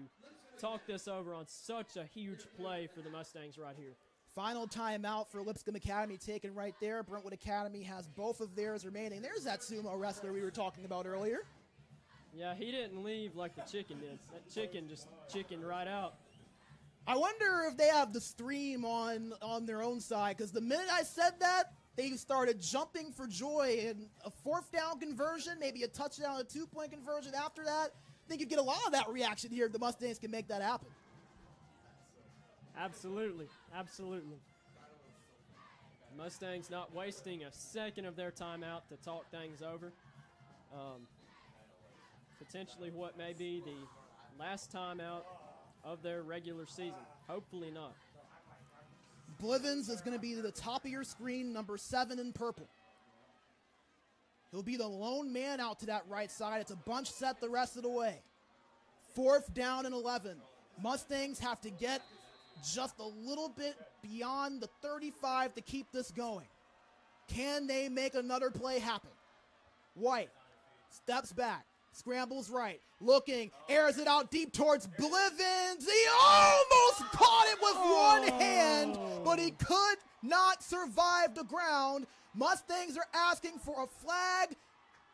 talk this over on such a huge play for the Mustangs right here. Final timeout for Lipscomb Academy taken right there. Brentwood Academy has both of theirs remaining. There's that sumo wrestler we were talking about earlier. Yeah, he didn't leave like the chicken did. That chicken just chickened right out. I wonder if they have the stream on their own side, because the minute I said that, they started jumping for joy. And a 4th down conversion, maybe a touchdown, a 2-point conversion after that. I think you get a lot of that reaction here if the Mustangs can make that happen. Absolutely, absolutely. Mustangs not wasting a second of their timeout to talk things over. Potentially what may be the last timeout of their regular season. Hopefully not. Blivens is going to be to the top of your screen, number 7 in purple. He'll be the lone man out to that right side. It's a bunch set the rest of the way. 4th down and 11. Mustangs have to get just a little bit beyond the 35 to keep this going. Can they make another play happen? White steps back, scrambles right, looking, airs it out deep towards Blivens. He almost caught it with one hand, but he could not survive the ground. Mustangs are asking for a flag.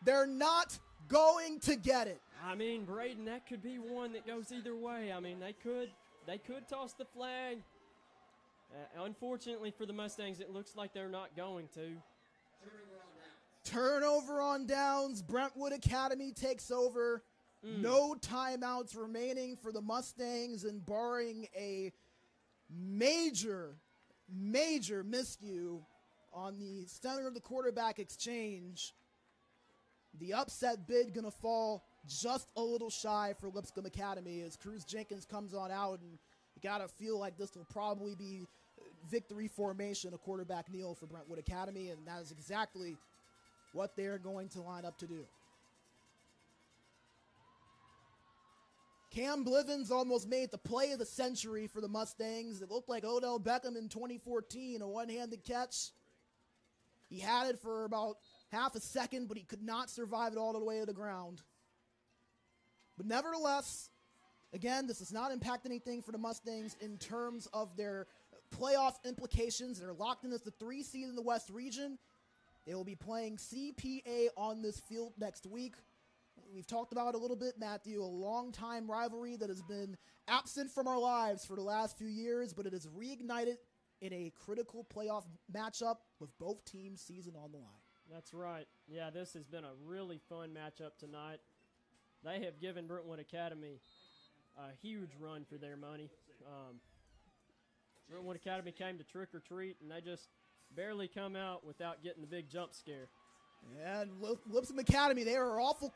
They're not going to get it. I mean, Braden, that could be one that goes either way. I mean, they could toss the flag. Unfortunately for the Mustangs, it looks like they're not going to. Turnover on downs. Brentwood Academy takes over. No timeouts remaining for the Mustangs, and barring a major miscue on the center of the quarterback exchange, the upset bid going to fall just a little shy for Lipscomb Academy as Cruz Jenkins comes on out, and you got to feel like this will probably be victory formation, a quarterback kneel for Brentwood Academy, and that is exactly what they're going to line up to do. Cam Blivens almost made the play of the century for the Mustangs. It looked like Odell Beckham in 2014, a one-handed catch. He had it for about half a second, but he could not survive it all the way to the ground. But nevertheless, again, this does not impact anything for the Mustangs in terms of their playoff implications. They're locked in as the 3 seed in the West region. They will be playing CPA on this field next week. We've talked about it a little bit, Matthew, a long-time rivalry that has been absent from our lives for the last few years, but it has reignited in a critical playoff matchup with both teams' season on the line. That's right. Yeah, this has been a really fun matchup tonight. They have given Brentwood Academy a huge run for their money. Brentwood Academy came to trick or treat, and they just barely come out without getting the big jump scare. And Lipscomb Academy, they are awful